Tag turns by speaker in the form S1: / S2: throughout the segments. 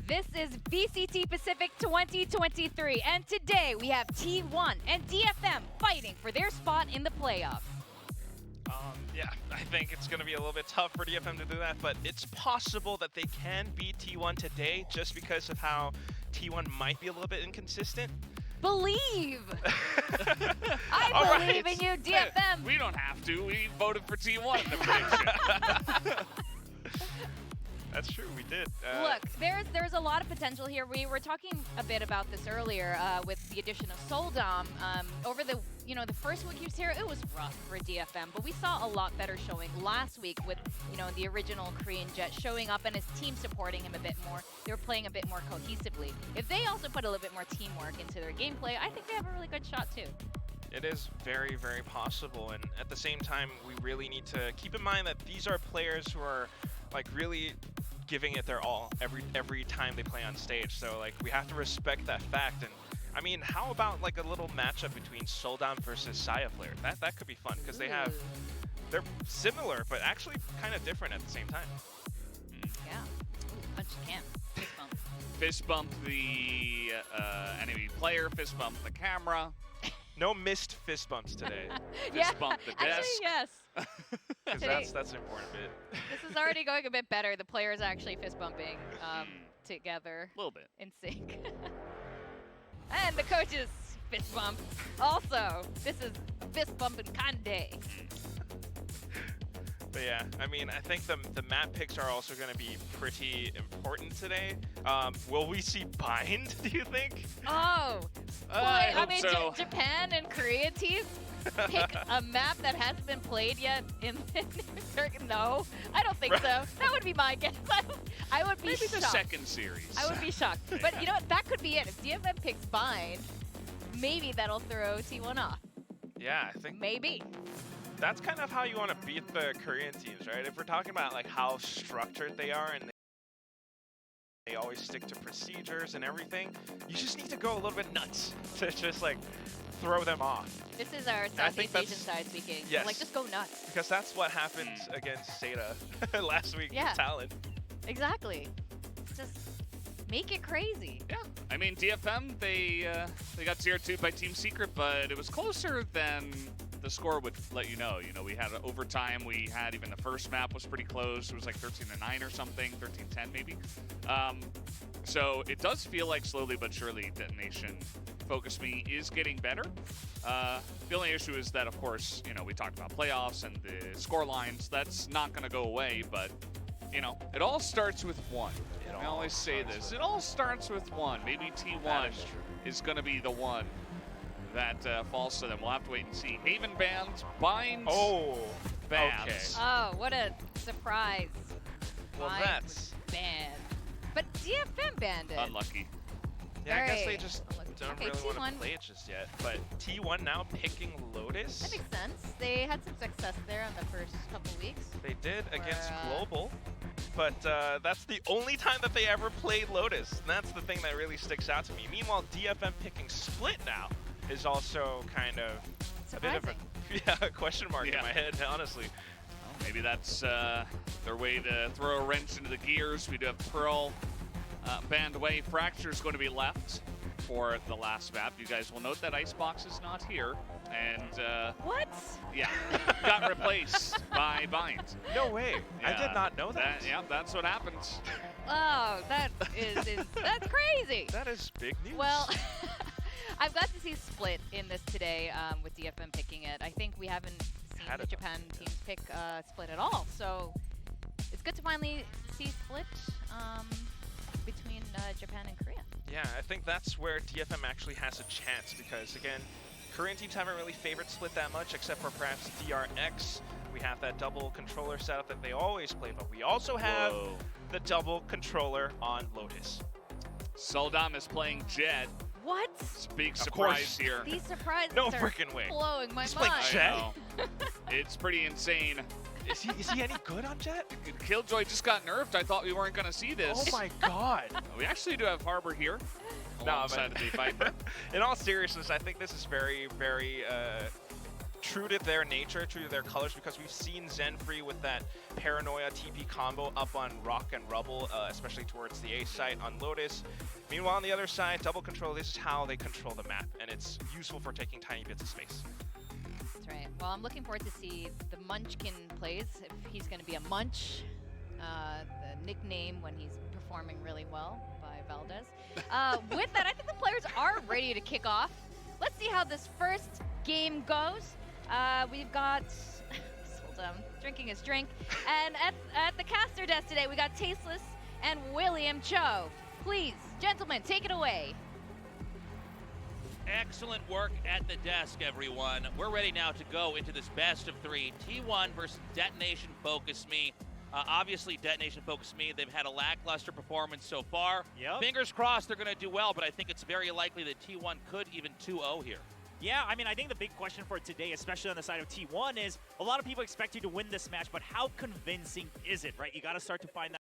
S1: This is VCT Pacific 2023, and today we have T1 and DFM fighting for their spot in the playoffs.
S2: Yeah, I think it's going to be a little bit tough for DFM to do that, but it's possible that they can beat T1 today just because of how T1 might be a little bit inconsistent.
S1: Believe! I believe in you, DFM!
S3: We don't have to. We voted for T1 in the prediction.
S2: That's true, we did.
S1: Look, there's a lot of potential here. We were talking a bit about this earlier with the addition of Soldom. Over the first week he was here, it was rough for DFM, but we saw a lot better showing last week with the original Korean Jet showing up and his team supporting him a bit more. They were playing a bit more cohesively. If they also put a little bit more teamwork into their gameplay, I think they have a really good shot too.
S2: It is very, very possible, and at the same time, we really need to keep in mind that these are players who are like really giving it their all every time they play on stage. So like we have to respect that fact. And I mean, how about like a little matchup between Soldom versus Saya player? That could be fun because they're similar but actually kind of different at the same time.
S1: Yeah. Ooh, punch the cam. Fist bump.
S3: Fist bump the enemy player. Fist bump the camera.
S2: No missed fist bumps today.
S3: Fist bump the desk.
S1: Actually, yes.
S2: Because that's an important bit.
S1: This is already going a bit better. The players actually fist bumping together.
S3: A little bit.
S1: In sync. And the coaches fist bump. Also, this is fist bumping Kande.
S2: But yeah, I mean, I think the map picks are also going to be pretty important today. Will we see Bind, do you think?
S1: Oh, boy, I mean,
S3: so.
S1: Japan and Korea teams pick a map that hasn't been played yet in No, I don't think so. That would be my guess. I would be
S3: Maybe
S1: shocked.
S3: the second series.
S1: I would be shocked. But you know what? That could be it. If DFM picks Bind, maybe that'll throw T1 off.
S2: Yeah, I think
S1: Maybe.
S2: that's kind of how you want to beat the Korean teams, right? If we're talking about like how structured they are and they always stick to procedures and everything, you just need to go a little bit nuts to just like throw them off.
S1: This is our Southeast Asian side speaking.
S2: Yes.
S1: Like, just go nuts.
S2: Because that's what happened against Seda last week
S1: Yeah.
S2: with Talon.
S1: Exactly. Just make it crazy.
S3: Yeah, I mean DFM they got 0-2 by Team Secret, but it was closer than the score would let you know. We had overtime. We had even the first map was pretty close. It was like 13-9 or something, 13-10 maybe. So it does feel like slowly but surely Detonation Focus Me is getting better. The only issue is that, of course, we talked about playoffs and the score lines. That's not going to go away, but it all starts with one. I always say this. It all starts with one. Maybe T1 is going to be the one that falls to them. We'll have to wait and see. Haven bans, Bind bans.
S2: Okay.
S1: Oh, what a surprise.
S2: Well,
S1: Bind
S2: that's
S1: banned. But DFM banned it.
S3: Unlucky.
S2: Yeah, I guess they
S1: Very
S2: just
S1: unlucky.
S2: don't
S1: Okay,
S2: really want
S1: T1.
S2: to play it just yet. But T1 now picking Lotus.
S1: That makes sense. They had some success there on the first couple weeks.
S2: They did against
S1: Or,
S2: Global, but that's the only time that they ever played Lotus. And that's the thing that really sticks out to me. Meanwhile, DFM picking Split now is also kind of a bit of a question mark in my head, honestly.
S3: Well, maybe that's their way to throw a wrench into the gears. We do have Pearl banned away. Fracture is going to be left for the last map. You guys will note that Icebox is not here. And
S1: What?
S3: yeah, got replaced by Bind.
S2: No way. I
S3: Yeah,
S2: did not know that.
S3: Yeah, that's what happens.
S1: Oh, that's crazy.
S2: That is big news.
S1: Well, I've got to see Split in this today with DFM picking it. I think we haven't seen the Japan teams pick Split at all. So it's good to finally see Split between Japan and Korea.
S2: Yeah, I think that's where DFM actually has a chance because, again, Korean teams haven't really favored Split that much except for perhaps DRX. We have that double controller setup that they always play, but we also have the double controller on Lotus.
S3: Soldom is playing Jet.
S1: What?
S3: It's a big surprise here.
S1: These surprises
S2: No
S1: are
S2: freaking way.
S1: blowing my
S2: He's playing
S1: mind.
S2: Jet?
S3: I know. It's pretty insane.
S2: Is he any good on Jet?
S3: Killjoy just got nerfed. I thought we weren't going to see this.
S2: Oh my god.
S3: We actually do have Harbor here alongside of the Viper.
S2: In all seriousness, I think this is very, very true to their nature, true to their colors, because we've seen Zenfree with that Paranoia TP combo up on Rock and Rubble, especially towards the A site on Lotus. Meanwhile, on the other side, double control, this is how they control the map, and it's useful for taking tiny bits of space.
S1: That's right. Well, I'm looking forward to see the Munchkin plays, if he's going to be a Munch, the nickname when he's performing really well by Valdez. With that, I think the players are ready to kick off. Let's see how this first game goes. We've got Soldam drinking his drink, and at the caster desk today, we got Tasteless and William Cho. Please, gentlemen, take it away.
S4: Excellent work at the desk, everyone. We're ready now to go into this best of 3. T1 versus Detonation Focus Me. Obviously, Detonation Focus Me, they've had a lackluster performance so far.
S5: Yep.
S4: Fingers crossed they're going to do well, but I think it's very likely that T1 could even 2-0 here.
S5: Yeah, I mean, I think the big question for today, especially on the side of T1, is a lot of people expect you to win this match, but how convincing is it, right? You got to start to find that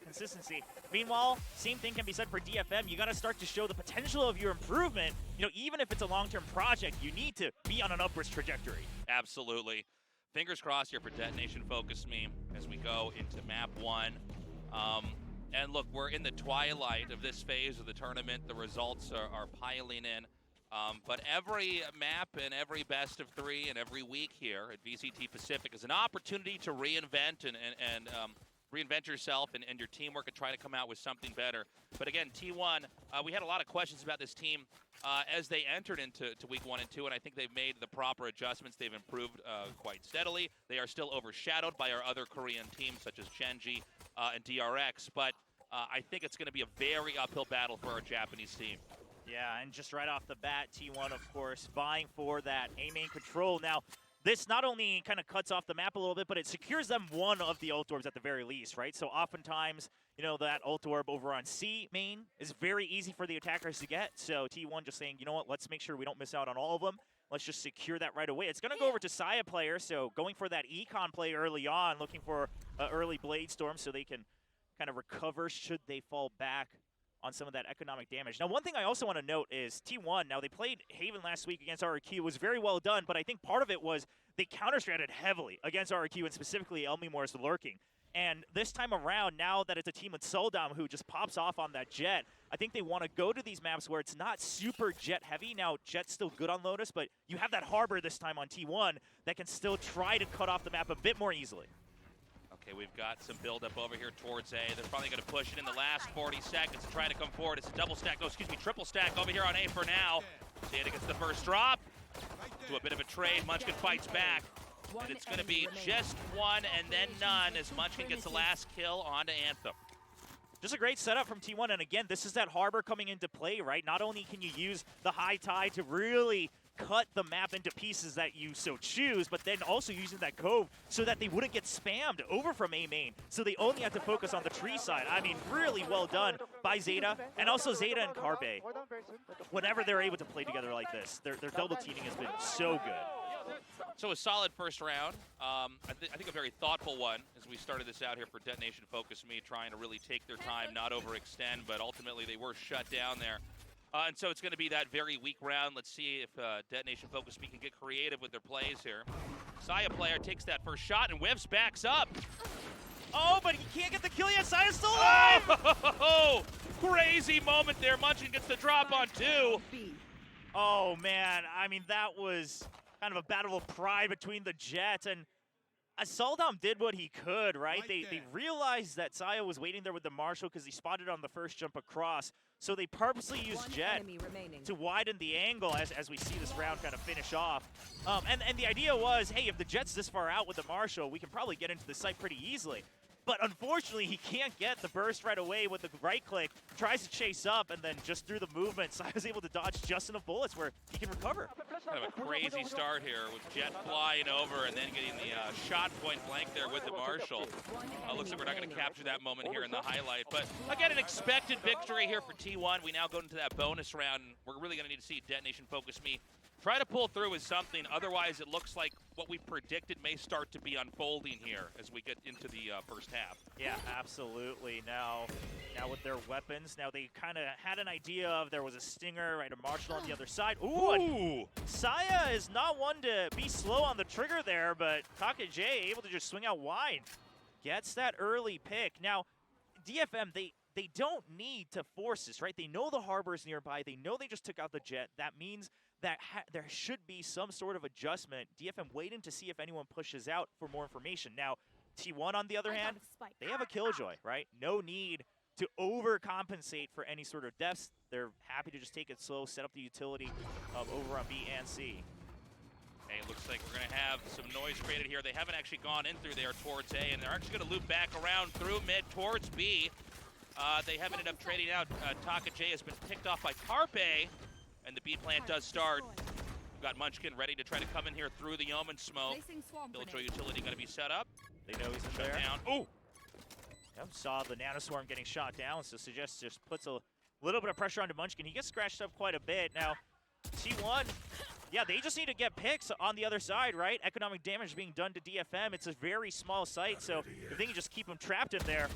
S5: consistency. Meanwhile, same thing can be said for DFM. You got to start to show the potential of your improvement. You know, even if it's a long-term project, you need to be on an upwards trajectory.
S4: Absolutely. Fingers crossed here for Detonation Focus Me as we go into map 1. And look, we're in the twilight of this phase of the tournament. The results are piling in. But every map and every best of 3 and every week here at VCT Pacific is an opportunity to reinvent and reinvent yourself and your teamwork and try to come out with something better. But again, T1, we had a lot of questions about this team as they entered into week 1 and 2, and I think they've made the proper adjustments. They've improved quite steadily. They are still overshadowed by our other Korean teams such as Chenji and DRX, but I think it's going to be a very uphill battle for our Japanese team.
S5: Yeah, and just right off the bat, T1, of course, vying for that A main control. Now, this not only kind of cuts off the map a little bit, but it secures them one of the ult orbs at the very least, right? So oftentimes, you know, that ult orb over on C main is very easy for the attackers to get. So T1 just saying, you know what, let's make sure we don't miss out on all of them. Let's just secure that right away. It's going to go over to Saya player, so going for that econ play early on, looking for an early Blade Storm so they can kind of recover should they fall back on some of that economic damage. Now, one thing I also want to note is T1, now they played Haven last week against RRQ. It was very well done, but I think part of it was they counter-stratted heavily against RRQ, and specifically Elmimore's lurking. And this time around, now that it's a team with Soldam who just pops off on that Jet, I think they want to go to these maps where it's not super Jet heavy. Now, Jet's still good on Lotus, but you have that Harbor this time on T1 that can still try to cut off the map a bit more easily.
S4: Okay, we've got some build-up over here towards A. They're probably going to push it in the last 40 seconds to try to come forward. It's a double stack, triple stack over here on A for now. Zeta gets the first drop. Do a bit of a trade. Munchkin fights back. And it's going to be just one and then none as Munchkin gets the last kill onto Anthem.
S5: Just a great setup from T1, and again, this is that Harbor coming into play, right? Not only can you use the high tide to really cut the map into pieces that you so choose, but then also using that Cove so that they wouldn't get spammed over from A main. So they only have to focus on the tree side. I mean, really well done by Zeta, and also Zeta and Carbe. Whenever they're able to play together like this, their double teaming has been so good.
S4: So a solid first round. I think a very thoughtful one as we started this out here for Detonation Focus Me, trying to really take their time, not overextend, but ultimately they were shut down there. And so it's going to be that very weak round. Let's see if Detonation Focus Me can get creative with their plays here. Saya player takes that first shot and Whiffs backs up.
S5: Oh, but he can't get the kill yet. Saya's still alive!
S4: Oh, crazy moment there. Munchkin gets the drop on 2.
S5: Oh, man. I mean, that was kind of a battle of pride between the Jets, and Soldam did what he could, right? They realized that Saya was waiting there with the Marshal because he spotted on the first jump across. So they purposely used Jet to widen the angle as we see this round kind of finish off. And the idea was, hey, if the Jet's this far out with the Marshal, we can probably get into the site pretty easily. But unfortunately, he can't get the burst right away with the right click, tries to chase up, and then just through the movement, Sai was able to dodge just enough bullets where he can recover.
S4: Kind of a crazy start here with Jet flying over and then getting the shot point blank there with the Marshal. Looks like we're not going to capture that moment here in the highlight. But again, an expected victory here for T1. We now go into that bonus round. We're really going to need to see Detonation Focus Me Try to pull through with something, otherwise it looks like what we predicted may start to be unfolding here as we get into the first half.
S5: Yeah, absolutely. Now with their weapons, now they kind of had an idea of there was a stinger, right, a marshal on the other side. Ooh! Saya is not one to be slow on the trigger there, but Taka J able to just swing out wide. Gets that early pick. Now, DFM, they don't need to force this, right? They know the harbor is nearby. They know they just took out the jet. That means that there should be some sort of adjustment. DFM waiting to see if anyone pushes out for more information. Now, T1 on the other hand, they have a Killjoy, right? No need to overcompensate for any sort of deaths. They're happy to just take it slow, set up the utility over on B and C.
S4: Hey, it looks like we're going to have some noise created here. They haven't actually gone in through there towards A, and they're actually going to loop back around through mid towards B. They have ended up trading out. Taka J has been picked off by Carpe, and the B plant does start. We've got Munchkin ready to try to come in here through the Omen smoke. Killjoy utility going to be set up.
S5: They know he's in
S4: Shut
S5: there.
S4: down. Oh!
S5: Yep, saw the Nanoswarm getting shot down, so suggests just puts a little bit of pressure onto Munchkin. He gets scratched up quite a bit. Now, T1, yeah, they just need to get picks on the other side, right? Economic damage being done to DFM. It's a very small site, so if they can just keep him trapped in there,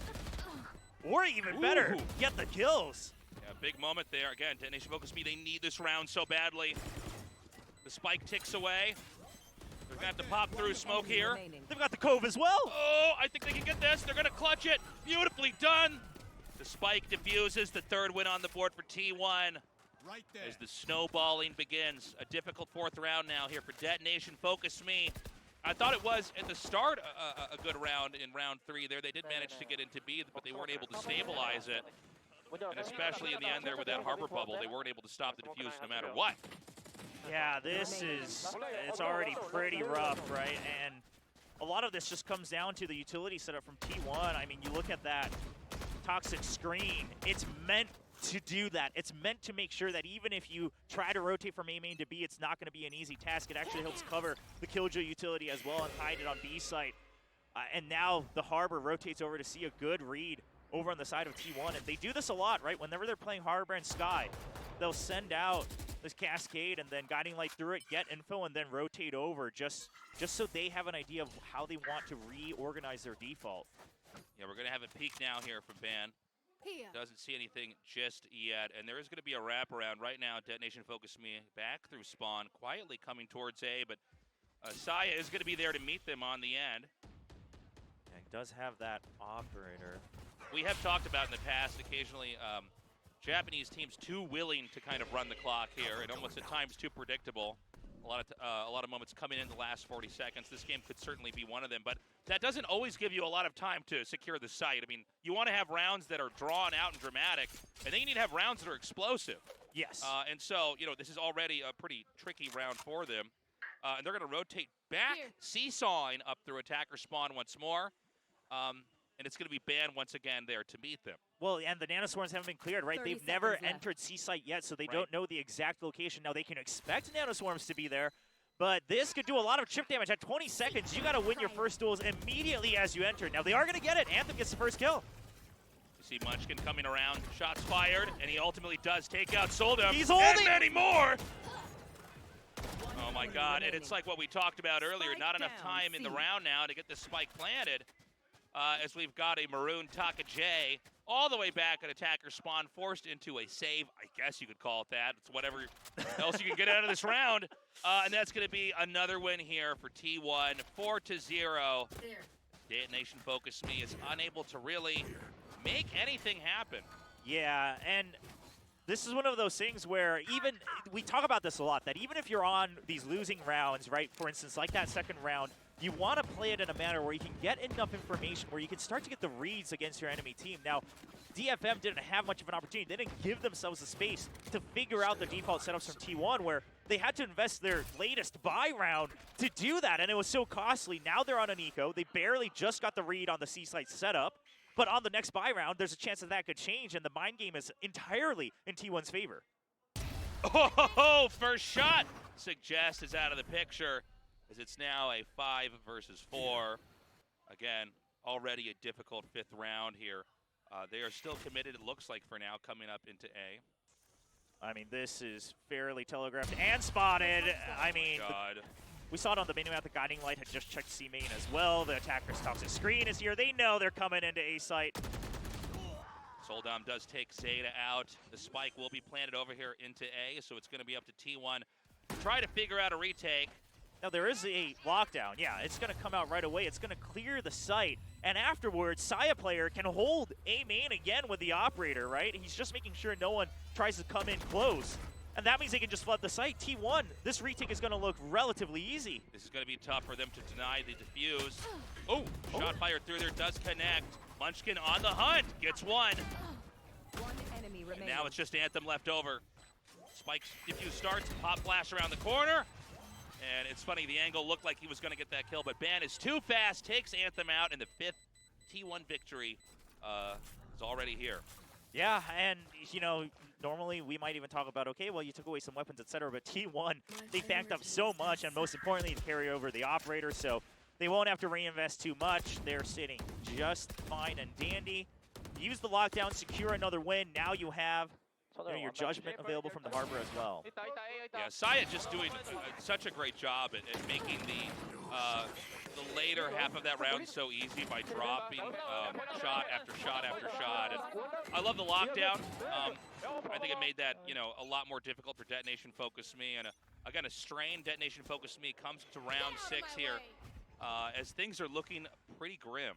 S5: or even better, get the kills.
S4: Yeah, big moment there. Again, Detonation Focus Me, they need this round so badly. The spike ticks away. They're going to have to pop through smoke here.
S5: They've got the Cove as well.
S4: Oh, I think they can get this. They're going to clutch it. Beautifully done. The spike diffuses. The third win on the board for T1.
S6: Right there.
S4: As the snowballing begins. A difficult fourth round now here for Detonation Focus Me. I thought it was at the start a good round in round 3 there. They did manage to get into B, but they weren't able to stabilize it. And especially in the end there with that harbor bubble, they weren't able to stop the diffuse no matter what.
S5: Yeah, it's already pretty rough, right? And a lot of this just comes down to the utility setup from T1. I mean, you look at that toxic screen, it's meant to do that. It's meant to make sure that even if you try to rotate from A main to B, it's not going to be an easy task. It actually helps cover the Killjoy utility as well and hide it on B site. And now the Harbor rotates over to see a good read over on the side of T1. And they do this a lot, right? Whenever they're playing Harbor and Sky, they'll send out this Cascade and then Guiding Light through it, get info, and then rotate over just so they have an idea of how they want to reorganize their default.
S4: Yeah, we're going to have a peek now here from Ban. Doesn't see anything just yet, and there is going to be a wraparound right now. Detonation Focus Me back through spawn, quietly coming towards A, but Saya is going to be there to meet them on the end.
S5: Yeah, he does have that operator.
S4: We have talked about in the past, occasionally, Japanese teams too willing to kind of run the clock here, and almost at times too predictable. A lot of moments coming in the last 40 seconds. This game could certainly be one of them, but that doesn't always give you a lot of time to secure the site. I mean, you want to have rounds that are drawn out and dramatic, and then you need to have rounds that are explosive.
S5: Yes.
S4: And so, you know, this is already a pretty tricky round for them. And they're going to rotate back, seesawing up through attacker spawn once more. And it's going to be Ban once again there to meet them.
S5: Well, and the Nanoswarms haven't been cleared, right? They've never entered C-Site yet, so they don't know the exact location. Now, they can expect Nanoswarms to be there, but this could do a lot of chip damage. At 20 seconds, you got to win your first duels immediately as you enter. Now, they are going to get it. Anthem gets the first kill.
S4: You see Munchkin coming around, shots fired, and he ultimately does take out Soldum.
S5: He's holding!
S4: And many more! Oh, my God. And it's like what we talked about earlier. Not enough time in the round now to get this spike planted. As we've got a maroon Taka J all the way back at attacker spawn, forced into a save. I guess you could call it that. It's whatever else you can get out of this round. And that's going to be another win here for T1, 4-0. Detonation Focus Me is unable to really make anything happen.
S5: Yeah, and this is one of those things where even, we talk about this a lot, that even if you're on these losing rounds, right, for instance, like that second round, you want to play it in a manner where you can get enough information where you can start to get the reads against your enemy team. Now, DFM didn't have much of an opportunity. They didn't give themselves the space to figure out the default setups from T1, where they had to invest their latest buy round to do that, and it was so costly. Now they're on an eco. They barely just got the read on the C-Site setup, but on the next buy round, there's a chance that that could change, and the mind game is entirely in T1's favor.
S4: Oh, first shot! Suggest is out of the picture, as it's now a 5 versus 4. Again, already a difficult 5th round here. They are still committed, it looks like, for now, coming up into A.
S5: I mean, this is fairly telegraphed and spotted. I mean,
S4: God.
S5: we saw it on the menu map. The guiding light had just checked C main as well. The attacker's toxic screen is here. They know they're coming into A site.
S4: Soldom does take Zeta out. The spike will be planted over here into A, so it's going to be up to T1 to try to figure out a retake.
S5: Now, there is a lockdown. Yeah, it's going to come out right away. It's going to clear the site. And afterwards, Saya player can hold A main again with the operator, right? He's just making sure no one tries to come in close. And that means they can just flood the site. T1, this retake is going to look relatively easy.
S4: This is going to be tough for them to deny the defuse. Oh, shot fired through there, does connect. Munchkin on the hunt, gets one.
S6: One enemy
S4: And
S6: remaining.
S4: now it's just Anthem left over. Spike defuse starts, pop flash around the corner. And it's funny, the angle looked like he was going to get that kill, but Ban is too fast, takes Anthem out, and the 5th T1 victory is already here.
S5: Yeah, and, you know, normally we might even talk about, okay, well, you took away some weapons, etc., but T1, they backed up so much, and most importantly, carry over the operator, so they won't have to reinvest too much. They're sitting just fine and dandy. Use the lockdown, secure another win. Now you have your judgment available from the harbor as well.
S4: Yeah, Saya just doing such a great job at making the later half of that round so easy by dropping shot after shot after shot. And I love the lockdown. I think it made that, you know, a lot more difficult for Detonation Focus Me. And again, a strained Detonation Focus Me comes to round 6 here as things are looking pretty grim.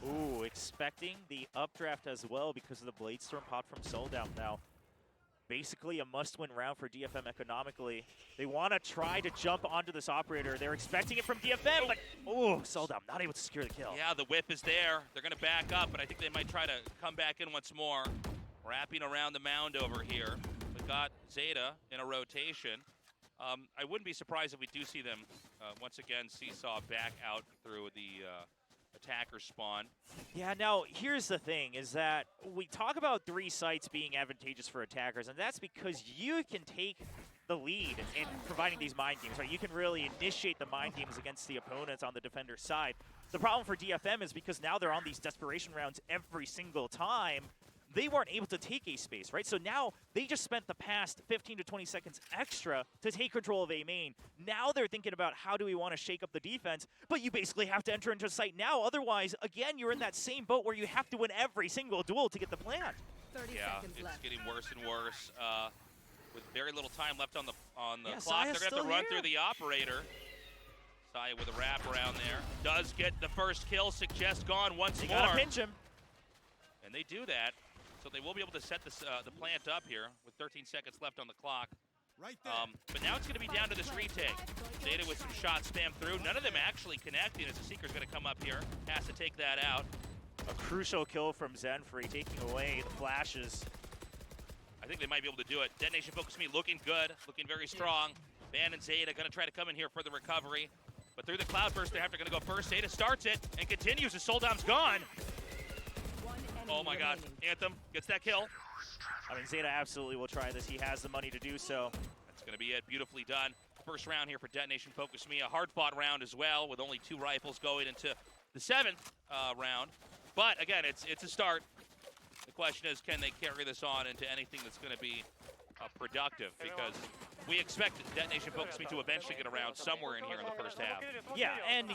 S5: Ooh, expecting the updraft as well because of the Blade Storm pot from Souldown now. Basically a must-win round for DFM economically. They want to try to jump onto this operator. They're expecting it from DFM, but ooh, Souldown not able to secure the kill.
S4: Yeah, the whip is there. They're going to back up, but I think they might try to come back in once more. Wrapping around the mound over here. They got Zeta in a rotation. I wouldn't be surprised if we do see them once again seesaw back out through the attacker spawn.
S5: Yeah, now here's the thing, is that we talk about 3 sites being advantageous for attackers, and that's because you can take the lead in providing these mind games, right? You can really initiate the mind games against the opponents on the defender's side. The problem for DFM is because now they're on these desperation rounds every single time, they weren't able to take A space, right? So now they just spent the past 15 to 20 seconds extra to take control of A main. Now they're thinking about how do we want to shake up the defense, but you basically have to enter into a site now. Otherwise, again, you're in that same boat where you have to win every single duel to get the plant.
S6: 30
S4: Yeah,
S6: seconds
S4: it's
S6: left.
S4: getting worse and worse. With very little time left on the
S5: Yeah,
S4: clock,
S5: Saya's
S4: they're going to have to
S5: still
S4: run
S5: here.
S4: through the operator. Saya with a wrap around there. Does get the first kill. Suggest gone once
S5: You
S4: more.
S5: gotta pinch him.
S4: And they do that. So they will be able to set this, the plant up here with 13 seconds left on the clock.
S7: Right there.
S4: But now it's going to be down to this retake. Zeta with some shots spammed through. None of them actually connecting as the Seeker's going to come up here. Has to take that out.
S5: A crucial kill from Zenfree, taking away the flashes.
S4: I think they might be able to do it. Detonation Focus Me looking good, looking very strong. Ban and Zeta going to try to come in here for the recovery. But through the Cloudburst, they're going to go first. Zeta starts it and continues as Soldom's gone.
S6: One enemy
S4: Oh my God,
S6: remaining.
S4: Anthem gets that kill.
S5: I mean, Zeta absolutely will try this. He has the money to do so.
S4: That's going to be it, beautifully done. First round here for Detonation Focus Me, a hard-fought round as well, with only 2 rifles going into the 7th round. But again, it's a start. The question is, can they carry this on into anything that's going to be productive? Because we expect Detonation Focus Me to eventually get around somewhere in here in the first half.
S5: Yeah, and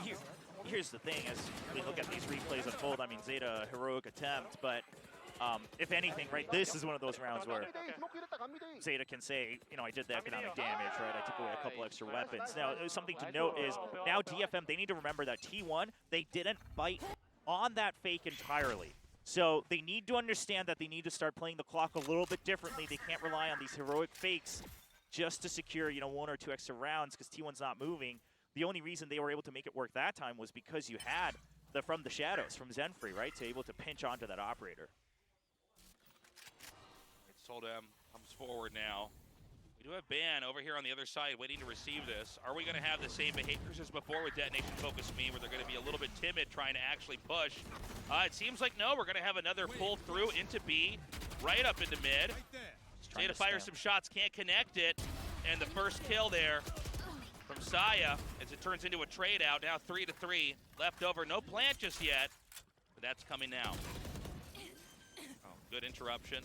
S5: here's the thing, as we look at these replays unfold, I mean, Zeta, heroic attempt, but if anything, right, this is one of those rounds where Zeta can say, you know, I did the economic damage, right, I took away a couple extra weapons. Now, something to note is, now DFM, they need to remember that T1, they didn't bite on that fake entirely. So they need to understand that they need to start playing the clock a little bit differently. They can't rely on these heroic fakes just to secure, you know, 1 or 2 extra rounds because T1's not moving. The only reason they were able to make it work that time was because you had the From the Shadows from Zenfree, right? To able to pinch onto that operator.
S4: Soldem comes forward now. We do have Ban over here on the other side waiting to receive this. Are we going to have the same behaviors as before with Detonation Focus Me, where they're going to be a little bit timid trying to actually push? It seems like no, we're going to have another pull through into B, right up into mid.
S7: Right there.
S5: Trying
S4: Zeta
S5: to
S4: fires
S5: spam.
S4: some shots, can't connect it. And the first kill there from Saya as it turns into a trade out. Now 3-3 left over. No plant just yet, but that's coming now. Oh, good interruption.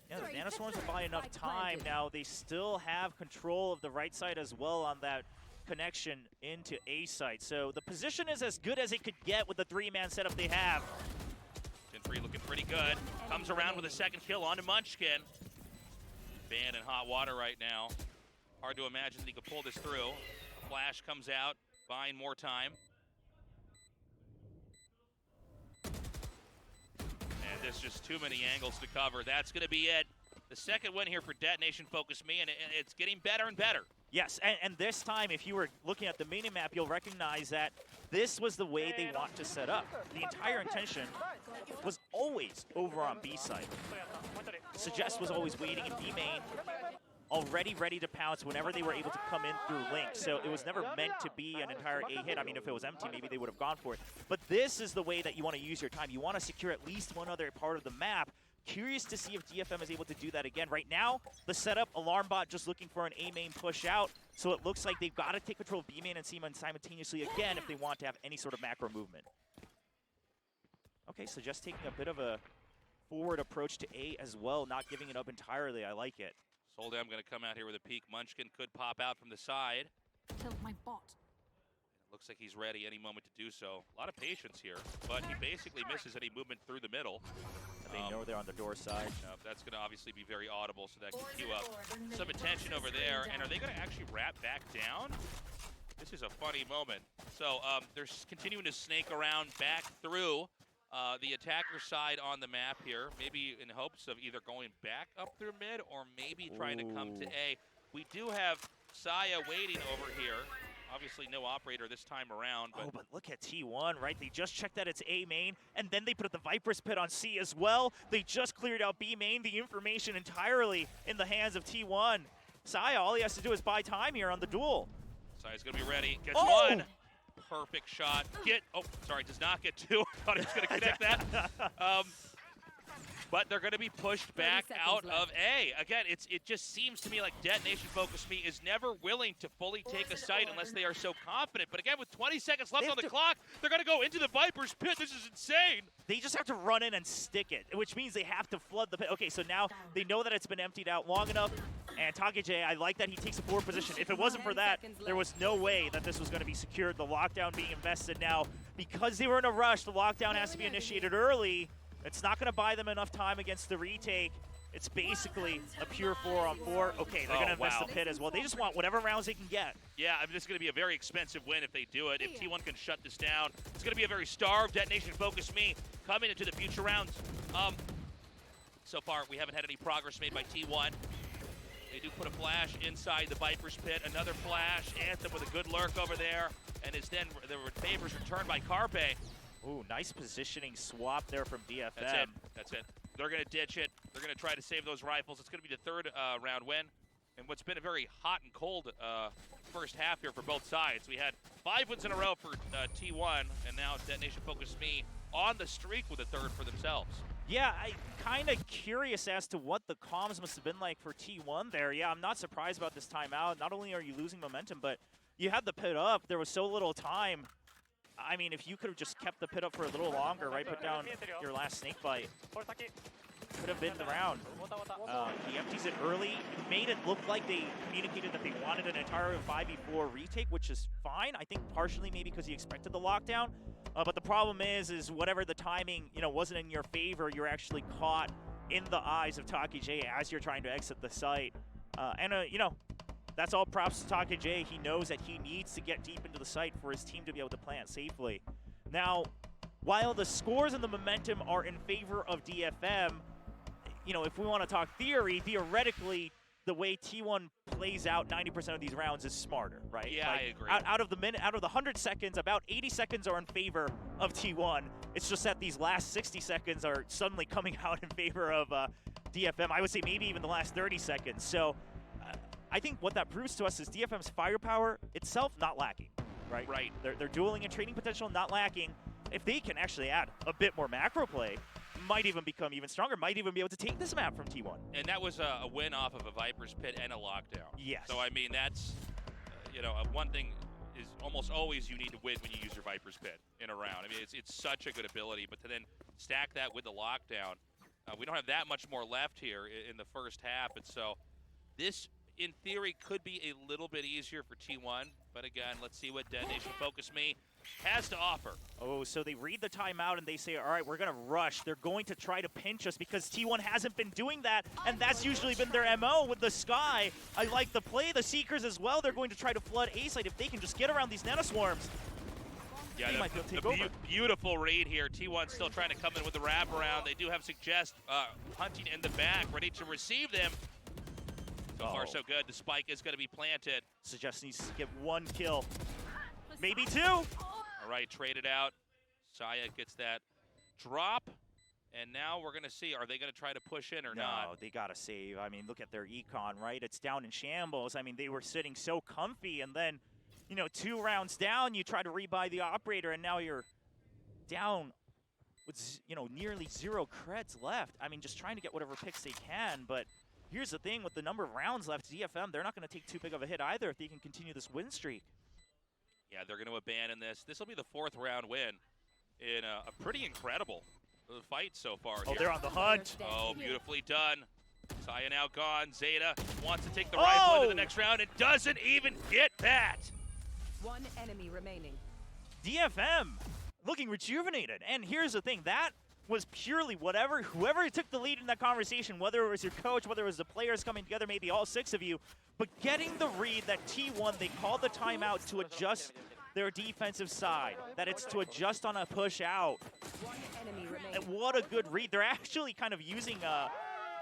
S5: Yeah, the Nanoswarms will buy enough time. Now they still have control of the right side as well on that connection into A site. So the position is as good as it could get with the 3-man setup they have.
S4: Gen 3 looking pretty good. Comes around with a second kill onto Munchkin. Banned in hot water right now. Hard to imagine that he could pull this through. A flash comes out, buying more time. And there's just too many angles to cover. That's going to be it. The second win here for Detonation Focus Me, and it's getting better and better.
S5: Yes, and this time, if you were looking at the minimap, you'll recognize that this was the way they want to set up. The entire intention was always over on B side. Suggest was always waiting in B main, already ready to pounce whenever they were able to come in through Link. So it was never meant to be an entire A hit. I mean, if it was empty, maybe they would have gone for it. But this is the way that you want to use your time. You want to secure at least one other part of the map. Curious to see if DFM is able to do that again. Right now, the setup, Alarm Bot just looking for an A main push out. So it looks like they've got to take control of B main and C main simultaneously again if they want to have any sort of macro movement. Okay, so just taking a bit of a forward approach to A as well, not giving it up entirely. I like it.
S4: Soldam going to come out here with a peek. Munchkin could pop out from the side.
S7: Killed my bot.
S4: Looks like he's ready any moment to do so. A lot of patience here, but he basically misses any movement through the middle.
S5: They know they're on the door side.
S4: That's going to obviously be very audible, so that can cue up some attention over there. And are they going to actually wrap back down? This is a funny moment. So they're continuing to snake around back through the attacker side on the map here, maybe in hopes of either going back up through mid or maybe trying to come to A. We do have Saya waiting over here. Obviously no operator this time around.
S5: But look at T1, right? They just checked that it's A main, and then they put the Viper's Pit on C as well. They just cleared out B main, the information entirely in the hands of T1. Saya, all he has to do is buy time here on the duel.
S4: Saya's gonna be ready, gets one. Perfect shot. Does not get two. Thought he was gonna connect that. But they're going to be pushed back out of A. Again, it just seems to me like Detonation Focus Me is never willing to fully take a site unless they are so confident. But again, with 20 seconds left on the clock, they're going to go into the Viper's Pit. This is insane.
S5: They just have to run in and stick it, which means they have to flood the pit. Okay, so now they know that it's been emptied out long enough. And TakeJ, I like that he takes a forward position. If it wasn't for that, there was no way that this was going to be secured. The lockdown being invested now. Because they were in a rush, the lockdown has to be initiated early. It's not going to buy them enough time against the retake. It's basically a pure 4-on-4. Okay, they're going to invest the pit as well. They just want whatever rounds they can get.
S4: Yeah, I mean, this is going to be a very expensive win if they do it. If T1 can shut this down, it's going to be a very starved Detonation Focus Me coming into the future rounds. So far, we haven't had any progress made by T1. They do put a flash inside the Viper's Pit. Another flash. Anthem with a good lurk over there. And is then the favors returned by Carpe.
S5: Ooh, nice positioning swap there from DFM.
S4: That's it. They're going to ditch it. They're going to try to save those rifles. It's going to be the third round win. And what's been a very hot and cold first half here for both sides. We had 5 wins in a row for T1, and now Detonation Focus Me on the streak with a third for themselves.
S5: Yeah, I'm kind of curious as to what the comms must have been like for T1 there. Yeah, I'm not surprised about this timeout. Not only are you losing momentum, but you had the pit up. There was so little time. I mean, if you could have just kept the pit up for a little longer, right? Put down your last snake bite. Could have been the round. He empties it early. It made it look like they communicated that they wanted an entire 5v4 retake, which is fine. I think partially maybe because he expected the lockdown. But the problem is whatever the timing, wasn't in your favor, you're actually caught in the eyes of TakeJ as you're trying to exit the site. That's all props to TakeJ. He knows that he needs to get deep into the site for his team to be able to plant safely. Now, while the scores and the momentum are in favor of DFM, if we want to talk theoretically, the way T1 plays out 90% of these rounds is smarter, right?
S4: Yeah, I agree.
S5: Out of the 100 seconds, about 80 seconds are in favor of T1. It's just that these last 60 seconds are suddenly coming out in favor of DFM. I would say maybe even the last 30 seconds. So I think what that proves to us is DFM's firepower itself not lacking, right?
S4: Right.
S5: Their dueling and trading potential not lacking. If they can actually add a bit more macro play, might even become even stronger, might even be able to take this map from T1.
S4: And that was a win off of a Viper's Pit and a lockdown.
S5: Yes.
S4: So, I mean, that's, one thing is almost always you need to win when you use your Viper's Pit in a round. I mean, it's such a good ability, but to then stack that with the lockdown, We don't have that much more left here in the first half, and so this, in theory, could be a little bit easier for T1. But again, let's see what Detonation Focus Me has to offer.
S5: Oh, so they read the timeout and they say, all right, we're going to rush. They're going to try to pinch us because T1 hasn't been doing that, and that's usually been their MO with the Sky. I like the play. The Seekers as well, they're going to try to flood A site if they can just get around these nanoswarms.
S4: Yeah,
S5: They might be able to take over.
S4: Beautiful read here. T1 still trying to come in with the wraparound. They do have Suggest hunting in the back, ready to receive them. So far, so good. The spike is going to be planted.
S5: Suggest needs to get 1 kill. Maybe 2.
S4: All right, traded out. Saya gets that drop. And now we're going to see, are they going to try to push in or not?
S5: No, they got to save. I mean, look at their econ, right? It's down in shambles. I mean, they were sitting so comfy, and then, you know, 2 rounds down, you try to rebuy the operator, and now you're down with, you know, nearly 0 creds left. I mean, just trying to get whatever picks they can, but here's the thing, with the number of rounds left, DFM, they're not going to take too big of a hit either if they can continue this win streak.
S4: Yeah, they're going to abandon this. This will be the 4th round win in a pretty incredible fight so far.
S5: Oh, they're on the hunt.
S4: Oh, beautifully done. Saya now gone. Zeta wants to take the rifle into the next round and doesn't even get that.
S6: 1 enemy remaining.
S5: DFM looking rejuvenated. And here's the thing, that was purely whoever took the lead in that conversation, whether it was your coach, whether it was the players coming together, maybe all 6 of you, but getting the read that T1, they called the timeout to adjust their defensive side, that it's to adjust on a push out.
S6: 1 enemy remaining.
S5: And what a good read. They're actually kind of using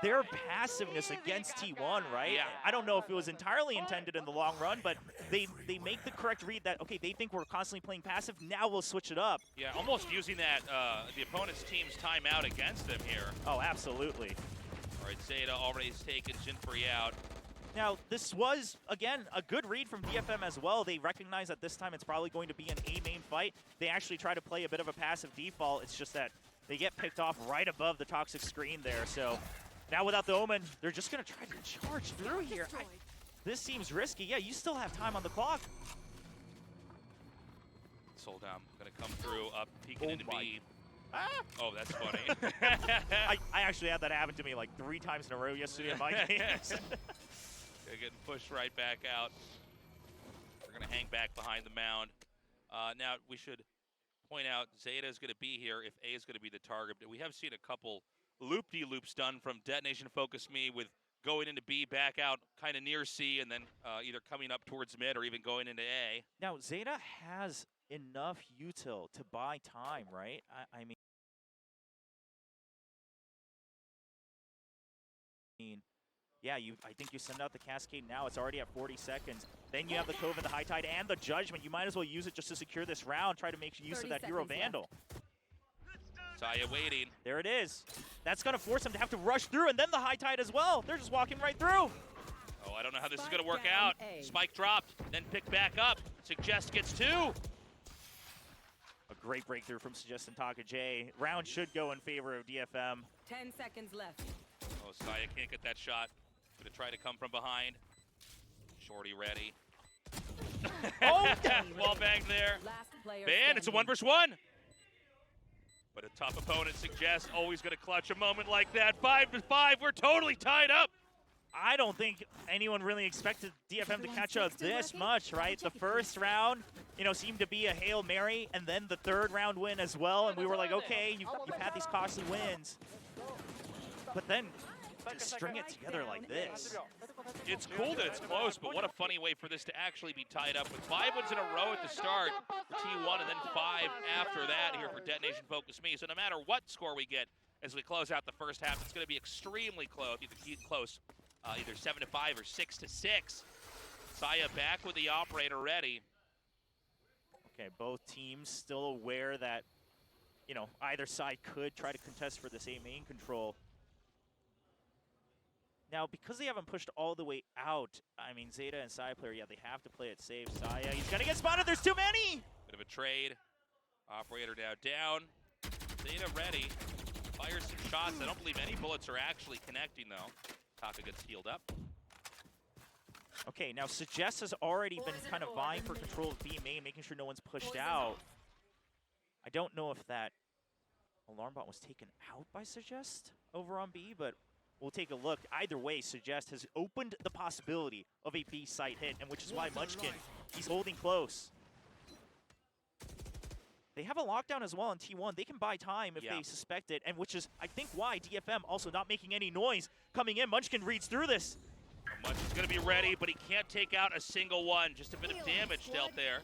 S5: their passiveness against T1, right?
S4: Yeah.
S5: I don't know if it was entirely intended in the long run, but they make the correct read that, okay, they think we're constantly playing passive, now we'll switch it up.
S4: Yeah, almost using that, the opponent's team's timeout against them here.
S5: Oh, absolutely.
S4: All right, Zeta already has taken Jinfree out.
S5: Now, this was, again, a good read from DFM as well. They recognize that this time it's probably going to be an A main fight. They actually try to play a bit of a passive default. It's just that they get picked off right above the toxic screen there. So now without the Omen, they're just going to try to charge through here. This seems risky. Yeah, you still have time on the clock.
S4: Soldam going to come through, up, peeking into B.
S5: Ah.
S4: Oh, that's funny.
S5: I actually had that happen to me like 3 times in a row yesterday in my games.
S4: They're getting pushed right back out. We're going to hang back behind the mound. Now, we should point out Zeta is going to be here if A is going to be the target. We have seen a couple loop-de-loops done from Detonation Focus Me with going into B, back out kind of near C, and then either coming up towards mid or even going into A.
S5: Now, Zeta has enough util to buy time, right? I mean, yeah, I think you send out the Cascade now. It's already at 40 seconds. Then you have the Cove and the High Tide and the Judgment. You might as well use it just to secure this round. Try to make use of that Hero Vandal.
S4: Saya waiting.
S5: There it is. That's going to force them to have to rush through, and then the High Tide as well. They're just walking right through.
S4: Oh, I don't know how this is going to work out. Spike dropped, then picked back up. Suggest gets 2.
S5: A great breakthrough from Suggest and Taka J. Round should go in favor of DFM.
S6: 10 seconds left.
S4: Oh, Saya can't get that shot. Gonna try to come from behind. Shorty ready.
S5: Oh!
S4: Wall bang there.
S6: Last player
S4: Man, it's a
S6: standing.
S4: 1v1. But a tough opponent Suggest always gonna clutch a moment like that. 5-5, we're totally tied up.
S5: I don't think anyone really expected DFM to catch up this much, right? The first round, you know, seemed to be a Hail Mary, and then the 3rd round win as well, and we were like, okay, you've had these costly wins. But then, to string it together like this.
S4: It's cool that it's close, but what a funny way for this to actually be tied up with 5 wins in a row at the start for T1 and then 5 after that here for Detonation Focus Me. So no matter what score we get as we close out the first half, it's going to be extremely close, either 7-5 or 6-6. Saya back with the operator ready.
S5: Okay, both teams still aware that, you know, either side could try to contest for this A main control. Now, because they haven't pushed all the way out, I mean, Zeta and Saya player, yeah, they have to play it safe. Saya, he's gonna get spotted, there's too many!
S4: Bit of a trade. Operator now down. Zeta ready. Fires some shots. I don't believe any bullets are actually connecting, though. Taka gets healed up.
S5: Okay, now Suggest has already been kind of vying for control of B main, making sure no one's pushed out. I don't know if that Alarm bot was taken out by Suggest over on B, but we'll take a look. Either way, Suggest has opened the possibility of a B site hit, and which is why Munchkin, he's holding close. They have a lockdown as well on T1. They can buy time if they suspect it, and which is, I think, why DFM also not making any noise coming in. Munchkin reads through this.
S4: Munchkin's going to be ready, but he can't take out a single one. Just a bit of damage dealt there.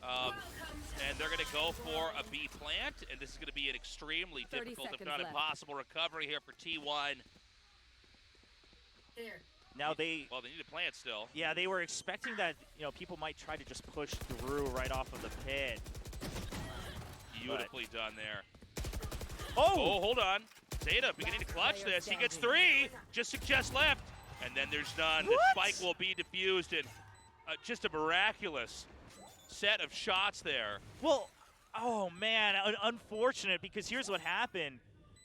S4: And they're going to go for a B plant, and this is going to be an extremely difficult, if not impossible, recovery here for T1.
S5: Now they...
S4: Well, they need a plant still.
S5: Yeah, they were expecting that, you know, people might try to just push through right off of the pit.
S4: Beautifully done there.
S5: Oh,
S4: hold on. Zeta beginning to clutch this. He gets 3. Just Suggest left. And then there's none. The spike will be defused, and just a miraculous set of shots there.
S5: Well, oh man, unfortunate, because here's what happened.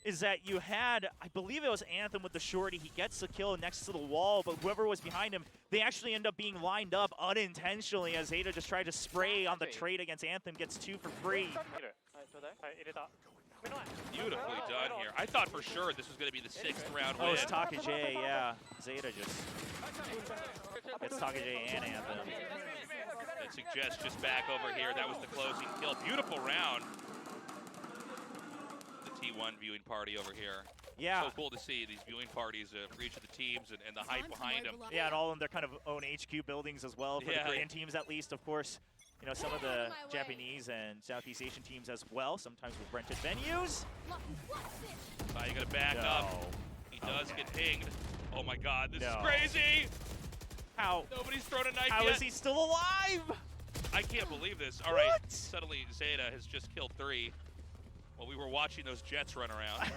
S5: Is that you had, I believe it was Anthem with the shorty. He gets the kill next to the wall, but whoever was behind him, they actually end up being lined up unintentionally as Zeta just tried to spray on the trade against Anthem, gets 2 for free.
S4: Beautifully done here. I thought for sure this was going to be the 6th round win.
S5: Oh, it's Takajay, yeah. Zeta just gets Takajay and Anthem.
S4: That Suggest just back over here. That was the closing kill. Beautiful round. T1 viewing party over here.
S5: Yeah.
S4: So cool to see these viewing parties for each of the teams and the hype behind them.
S5: Yeah, and all of them, their kind of own HQ buildings as well, for the Korean teams at least. Of course, you know, some of the Japanese and Southeast Asian teams as well, sometimes with rented venues.
S4: You gotta back up. He does get pinged. Oh my god, this is crazy!
S5: How?
S4: Nobody's thrown a knife
S5: How
S4: yet.
S5: is he still alive?
S4: I can't believe this. All right, suddenly Zeta has just killed 3. Well, we were watching those Jets run around.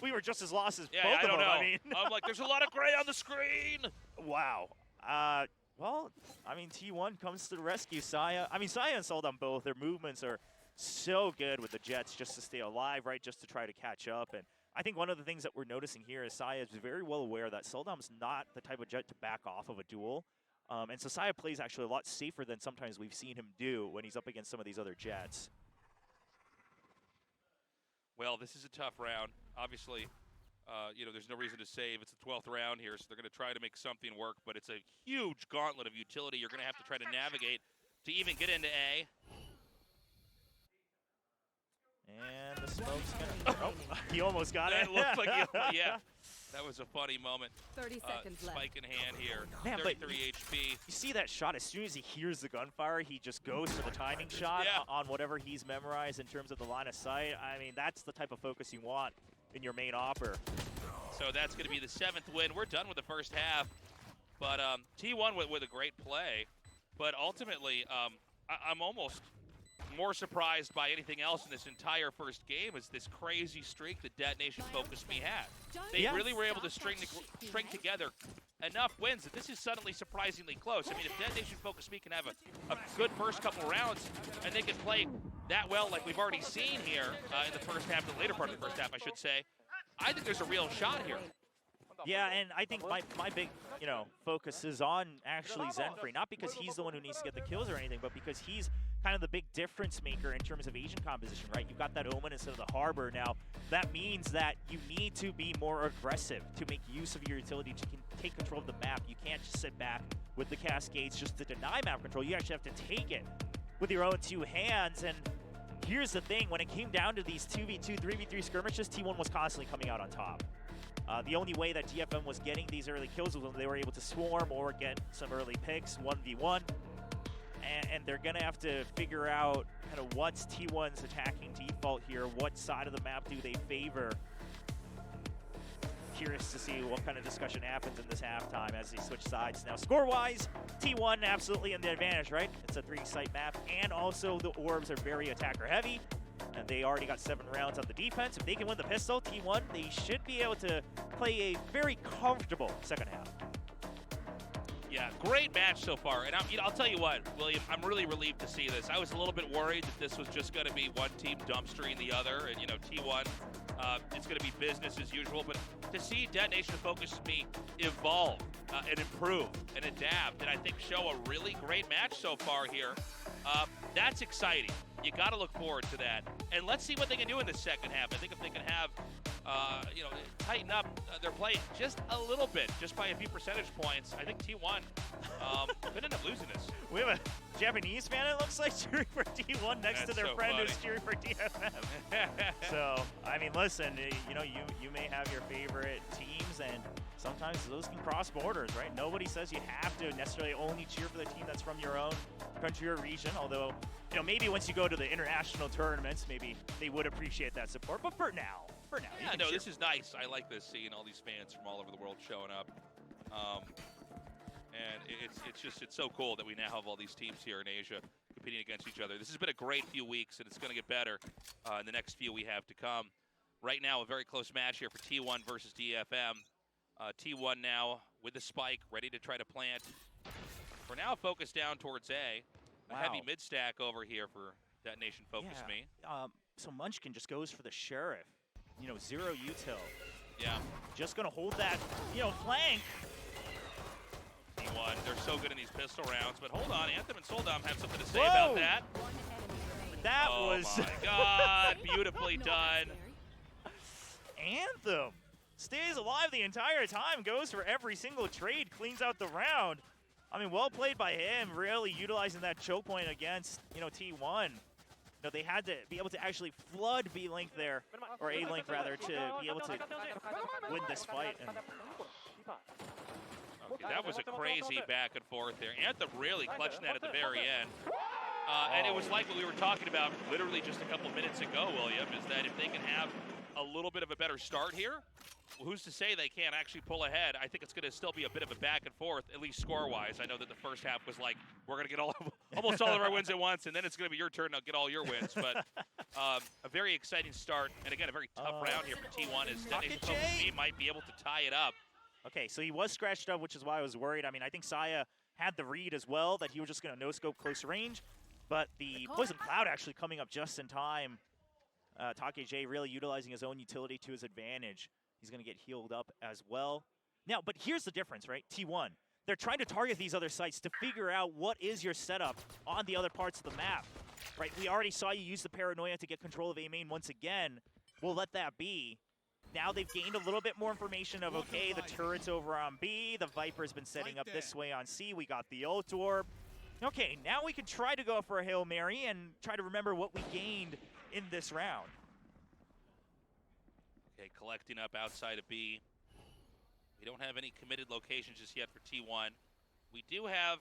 S5: We were just as lost as both
S4: I
S5: of
S4: don't
S5: them.
S4: know.
S5: I mean,
S4: I'm like, there's a lot of gray on the screen.
S5: Wow. Well, I mean, T1 comes to the rescue. Saya and Soldom both, their movements are so good with the Jets just to stay alive, right, just to try to catch up. And I think one of the things that we're noticing here is Saya is very well aware that Soldom's not the type of Jet to back off of a duel. And so Saya plays actually a lot safer than sometimes we've seen him do when he's up against some of these other Jets.
S4: Well, this is a tough round. Obviously, you know, there's no reason to save. It's the 12th round here, so they're going to try to make something work, but it's a huge gauntlet of utility you're going to have to try to navigate to even get into A.
S5: And the smoke's going to... Oh, he almost got it.
S4: It looked like he, yeah. That was a funny moment.
S6: 30 seconds left.
S4: Spike in hand here.
S5: Man,
S4: 33 HP.
S5: You see that shot, as soon as he hears the gunfire, he just goes for the timing shot on whatever he's memorized in terms of the line of sight. I mean, that's the type of focus you want in your main opper.
S4: So that's going to be the 7th win. We're done with the first half. But T1 with a great play. But ultimately, I'm almost more surprised by anything else in this entire first game is this crazy streak that Detonation Focus Me had. They really were able to string together enough wins that this is suddenly surprisingly close. I mean, if Detonation Focus Me can have a good first couple rounds and they can play that well like we've already seen here in the first half, the later part of the first half, I should say, I think there's a real shot here.
S5: Yeah, and I think my big, you know, focus is on actually Zenfree, not because he's the one who needs to get the kills or anything, but because he's kind of the big difference maker in terms of Asian composition, right? You've got that Omen instead of the Harbor. Now, that means that you need to be more aggressive to make use of your utility to take control of the map. You can't just sit back with the Cascades just to deny map control. You actually have to take it with your own 2 hands. And here's the thing, when it came down to these 2v2, 3v3 skirmishes, T1 was constantly coming out on top. The only way that DFM was getting these early kills was when they were able to swarm or get some early picks, 1v1. And they're going to have to figure out kind of what's T1's attacking default here. What side of the map do they favor? Curious to see what kind of discussion happens in this halftime as they switch sides. Now, score-wise, T1 absolutely in the advantage, right? It's a 3-site map, and also the orbs are very attacker-heavy. And they already got 7 rounds on the defense. If they can win the pistol, T1, they should be able to play a very comfortable second half.
S4: Yeah, great match so far. And I'll tell you what, William, I'm really relieved to see this. I was a little bit worried that this was just going to be one team dumpstering the other. And, you know, T1, it's going to be business as usual. But to see Detonation Focus Me evolve and improve and adapt and I think show a really great match so far here That's exciting. You got to look forward to that. And let's see what they can do in the second half. I think if they can have, tighten up their play just a little bit, just by a few percentage points, I think T1 could end up losing this.
S5: We have a Japanese fan, it looks like, cheering for T1 next to
S4: That's
S5: their
S4: so
S5: friend
S4: funny.
S5: who's cheering for DFM. So, I mean, listen, you may have your favorite teams, and sometimes those can cross borders, right? Nobody says you have to necessarily only cheer for the team that's from your own country or region, although, maybe once you go to the international tournaments, maybe they would appreciate that support. But for now, you
S4: Yeah,
S5: can
S4: no,
S5: cheer.
S4: this is nice. I like this, seeing all these fans from all over the world showing up. And it's so cool that we now have all these teams here in Asia competing against each other. This has been a great few weeks, and it's going to get better in the next few we have to come. Right now, a very close match here for T1 versus DFM. T1 now with the spike, ready to try to plant. We're now focused down towards A. A heavy
S5: Wow.
S4: mid-stack over here for Detonation Focus Me.
S5: So Munchkin just goes for the Sheriff. 0 util.
S4: Yeah,
S5: Just going to hold that, flank.
S4: T1, they're so good in these pistol rounds. But hold on, Anthem and Soldom have something to say
S5: Whoa!
S4: about that.
S6: One enemy remaining.
S5: That
S4: Oh
S5: was
S4: my God, beautifully done.
S5: Anthem. Stays alive the entire time, goes for every single trade, cleans out the round. I mean, well played by him, really utilizing that choke point against, T1. They had to be able to actually flood B-Link there, or A-Link rather, to be able to win this fight. And
S4: Okay, that was a crazy back and forth there. Anthem really clutching that at the very end. And it was like what we were talking about literally just a couple minutes ago, William, is that if they can have a little bit of a better start here, well, who's to say they can't actually pull ahead? I think it's going to still be a bit of a back and forth, at least score-wise. I know that the first half was like, we're going to get almost all of our wins at once, and then it's going to be your turn to get all your wins. But a very exciting start, and again, a very tough round here for T1 as Detonation
S5: Rocket
S4: Focus
S5: J.
S4: Me might be able to tie it up.
S5: okay, so he was scratched up, which is why I was worried. I mean, I think Saya had the read as well, that he was just going to no-scope close range. But the Poison Cloud actually coming up just in time. Take J really utilizing his own utility to his advantage. He's going to get healed up as well. Now, but here's the difference, right? T1, they're trying to target these other sites to figure out what is your setup on the other parts of the map, right? We already saw you use the Paranoia to get control of A main once again. We'll let that be. Now they've gained a little bit more information of, okay, the turret's over on B, the Viper's been setting up this way on C, we got the ult orb. Okay, now we can try to go for a Hail Mary and try to remember what we gained in this round.
S4: Okay, collecting up outside of B. We don't have any committed locations just yet for T1. We do have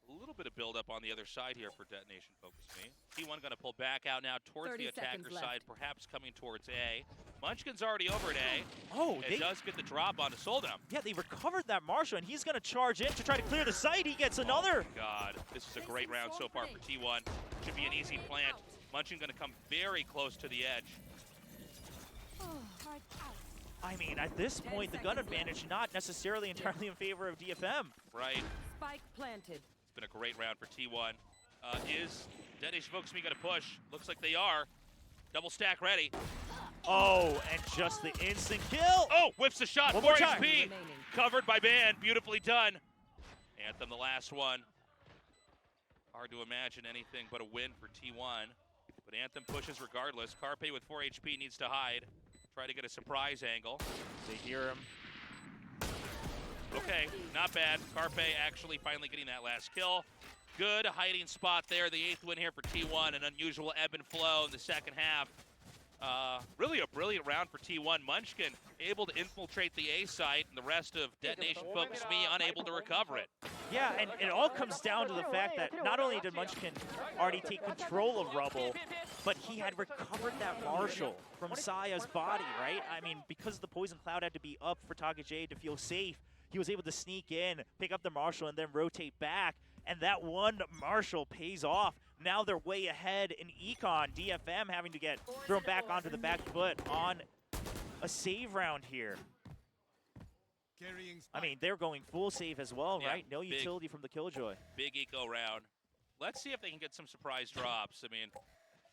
S4: a little bit of build-up on the other side here for Detonation Focus Me. T1 going to pull back out now towards
S6: 30
S4: the attacker
S6: seconds left.
S4: side, perhaps coming towards A. Munchkin's already over at A.
S5: Oh,
S4: It does get the drop onto Soldom.
S5: yeah, they recovered that Marshal, and he's going to charge in to try to clear the site. He gets another.
S4: Oh, God, this is a great round so far for T1. Should be an easy plant. Munchkin going to come very close to the edge.
S5: I mean, at this point, the gun advantage not necessarily entirely in favor of DFM.
S4: Right.
S6: Spike planted.
S4: It's been a great round for T1. Is Detonation Focus Me going to push? Looks like they are. Double stack ready.
S5: Oh, and just the instant kill.
S4: Oh, whips the shot.
S5: One
S4: 4
S5: more time.
S4: HP.
S6: Remaining.
S4: Covered by Ban. Beautifully done. Anthem, the last one. Hard to imagine anything but a win for T1. But Anthem pushes regardless. Carpe with 4 HP needs to hide. Try to get a surprise angle.
S5: They hear him.
S4: Okay, not bad. Carpe actually finally getting that last kill. Good hiding spot there. The 8th win here for T1. An unusual ebb and flow in the second half. Really a brilliant round for T1. Munchkin able to infiltrate the A site, and the rest of Detonation Focus Me unable to recover it.
S5: Yeah, and it all comes down to the fact that not only did Munchkin already take control of Rubble, but he had recovered that Marshal from Saya's body, right? I mean, because the Poison Cloud had to be up for Take J to feel safe, he was able to sneak in, pick up the Marshal, and then rotate back. And that one Marshal pays off. Now they're way ahead in Econ. DFM having to get thrown back onto the back foot on a save round here. I mean, they're going full save as well,
S4: Yeah,
S5: right? No
S4: big.
S5: utility from the Killjoy.
S4: Big eco round. Let's see if they can get some surprise drops. I mean,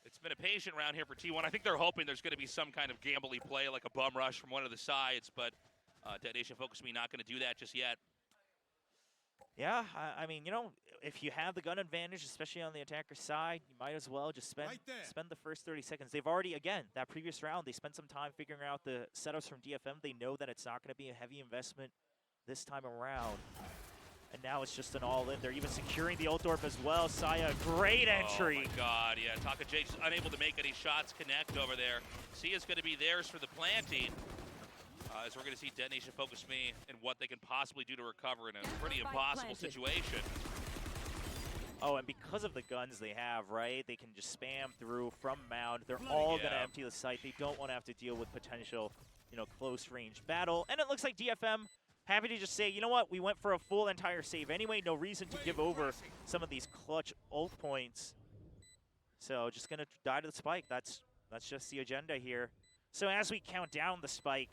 S4: it's been a patient round here for T1. I think they're hoping there's going to be some kind of gambly play, like a bum rush from one of the sides, but Detonation Focus Me not going to do that just yet.
S5: Yeah, I mean, you know, if you have the gun advantage, especially on the attacker side, you might as well just spend the first 30 seconds. They've already, again, that previous round, they spent some time figuring out the setups from DFM. They know that it's not going to be a heavy investment this time around. And now it's just an all-in. They're even securing the ult orb as well. Saya, great entry.
S4: Oh my god, yeah. Taka Jake's unable to make any shots connect over there. Sia's going to be theirs for the planting. As we're going to see Detonation focus me and what they can possibly do to recover in a pretty impossible situation.
S5: Oh, and because of the guns they have, right, they can just spam through from mound. They're all going to empty the site. They don't want to have to deal with potential, you know, close-range battle. And it looks like DFM happy to just say, you know what, we went for a full entire save anyway. No reason to give over some of these clutch ult points. So just going to die to the spike. That's just the agenda here. So as we count down the spike,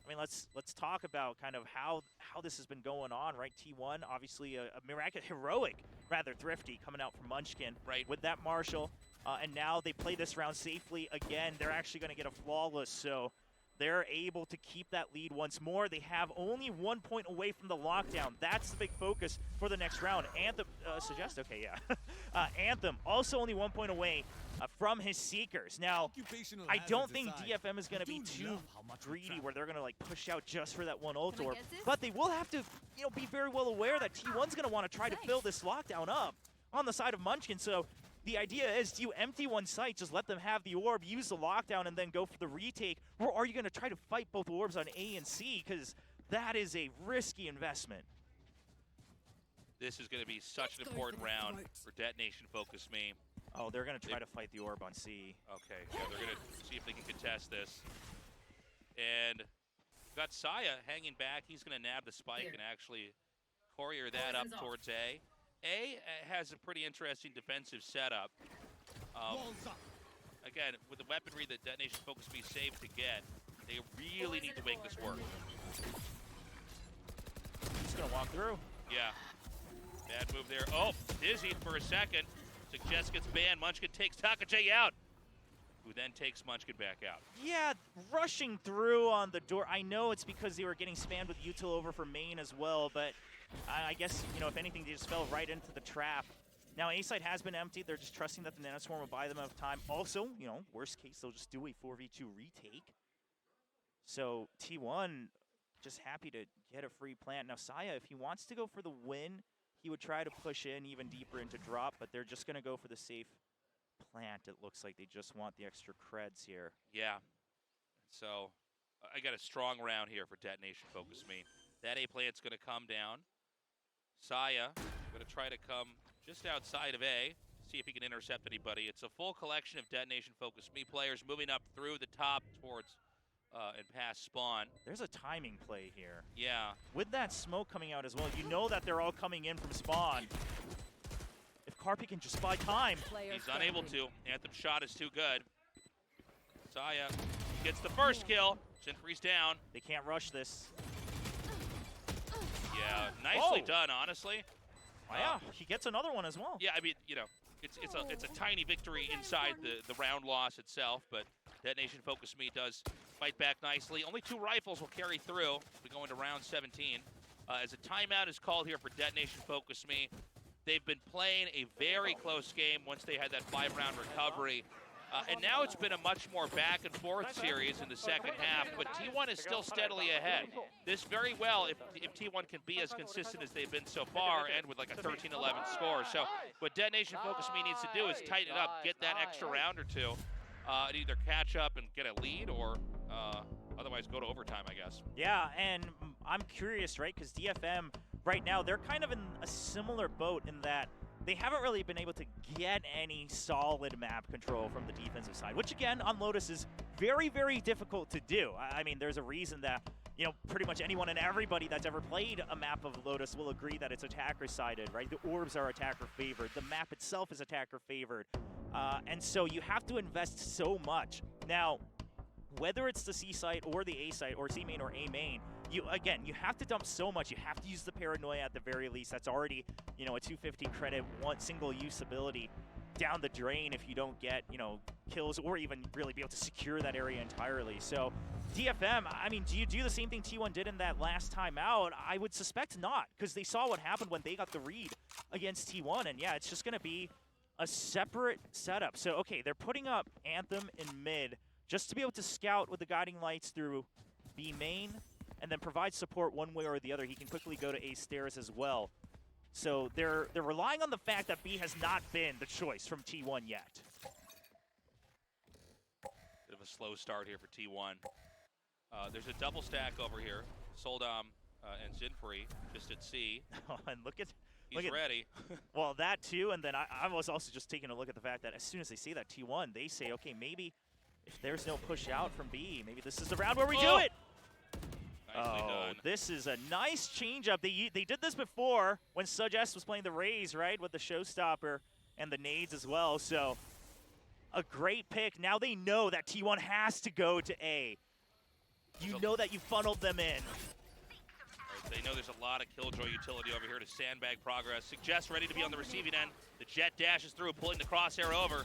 S5: I mean, let's talk about kind of how this has been going on, right? T1, obviously a miraculous, heroic, rather thrifty coming out from Munchkin,
S4: right,
S5: with that Marshall. And now they play this round safely again. They're actually going to get a flawless, so they're able to keep that lead once more. They have only 1 point away from the lockdown. That's the big focus for the next round. Anthem, suggest, okay, yeah. Anthem, also only 1 point away from his Seekers. Now, I don't think DFM is going to be too greedy where they're going to like push out just for that one ult orb, but they will have to, you know, be very well aware that T1's going to want to try to fill this lockdown up on the side of Munchkin. So the idea is, do you empty one site, just let them have the orb, use the lockdown, and then go for the retake, or are you going to try to fight both orbs on A and C? Because that is a risky investment.
S4: This is going to be such an important round for Detonation focus me.
S5: Oh, they're going to try to fight the orb on C.
S4: Okay, yeah, they're going to see if they can contest this. And we've got Saya hanging back. He's going to nab the spike and actually courier that up towards A. A has a pretty interesting defensive setup. Again, with the weaponry that Detonation focus me saved to get, they really need to make this work.
S5: He's going to walk through.
S4: Yeah. Bad move there. Oh, dizzy for a second. Suggest gets banned. Munchkin takes Takajay out, who then takes Munchkin back out.
S5: Yeah, rushing through on the door. I know it's because they were getting spammed with util over for main as well, but I guess, you know, if anything, they just fell right into the trap. Now, A site has been emptied. They're just trusting that the Nanoswarm will buy them enough time. Also, you know, worst case, they'll just do a 4v2 retake. So T1 just happy to get a free plant. Now, Saya, if he wants to go for the win, he would try to push in even deeper into drop, but they're just going to go for the safe plant. It looks like they just want the extra creds here.
S4: Yeah. So I got a strong round here for Detonation focus me. That A plant's going to come down. Saya going to try to come just outside of A, see if he can intercept anybody. It's a full collection of Detonation focus me players moving up through the top towards and past spawn.
S5: There's a timing play here.
S4: Yeah.
S5: With that smoke coming out as well, you know that they're all coming in from spawn. If Karpi can just buy time.
S4: He's unable to. Anthem shot is too good. Saya gets the first kill. Sinfree's down.
S5: They can't rush this.
S4: Yeah, nicely done, honestly.
S5: Yeah, he gets another one as well.
S4: Yeah, I mean, you know, it's a tiny victory inside the round loss itself, but Detonation focus me does fight back nicely. Only 2 rifles will carry through. We go into round 17. As a timeout is called here for Detonation focus me. They've been playing a very close game once they had that 5-round recovery. And now it's been a much more back and forth series in the second half, but T1 is still steadily ahead. This very well, if T1 can be as consistent as they've been so far, and with like a 13-11 score. So what Detonation focus me needs to do is tighten it up, get that extra round or two, and either catch up and get a lead, or otherwise go to overtime, I guess.
S5: Yeah, and I'm curious, right, because DFM right now, they're kind of in a similar boat in that they haven't really been able to get any solid map control from the defensive side, which again, on Lotus is very, very difficult to do. I mean, there's a reason that, you know, pretty much anyone and everybody that's ever played a map of Lotus will agree that it's attacker-sided, right? The orbs are attacker-favored. The map itself is attacker-favored. And so you have to invest so much. Now, whether it's the C site or the A site or C main or A main, you have to dump so much. You have to use the paranoia at the very least. That's already, you know, a 250 credit, one single use ability. down the drain if you don't get, you know, kills or even really be able to secure that area entirely. So DFM, I mean, do you do the same thing T1 did in that last time out? I would suspect not, because they saw what happened when they got the read against T1, and yeah, it's just going to be a separate setup. So, okay, they're putting up Anthem in mid just to be able to scout with the guiding lights through B main and then provide support one way or the other. He can quickly go to A stairs as well. So they're relying on the fact that B has not been the choice from T1 yet.
S4: Bit of a slow start here for T1. There's a double stack over here. Soldom and Zinfree just at C.
S5: And look at
S4: He's ready.
S5: well, that too, and then I was also just taking a look at the fact that as soon as they see that T1, they say, okay, maybe if there's no push out from B, maybe this is the round where we do it.
S4: Nicely done.
S5: This is a nice changeup. They did this before when Suggest was playing the Rays, right, with the Showstopper and the nades as well. So a great pick. Now they know that T1 has to go to A. You know that you funneled them in.
S4: They know there's a lot of Killjoy utility over here to sandbag progress. Suggest ready to be on the receiving end. The Jet dashes through, pulling the crosshair over.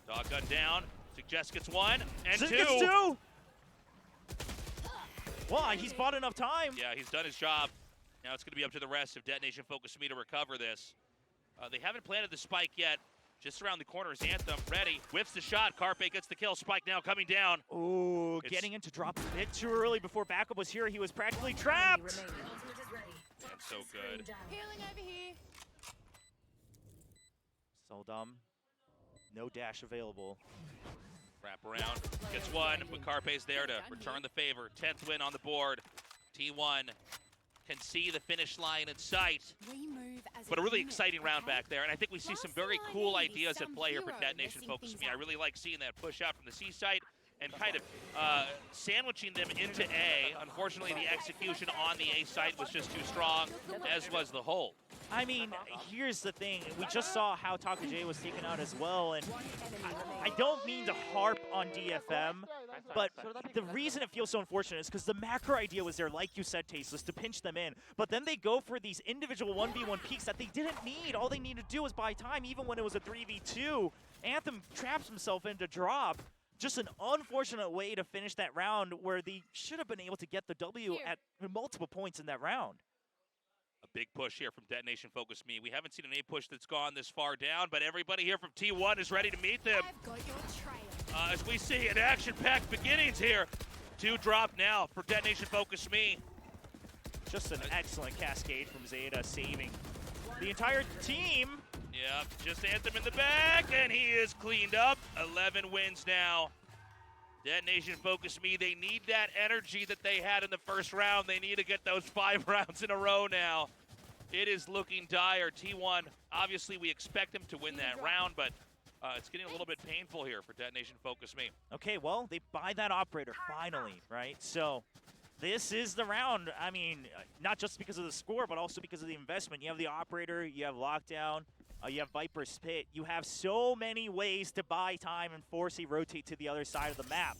S4: Dog gun down. Suggest gets one and
S5: Zin
S4: two.
S5: gets two. Well, he's bought enough time.
S4: Yeah, he's done his job. Now it's going to be up to the rest of Detonation Focus Me to recover this. They haven't planted the spike yet. Just around the corner is Anthem, ready. Whiffs the shot. Carpe gets the kill. Spike now coming down.
S5: Ooh, getting into drop a bit too early before backup was here. He was practically trapped.
S4: That's so good.
S1: Healing over here.
S5: Soldom, no dash available.
S4: Wrap around, gets one, but Carpe's there to return the favor. 10th win on the board. T1 can see the finish line in sight. But a really exciting round back there, and I think we see some very cool ideas at play here for Detonation Focus Me. I really like seeing that push out from the C site and kind of sandwiching them into A. Unfortunately, the execution on the A site was just too strong, as was the hold.
S5: I mean, here's the thing. We just saw how Taka J was taken out as well, and I don't mean to harp on DFM, but the reason it feels so unfortunate is because the macro idea was there, like you said, Tasteless, to pinch them in. But then they go for these individual 1v1 peaks that they didn't need. All they needed to do was buy time, even when it was a 3v2. Anthem traps himself into drop. Just an unfortunate way to finish that round where they should have been able to get the W at multiple points in that round.
S4: A big push here from Detonation Focus Me. We haven't seen an A push that's gone this far down, but everybody here from T1 is ready to meet them. As we see an action-packed beginnings here. 2 drop now for Detonation Focus Me.
S5: Just an excellent cascade from Zeta, saving the entire team.
S4: Yeah, just Anthem in the back, and he is cleaned up. 11 wins now. Detonation Focus Me, they need that energy that they had in the first round. They need to get those 5 rounds in a row now. It is looking dire. T1, obviously we expect them to win that round, but it's getting a little bit painful here for Detonation Focus Me.
S5: Okay, well, they buy that operator finally, right? So this is the round. I mean, not just because of the score, but also because of the investment. You have the operator, you have lockdown, you have Viper's Pit. You have so many ways to buy time and force a rotate to the other side of the map.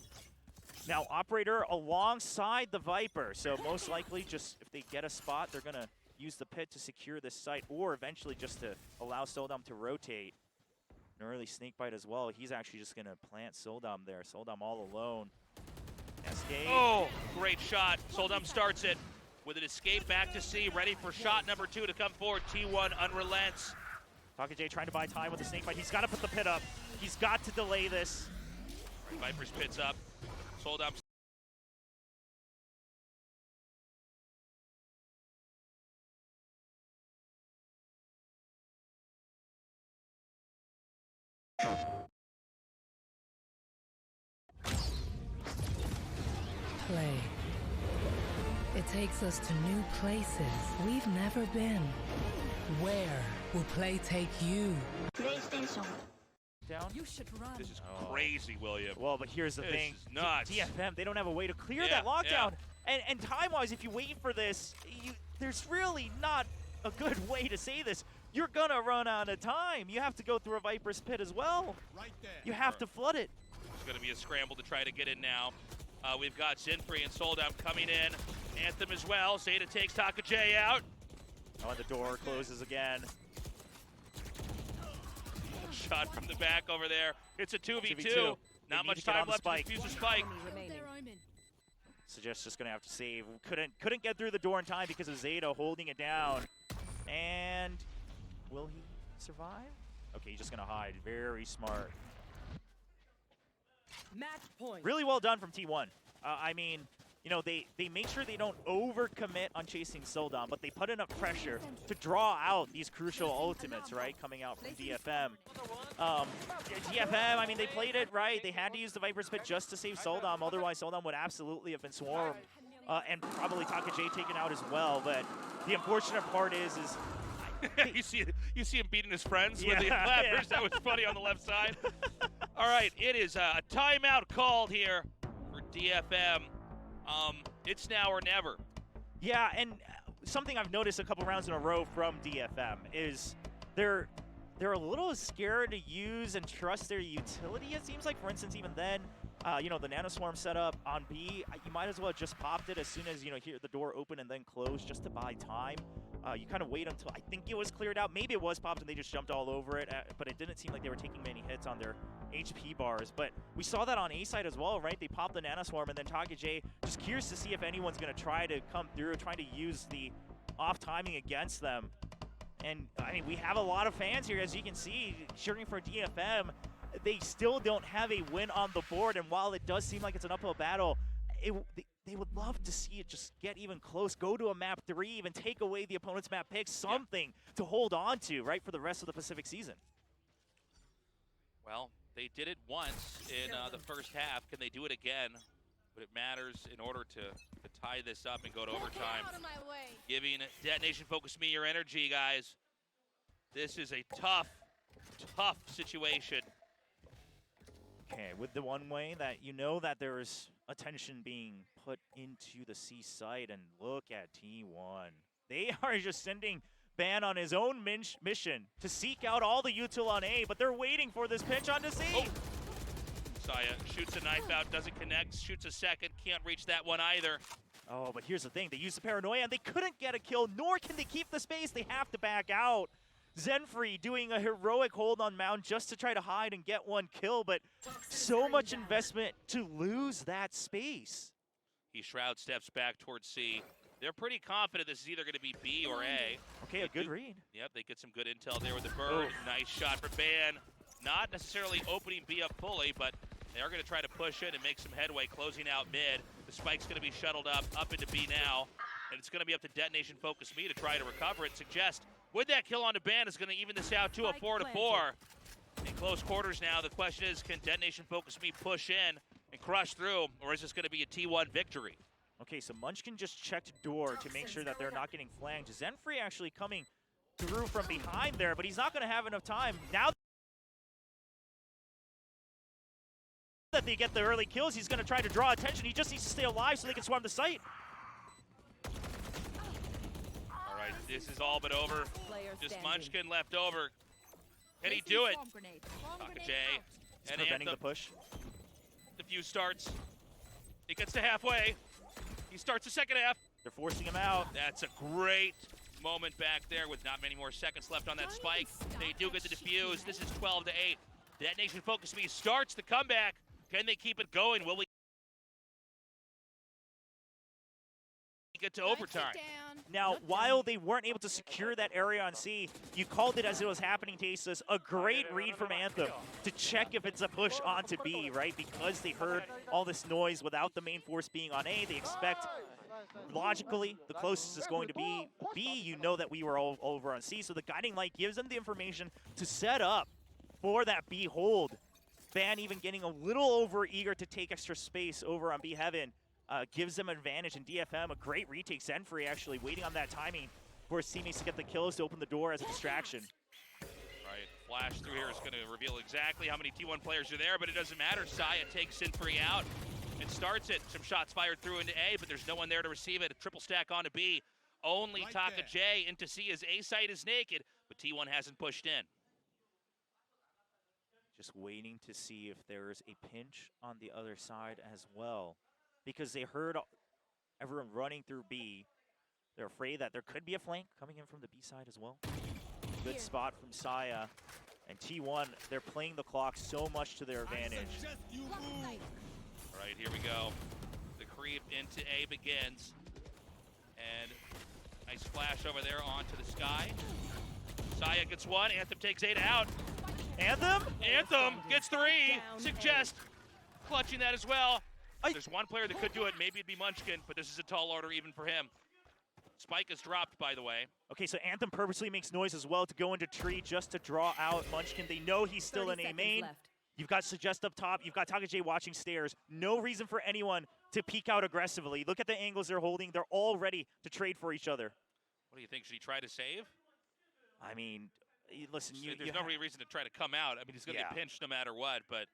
S5: Now, operator alongside the Viper. So most likely just if they get a spot, they're going to use the Pit to secure this site or eventually just to allow Soldom to rotate. An early snake bite as well. He's actually just going to plant Soldom there. Soldom all alone. Cascade.
S4: Oh, great shot. Soldom starts it with an escape back to C, ready for shot number 2 to come forward. T1 unrelents.
S5: Taka J trying to buy time with the snake bite. He's got to put the pit up. He's got to delay this.
S4: Viper's Pit's up. Soldom.
S6: Play. It takes us to new places we've never been. Where will play take you?
S7: PlayStation.
S5: Down.
S6: You should run.
S4: This is crazy, William.
S5: Well, but here's the
S4: This
S5: thing.
S4: is nuts.
S5: DFM, they don't have a way to clear
S4: Yeah,
S5: that lockdown. And time-wise, if you wait for this, there's really not a good way to say this. You're going to run out of time. You have to go through a Viper's Pit as well.
S8: Right there.
S5: You have to flood it.
S4: It's going to be a scramble to try to get in now. We've got Zinfree and Soldom coming in. Anthem as well. Zeta takes Taka J out.
S5: Oh, and the door closes again.
S4: shot from the back over there. It's a 2v2.
S5: 2v2. They
S4: Not
S5: need
S4: much
S5: to get
S4: time
S5: on the
S4: left to
S5: spike.
S4: defuse the spike.
S5: Suggest just gonna have to save. Couldn't get through the door in time because of Zeta holding it down. And will he survive? Okay, he's just gonna hide. Very smart.
S6: Match point.
S5: Really well done from T1. I mean, you know, they make sure they don't overcommit on chasing Soldom, but they put enough pressure to draw out these crucial ultimates, right, coming out from DFM. DFM, I mean, they played it right. They had to use the Viper's Pit just to save Soldom, otherwise Soldom would absolutely have been swarmed and probably Taka J taken out as well. But the unfortunate part is
S4: you see him beating his friends with the
S5: Yeah,
S4: clappers. That was funny on the left side. All right, it is a timeout called here for DFM. It's now or never.
S5: Yeah, and something I've noticed a couple rounds in a row from DFM is they're a little scared to use and trust their utility, it seems like. For instance, even then, you know, the Nanoswarm setup on B, you might as well have just popped it as soon as, you know, hear the door open and then close just to buy time. You kind of wait until I think it was cleared out. Maybe it was popped and they just jumped all over it, but it didn't seem like they were taking many hits on their HP bars. But we saw that on A side as well, right? They popped the Nanoswarm and then Taka J, just curious to see if anyone's going to try to come through, trying to use the off timing against them. And I mean, we have a lot of fans here, as you can see, cheering for DFM. They still don't have a win on the board, and while it does seem like it's an uphill battle, they would love to see it just get even close, go to a map 3, even take away the opponent's map pick, something to hold on to, right, for the rest of the Pacific season.
S4: Well, they did it once in the first half. Can they do it again? But it matters in order to tie this up and go to overtime. Giving Detonation Focus Me your energy, guys. This is a tough, tough situation.
S5: Okay, with the one way that you know that there is attention being put into the C site, and look at T1. They are just sending Ban on his own mission to seek out all the util on A, but they're waiting for this pinch onto C.
S4: Oh. Saya shoots a knife out, doesn't connect, shoots a second, can't reach that one either.
S5: Oh, but here's the thing. They used the paranoia, and they couldn't get a kill, nor can they keep the space. They have to back out. Zenfree doing a heroic hold on Mound just to try to hide and get one kill, but so much investment to lose that space.
S4: He Shroud steps back towards C. They're pretty confident this is either going to be B or A.
S5: Okay, a good read.
S4: Yep, they get some good intel there with the bird. Nice shot for Ban. Not necessarily opening B up fully, but they are going to try to push it and make some headway, closing out mid. The spike's going to be shuttled up into B now, and it's going to be up to Detonation Focus Me to try to recover it. Suggest with that kill onto Ban is going to even this out to a 4-4. In close quarters now, the question is, can Detonation Focus Me push in and crush through, or is this going to be a T1 victory?
S5: Okay, so Munchkin just checked door to make sure that they're not getting flanked. Zenfree actually coming through from behind there, but he's not going to have enough time. Now that they get the early kills, he's going to try to draw attention. He just needs to stay alive so they can swarm the site.
S4: All right, this is all but over. Just Munchkin left over. Can he do it? Taka J and
S5: Preventing the
S4: Anthem.
S5: push.
S4: The view starts. It gets to halfway. He starts the second half.
S5: They're forcing him out.
S4: That's a great moment back there with not many more seconds left on that spike. They do get the defuse. This is 12-8. Detonation Focus Me starts the comeback. Can they keep it going? Will we get to overtime?
S5: Now, while they weren't able to secure that area on C, you called it as it was happening, Tasteless. A great read from Anthem to check if it's a push onto B, right? Because they heard all this noise without the main force being on A, they expect, logically, the closest is going to be B. You know that we were all over on C, so the guiding light gives them the information to set up for that B hold. Ban even getting a little over eager to take extra space over on B Heaven. Gives them advantage in DFM. A great retake. Zenfree actually waiting on that timing for his teammates to get the kills to open the door as a distraction.
S4: Right, flash through here is going to reveal exactly how many T1 players are there, but it doesn't matter. Saya takes Zenfree out and starts it. Some shots fired through into A, but there's no one there to receive it. A triple stack onto B. Only Taka J into C as A site is naked, but T1 hasn't pushed in.
S5: Just waiting to see if there's a pinch on the other side as well. Because they heard everyone running through B. They're afraid that there could be a flank coming in from the B side as well. Good spot from Saya. And T1, they're playing the clock so much to their advantage.
S4: All right, here we go. The creep into A begins. And nice flash over there onto the sky. Saya gets one, Anthem takes Zeta out.
S5: Anthem?
S4: Anthem gets 3, Suggest clutching that as well. There's one player that could do it, maybe it'd be Munchkin, but this is a tall order even for him. Spike is dropped, by the way.
S5: Okay, so Anthem purposely makes noise as well to go into tree just to draw out Munchkin. They know he's still in A main. You've got Suggest up top. You've got Taka J watching stairs. No reason for anyone to peek out aggressively. Look at the angles they're holding. They're all ready to trade for each other.
S4: What do you think? Should he try to save?
S5: I mean, listen,
S4: There's no reason to try to come out. I mean, he's going to get pinched no matter what, but...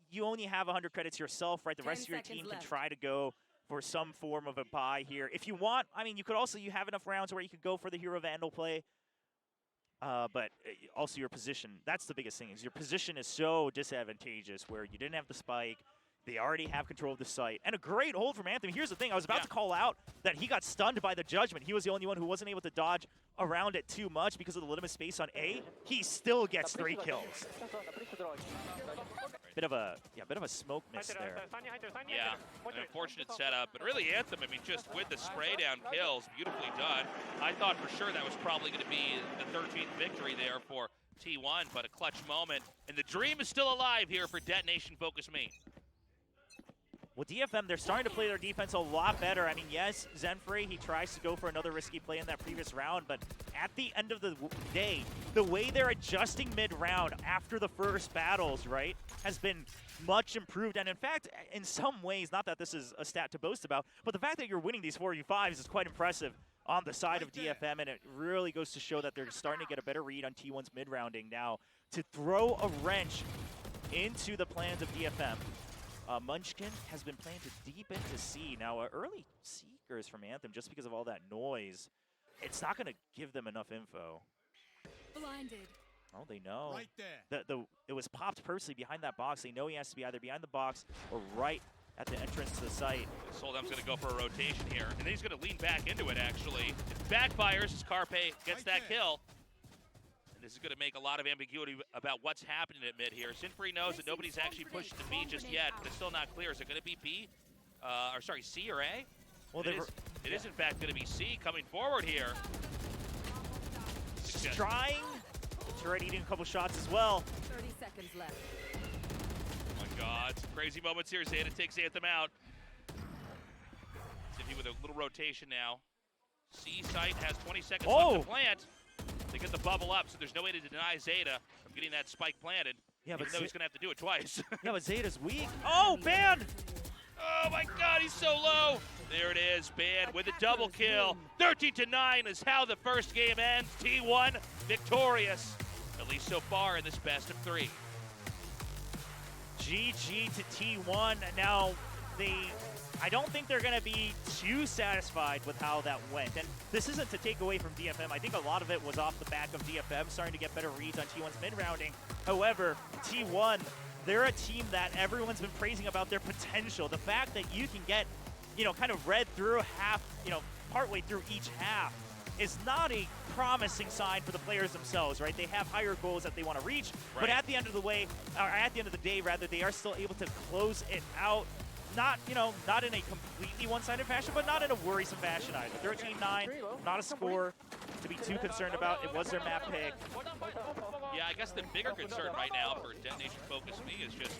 S5: You only have 100 credits yourself, right? The rest of your team can try to go for some form of a buy here. If you want, I mean, you have enough rounds where you could go for the Hero Vandal play. But also your position, that's the biggest thing, is your position is so disadvantageous where you didn't have the spike. They already have control of the site. And a great hold from Anthem. Here's the thing, I was about to call out that he got stunned by the judgment. He was the only one who wasn't able to dodge around it too much because of the limited space on A. He still gets 3 kills. Bit of a smoke miss there.
S4: Yeah, an unfortunate setup, but really Anthem, I mean, just with the spray down kills, beautifully done. I thought for sure that was probably going to be the 13th victory there for T1, but a clutch moment. And the dream is still alive here for Detonation Focus Me.
S5: Well, DFM, they're starting to play their defense a lot better. I mean, yes, Zenfrey, he tries to go for another risky play in that previous round, but at the end of the day, the way they're adjusting mid-round after the first battles, right, has been much improved. And in fact, in some ways, not that this is a stat to boast about, but the fact that you're winning these 4v5s is quite impressive on the side of DFM, and it really goes to show that they're starting to get a better read on T1's mid-rounding now to throw a wrench into the plans of DFM. Munchkin has been planted deep into C. Now, early Seekers from Anthem, just because of all that noise, it's not going to give them enough info.
S6: Blinded.
S5: Oh, they know.
S7: Right there.
S5: It was popped purposely behind that box. They know he has to be either behind the box or right at the entrance to the site.
S4: Soldam's going to go for a rotation here, and then he's going to lean back into it, actually. It backfires as Carpe gets that kill. And this is going to make a lot of ambiguity about what's happening at mid here. Sinfree knows that nobody's actually pushed to B just yet, but it's still not clear. Is it going to be B? Or sorry, C or A?
S5: Well,
S4: it is in fact going to be C coming forward here.
S5: Trying. Turret eating a couple shots as well.
S6: 30 seconds left.
S4: Oh my God, some crazy moments here. Zeta takes Anthem out. Sinfree with a little rotation now. C site has 20 seconds left to plant. They get the bubble up, so there's no way to deny Zeta from getting that spike planted.
S5: Yeah,
S4: even though he's going to have to do it twice.
S5: Yeah, but Zeta's weak. Oh, banned!
S4: Oh my God, he's so low. There it is, Ban with a double kill. 13-9 is how the first game ends. T1 victorious, at least so far in this best of 3.
S5: GG to T1. Now, I don't think they're going to be too satisfied with how that went. And this isn't to take away from DFM. I think a lot of it was off the back of DFM starting to get better reads on T1's mid-rounding. However, T1, they're a team that everyone's been praising about their potential. The fact that you can get, kind of read through partway through each half is not a promising sign for the players themselves, right? They have higher goals that they want to reach, but at the end of the day, they are still able to close it out. Not in a completely one-sided fashion, but not in a worrisome fashion either. 13-9, not a score to be too concerned about. It was their map pick.
S4: Yeah, I guess the bigger concern right now for Detonation Focus Me is just,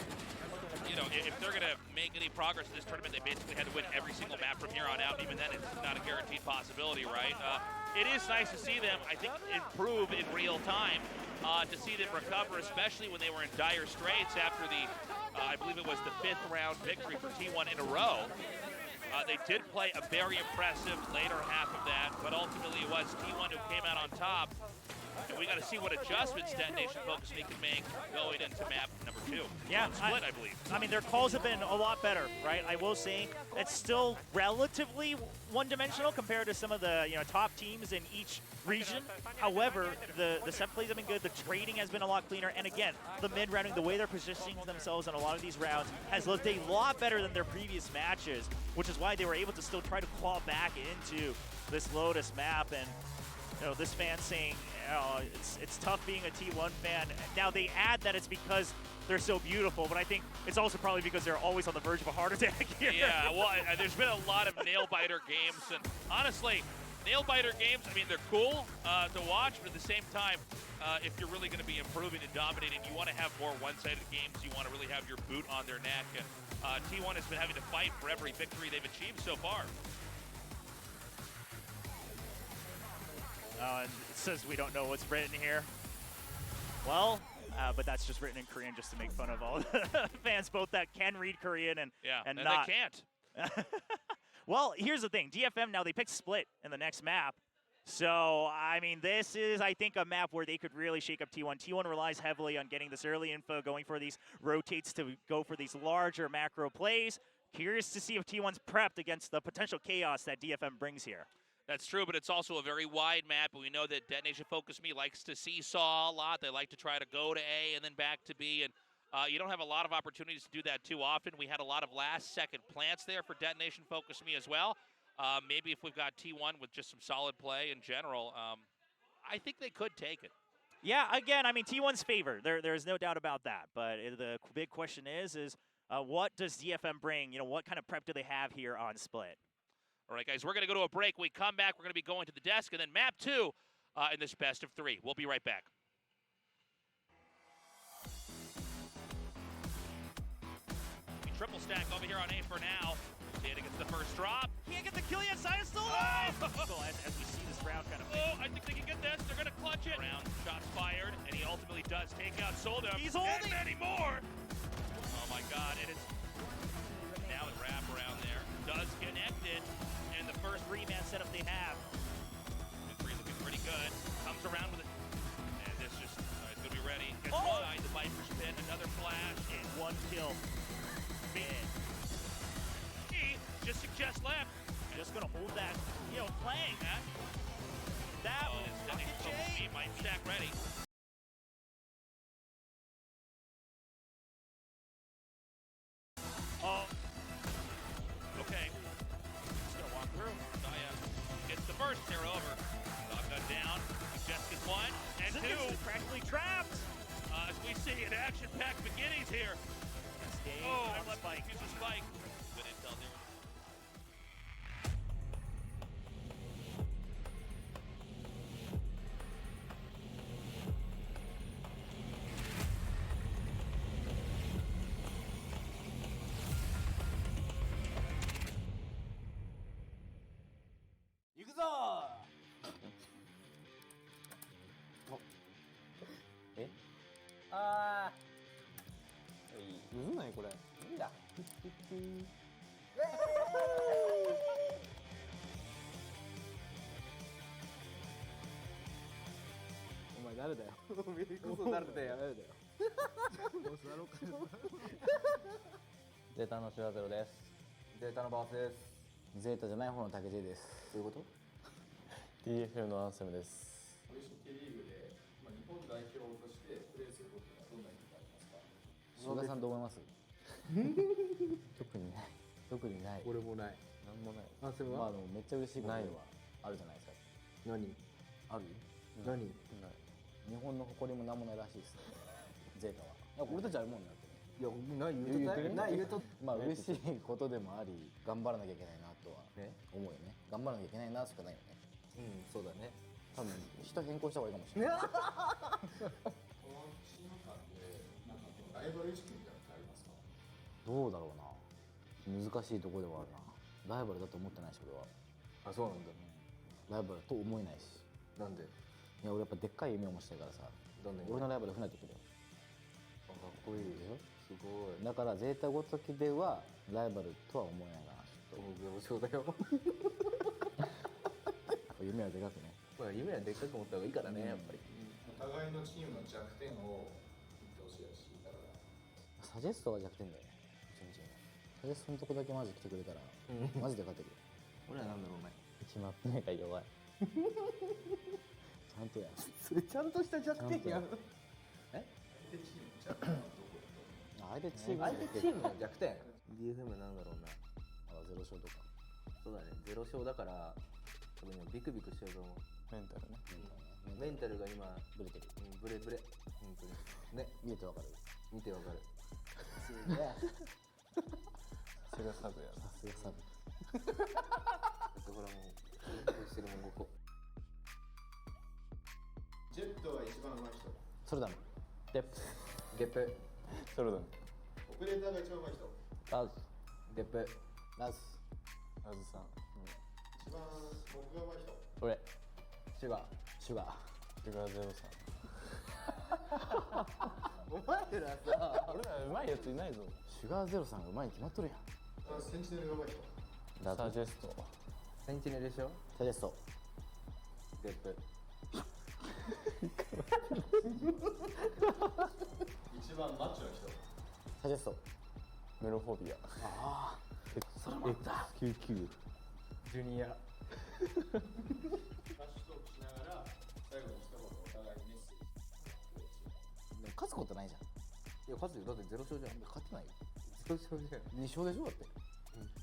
S4: if they're going to make any progress in this tournament, they basically had to win every single map from here on out. Even then, it's not a guaranteed possibility, right? It is nice to see them, I think, improve in real time, to see them recover, especially when they were in dire straits after the I believe it was the 5th round victory for T1 in a row. They did play a very impressive later half of that, but ultimately it was T1 who came out on top. And we got to see what adjustments Detonation Focus Me can make going into map number 2.
S5: Yeah,
S4: split, I believe.
S5: I mean, their calls have been a lot better, right? I will say it's still relatively one-dimensional compared to some of the top teams in each region. However, the set plays have been good. The trading has been a lot cleaner. And again, the mid-rounding, the way they're positioning themselves in a lot of these rounds has looked a lot better than their previous matches, which is why they were able to still try to claw back into this Lotus map. And this fan saying, it's tough being a T1 fan. Now they add that it's because they're so beautiful, but I think it's also probably because they're always on the verge of a heart attack here.
S4: Yeah, well, there's been a lot of nail-biter games, and honestly, nail-biter games, I mean, they're cool to watch, but at the same time, if you're really going to be improving and dominating, you want to have more one-sided games. You want to really have your boot on their neck, and T1 has been having to fight for every victory they've achieved so far.
S5: And it says we don't know what's written here. Well, but that's just written in Korean just to make fun of all the fans, both that can read Korean and not.
S4: They can't.
S5: Well, here's the thing. DFM now, they picked Split in the next map. So, I mean, this is, I think, a map where they could really shake up T1. T1 relies heavily on getting this early info, going for these rotates to go for these larger macro plays. Curious to see if T1's prepped against the potential chaos that DFM brings here.
S4: That's true, but it's also a very wide map. We know that Detonation Focus Me likes to seesaw a lot. They like to try to go to A and then back to B, and you don't have a lot of opportunities to do that too often. We had a lot of last-second plants there for Detonation Focus Me as well. Maybe if we've got T1 with just some solid play in general, I think they could take it.
S5: Yeah, again, I mean, T1's favored. There's no doubt about that. But the big question is what does DFM bring? You know, what kind of prep do they have here on Split?
S4: All right, guys, we're going to go to a break. We come back, we're going to be going to the desk, and then map 2 in this best of 3. We'll be right back. Triple stack over here on A for now. Data gets the first drop.
S5: Can't get the kill yet. Simon's still alive. as we see this round kind of.
S4: Oh, I think they can get this. They're going to clutch it. Round shots fired, and he ultimately does take out Solda.
S5: He's holding.
S4: And many more. Oh my God! It is now a wrap around there. Does connect it, and the first
S5: 3-man setup they have.
S4: 3 looking pretty good. Comes around with it, and this just it's going to be ready. Gets wide. The Viper's pit. Another flash.
S5: And 1 kill.
S4: Just suggest left.
S5: Just gonna hold that, you know, playing that. That was
S4: He might stack ready. Okay. Just gonna walk through. Saya gets the first. They're over. Shotgun down. Just gets 1 and 2.
S5: Is practically trapped.
S4: As we see an action-packed beginnings here. Oh, Spike. Use a spike. Good intel there.
S7: ゼータのシュラゼロです。ゼータのバースです。ゼータじゃない方の竹 J です。どういうこと？ DFM のアンセムです。VCT リーグで、日本代表としてプレーすることはどんな意味がありますか？志賀さんどう思います？特にない。特にない。俺もない。なんもない。アンセムは？でもめっちゃ嬉しいことはあるじゃないですか。何？ある？何？ない。日本の誇りもなんもないらしいです。ゼータは。俺たちあるもんね。いや、言うとまあ嬉しいことでもあり、頑張らなきゃいけないなとは思うよね。頑張らなきゃいけないなしかないよね。うん、そうだね。多分人変更した方がいいかもしれない。このチーム間でなんかライバル意識みたいなのってありますか？どうだろうな。難しいところではあるな。ライバルだと思ってないし俺は。あ、そうなんだ。ライバルと思えないし。なんで？いや俺やっぱでっかい夢を持ちたいからさ。俺のライバル増えないといけない。かっこいいでしょ。すごい。だからゼータごときではライバルとは思えないな。ちょっとそうだよ。夢はでかくね。まあ夢はでかく持った方がいいからね、やっぱり。お互いのチームの弱点を言ってほしいし、だからサジェストが弱点だよね。サジェストのとこだけマジ来てくれたらマジで勝てる。俺はなんだろうね。1マップ目が弱い。ちゃんとや。それちゃんとした弱点や。え？相手チームの弱点。DFM なんだろうな。ゼロ勝とか。そうだね。ゼロ勝だから多分ねビクビクしてると思う。メンタルね。
S8: メンタルが今ブレてる。ブレブレ。本当に。ね、見てわかる。見てわかる。すげえ。
S7: それがサブやな。
S8: さすがサブ。だからもう、してるもん5個。
S9: ジェットは一番上手い人。
S8: それだもん。ゲップ。ゲップ。
S7: それだね。
S9: オペレーターが一番上手い人。
S8: ラズ。ゲップ。ラズ。
S7: ラズさん。
S9: 一番僕が上手い人。
S8: 俺。シュガー。シュガー。
S7: シュガーゼロさん。
S8: お前らさ、
S7: 俺らうまいやついないぞ。
S8: シュガーゼロさんがうまいに決まっとるやん。
S9: センチネルが上手い人。
S7: サジェスト。
S8: センチネルでしょ。サジェスト。ゲップ。
S9: 一番マッチョな人。
S8: サジェスト。
S7: メロフォビア。
S8: ああ。それもあった。99。ジュニア。
S9: ラッシュトークしながら最後に一言お互いにメッセージ。
S8: でも勝つことないじゃん。いや勝つよ。だって0勝じゃん。勝ってないよ。0勝じゃん。2勝でしょだって。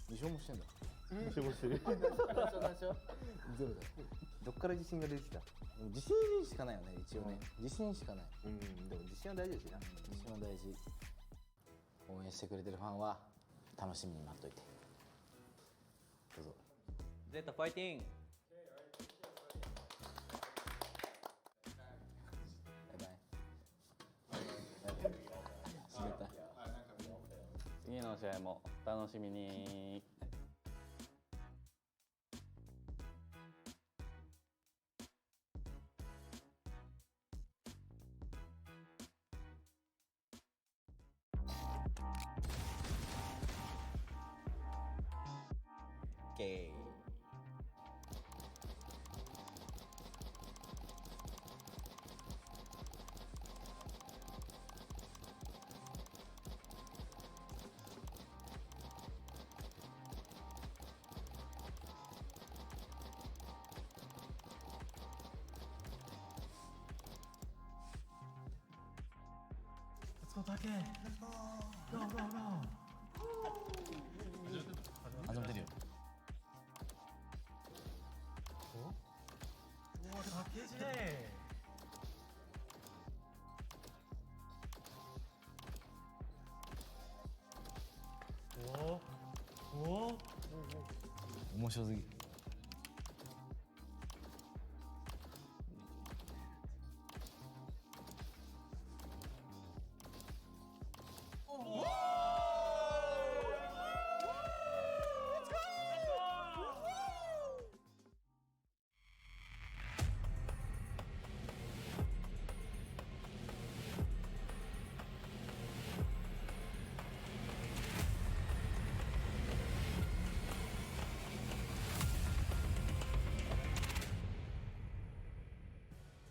S8: 2勝もしてんだ。
S7: 2勝もしてる。
S8: ゼロだよ。どっから自信が出てきた？自信しかないよね一応ね。自信しかない。でも自信は大事ですよ。自信は大事。応援してくれてるファンは楽しみに待っといて。どうぞ。
S10: ゼータファイティング。
S8: バイバイ。閉めた。
S10: 次の試合も楽しみに。
S8: OK。始めてるよ。面白すぎる。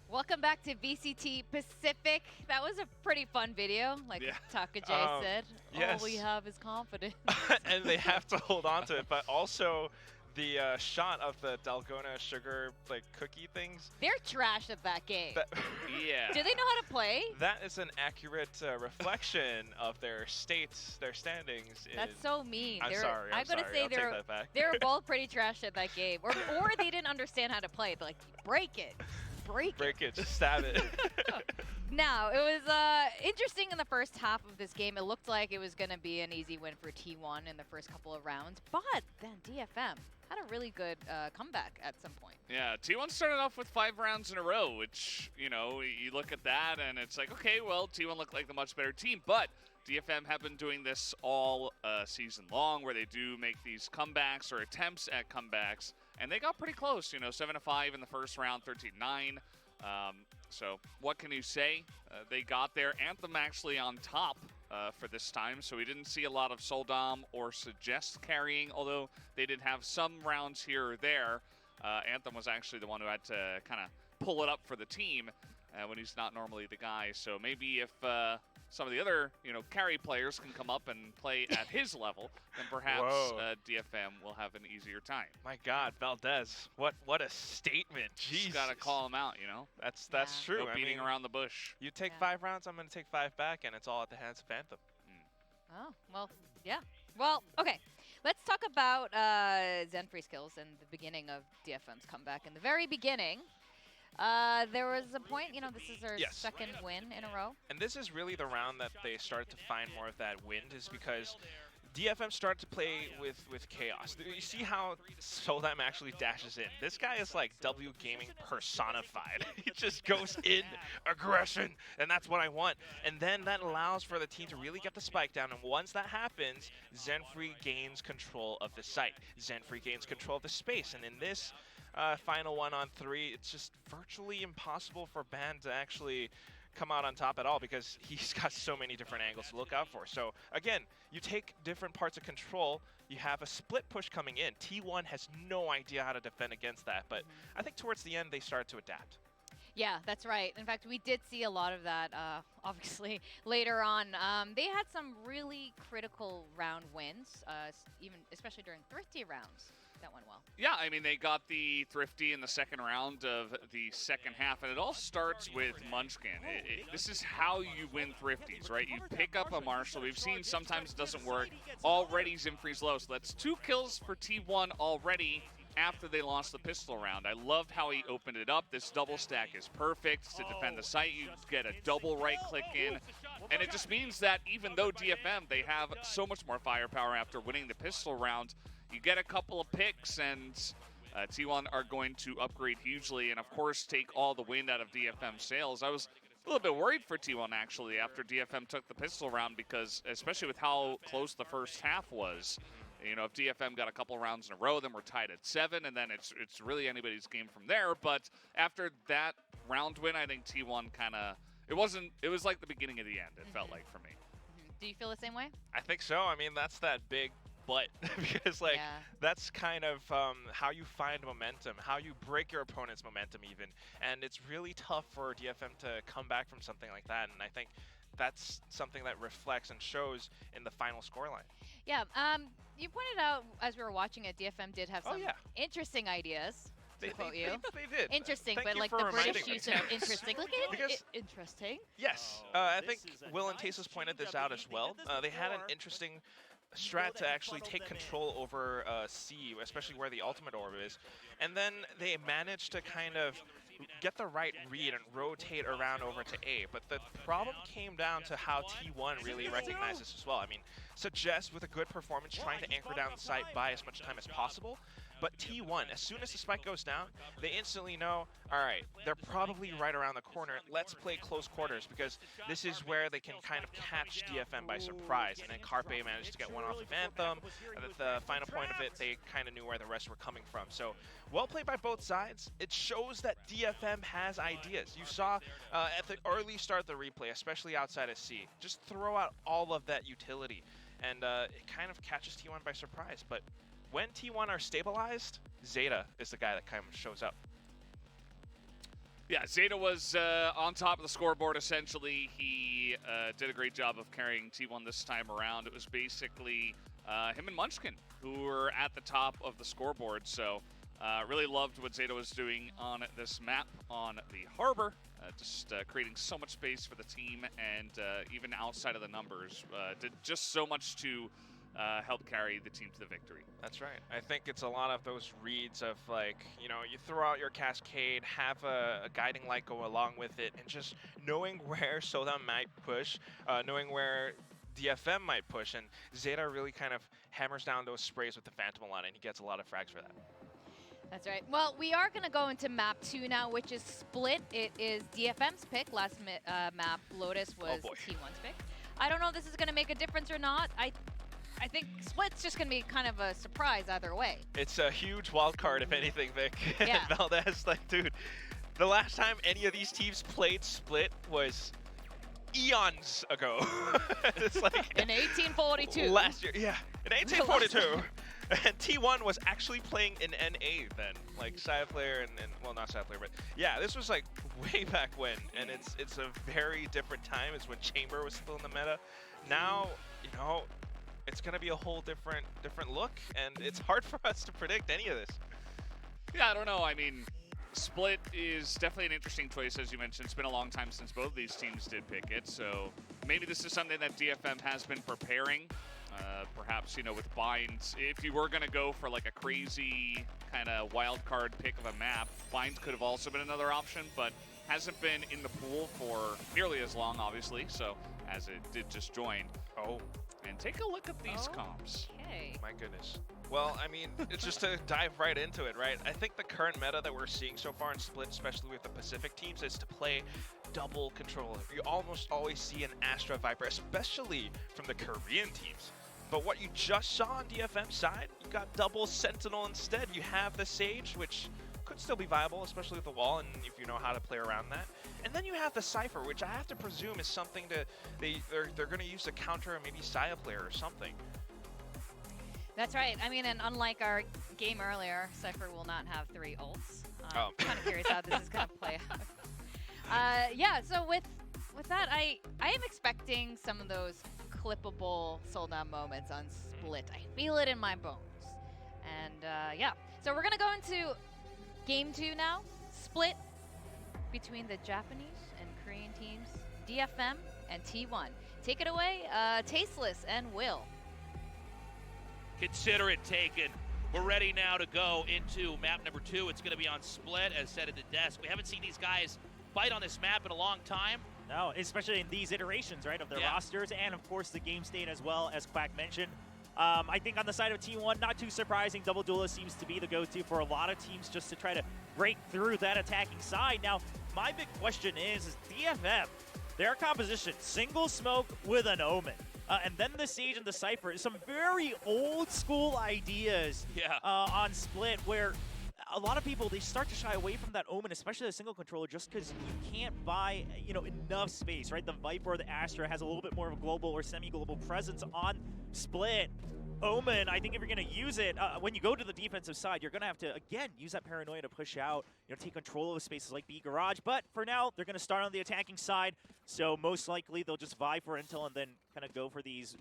S1: Welcome back to VCT Pacific. That was a pretty fun video, like Taka J said.
S2: Yes.
S1: All we have is confidence.
S2: And they have to hold on to it, but also the shot of the Dalgona sugar like cookie things.
S1: They're trash at that game.
S3: Yeah.
S1: Do they know how to play?
S2: That is an accurate reflection of their states, their standings.
S1: That's so mean.
S2: I'm sorry.
S1: I'm gonna say
S2: I'll take that back.
S1: they're both pretty trash at that game, or they didn't understand how to play. Like break it. Break
S2: it, just stab it.
S1: Now, it was interesting in the first half of this game. It looked like it was going to be an easy win for T1 in the first couple of rounds, but then DFM had a really good comeback at some point.
S3: Yeah, T1 started off with 5 rounds in a row, which, you know, you look at that and it's like, okay, well, T1 looked like the much better team, but DFM have been doing this all season long, where they do make these comebacks or attempts at comebacks, and they got pretty close, you know, 7-5 in the first round, 13-9. So what can you say? They got there. Anthem actually on top for this time, so we didn't see a lot of Soldom or Suggest carrying, although they did have some rounds here or there. Anthem was actually the one who had to kind of pull it up for the team when he's not normally the guy. So maybe if some of the other, you know, carry players can come up and play at his level, then perhaps DFM will have an easier time.
S2: My God, Valdez, what a statement! Jeez,
S3: Just gotta call him out, you know.
S2: That's true.
S3: No beating around the bush.
S2: You take 5 rounds, I'm gonna take 5 back, and it's all at the hands of Anthem.
S1: Oh, well, yeah. Well, okay. Let's talk about about Zenfree's kills and the beginning of DFM's comeback. In the very beginning, there was a point, this is their second win in a row.
S2: And this is really the round that they started to find more of that wind, is because DFM started to play with chaos. You see how Soldam actually dashes in. This guy is like W Gaming personified. He just goes in, aggression, and that's what I want. And then that allows for the team to really get the spike down. And once that happens, Zenfree gains control of the site. Zenfree gains control of the space. And in this final 1-on-3, it's just virtually impossible for Ban to actually come out on top at all, because he's got so many different angles to look out for. So again, you take different parts of control, you have a split push coming in. T1 has no idea how to defend against that, but I think towards the end they started to adapt.
S1: Yeah, that's right. In fact, we did see a lot of that, obviously, later on. They had some really critical round wins, especially during thrifty rounds. That went well.
S3: Yeah, I mean, they got the Thrifty in the second round of the second half, and it all starts with Munchkin. This is how you win Thrifties, right? You pick up a Marshall. We've seen sometimes it doesn't work. Already Zenfree's low, so that's 2 kills for T1 already after they lost the pistol round. I loved how he opened it up. This double stack is perfect to defend the site. You get a double right click in, and it just means that even though DFM, they have so much more firepower after winning the pistol round, you get a couple of picks, and T1 are going to upgrade hugely and, of course, take all the wind out of DFM sails. I was a little bit worried for T1, actually, after DFM took the pistol round, because especially with how close the first half was, if DFM got a couple rounds in a row, then we're tied at 7, and then it's really anybody's game from there. But after that round win, I think T1 it was like the beginning of the end, it felt like for me.
S1: Do you feel the same way?
S2: I think so. I mean, that's that big but because that's kind of how you find momentum, how you break your opponent's momentum even. And it's really tough for DFM to come back from something like that. And I think that's something that reflects and shows in the final scoreline.
S1: Yeah, you pointed out as we were watching it, DFM did have some interesting ideas.
S2: They did.
S1: Interesting,
S2: Thank
S1: but
S2: you
S1: like
S2: for
S1: the British
S2: reminding me.
S1: use of interesting. Look at it, interesting.
S2: Yes, I think Will and Tasus pointed this out as well. They had an interesting strat to actually take control over C, especially where the ultimate orb is. And then they managed to kind of get the right read and rotate around over to A. But the problem came down to how T1 really recognized this as well. I mean, Suggest with a good performance trying to anchor down the site, buy as much time as possible. But T1, as soon as the spike goes down, they instantly know, all right, they're probably right around the corner. Let's play close quarters, because this is where they can kind of catch DFM by surprise. And then Carpe managed to get one off of Anthem. And at the final point of it, they kind of knew where the rest were coming from. So, well played by both sides. It shows that DFM has ideas. You saw at the early start of the replay, especially outside of C, just throw out all of that utility. And it kind of catches T1 by surprise. But when T1 are stabilized, Zeta is the guy that kind of shows up.
S3: Yeah, Zeta was on top of the scoreboard, essentially. He did a great job of carrying T1 this time around. It was basically him and Munchkin who were at the top of the scoreboard. So really loved what Zeta was doing on this map on the harbor. Just creating so much space for the team, and even outside of the numbers, did just so much to help carry the team to the victory.
S2: That's right. I think it's a lot of those reads of, like, you know, you throw out your cascade, have a guiding light go along with it, and just knowing where Soda might push, knowing where DFM might push, and Zeta really kind of hammers down those sprays with the Phantom line, and he gets a lot of frags for that.
S1: That's right. Well, we are going to go into map 2 now, which is Split. It is DFM's pick. Last map, Lotus was T1's pick. I don't know if this is going to make a difference or not. I think Split's just going to be kind of a surprise either way.
S2: It's a huge wild card, if anything, Vic.
S1: Yeah.
S2: Valdez, like, dude, the last time any of these teams played Split was eons ago. It's like
S1: in 1842.
S2: Last year, yeah, in 1842. And T1 was actually playing in NA then, like Cyplayer and well, not Cyplayer, but yeah, this was like way back when, and it's a very different time. It's when Chamber was still in the meta. Now, you know, it's gonna be a whole different look, and it's hard for us to predict any of this.
S3: Yeah, I don't know. I mean, Split is definitely an interesting choice, as you mentioned. It's been a long time since both of these teams did pick it, so maybe this is something that DFM has been preparing Perhaps, you know, with binds, if you were going to go for like a crazy kind of wild card pick of a map, binds could have also been another option, but hasn't been in the pool for nearly as long, obviously, so as it did just join.
S2: Oh.
S3: And take a look at these comps.
S1: Okay.
S2: My goodness. Well, I mean, it's just to dive right into it, right? I think the current meta that we're seeing so far in Split, especially with the Pacific teams, is to play double controller. You almost always see an Astra Viper, especially from the Korean teams. But what you just saw on DFM side, you got double Sentinel instead. You have the Sage, which could still be viable, especially with the wall, and if you know how to play around that. And then you have the Cypher, which I have to presume is something to they're going to use to counter maybe Saya player or something.
S1: That's right. I mean, and unlike our game earlier, Cypher will not have 3 ults. I'm kind of curious how this is going to play out. Yeah, so with that, I am expecting some of those clippable Soldan moments on Split. I feel it in my bones. And yeah, so we're going to go into Game 2 now. Split between the Japanese and Korean teams, DFM and T1. Take it away, Tasteless and Will.
S4: Consider it taken. We're ready now to go into map number 2. It's going to be on Split, as said at the desk. We haven't seen these guys fight on this map in a long time.
S5: No, especially in these iterations, right, of their rosters, and of course the game state as well, as Quack mentioned. I think on the side of T1, not too surprising, Double Duelist seems to be the go-to for a lot of teams just to try to break through that attacking side. Now, my big question is DFM, their composition, single smoke with an Omen. And then the Sage and the Cypher, some very old school ideas on Split where a lot of people, they start to shy away from that Omen, especially the single controller, just because you can't buy, you know, enough space, right? The Viper or the Astra has a little bit more of a global or semi-global presence on Split. Omen, I think if you're going to use it, when you go to the defensive side, you're going to have to, again, use that paranoia to push out, you know, take control of spaces like B Garage. But for now, they're going to start on the attacking side, so most likely they'll just vie for intel and then kind of go for these,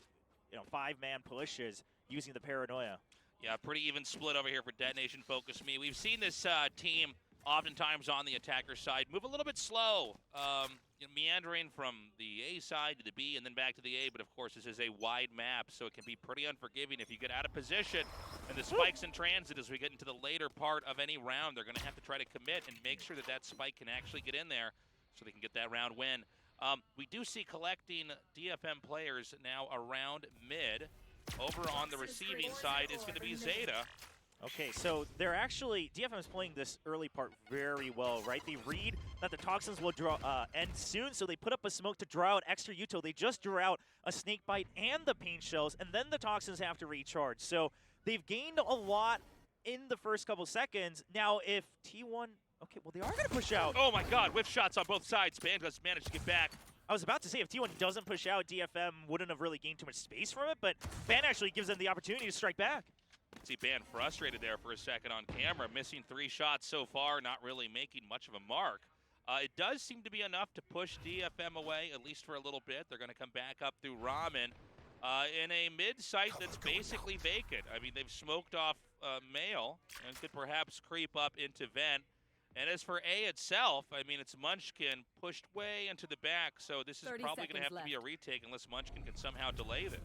S5: you know, 5-man pushes using the paranoia.
S4: Yeah, pretty even split over here for Detonation Focus Me. We've seen this team oftentimes on the attacker side move a little bit slow, you know, meandering from the A side to the B and then back to the A, but of course this is a wide map, so it can be pretty unforgiving if you get out of position. And the spikes in transit as we get into the later part of any round, they're going to have to try to commit and make sure that that spike can actually get in there so they can get that round win. We do see collecting DFM players now around mid. Over on the receiving side is going to be Zeta.
S5: Okay, so they're actually, DFM is playing this early part very well, right? They read that the Toxins will end soon, so they put up a smoke to draw out extra Uto. They just drew out a Snake Bite and the Pain Shells, and then the Toxins have to recharge. So they've gained a lot in the first couple seconds. Now, if T1, okay, well, they are going to push out.
S4: Oh my god, whiff shots on both sides. Bandas managed to get back.
S5: I was about to say, if T1 doesn't push out, DFM wouldn't have really gained too much space from it, but Ban actually gives them the opportunity to strike back.
S4: See Ban frustrated there for a second on camera, missing 3 shots so far, not really making much of a mark. It does seem to be enough to push DFM away, at least for a little bit. They're going to come back up through Ramen in a mid-site that's basically vacant. I mean, they've smoked off Mail and could perhaps creep up into Vent. And as for A itself, I mean, it's Munchkin pushed way into the back, so this is probably going to have to be a retake unless Munchkin can somehow delay this.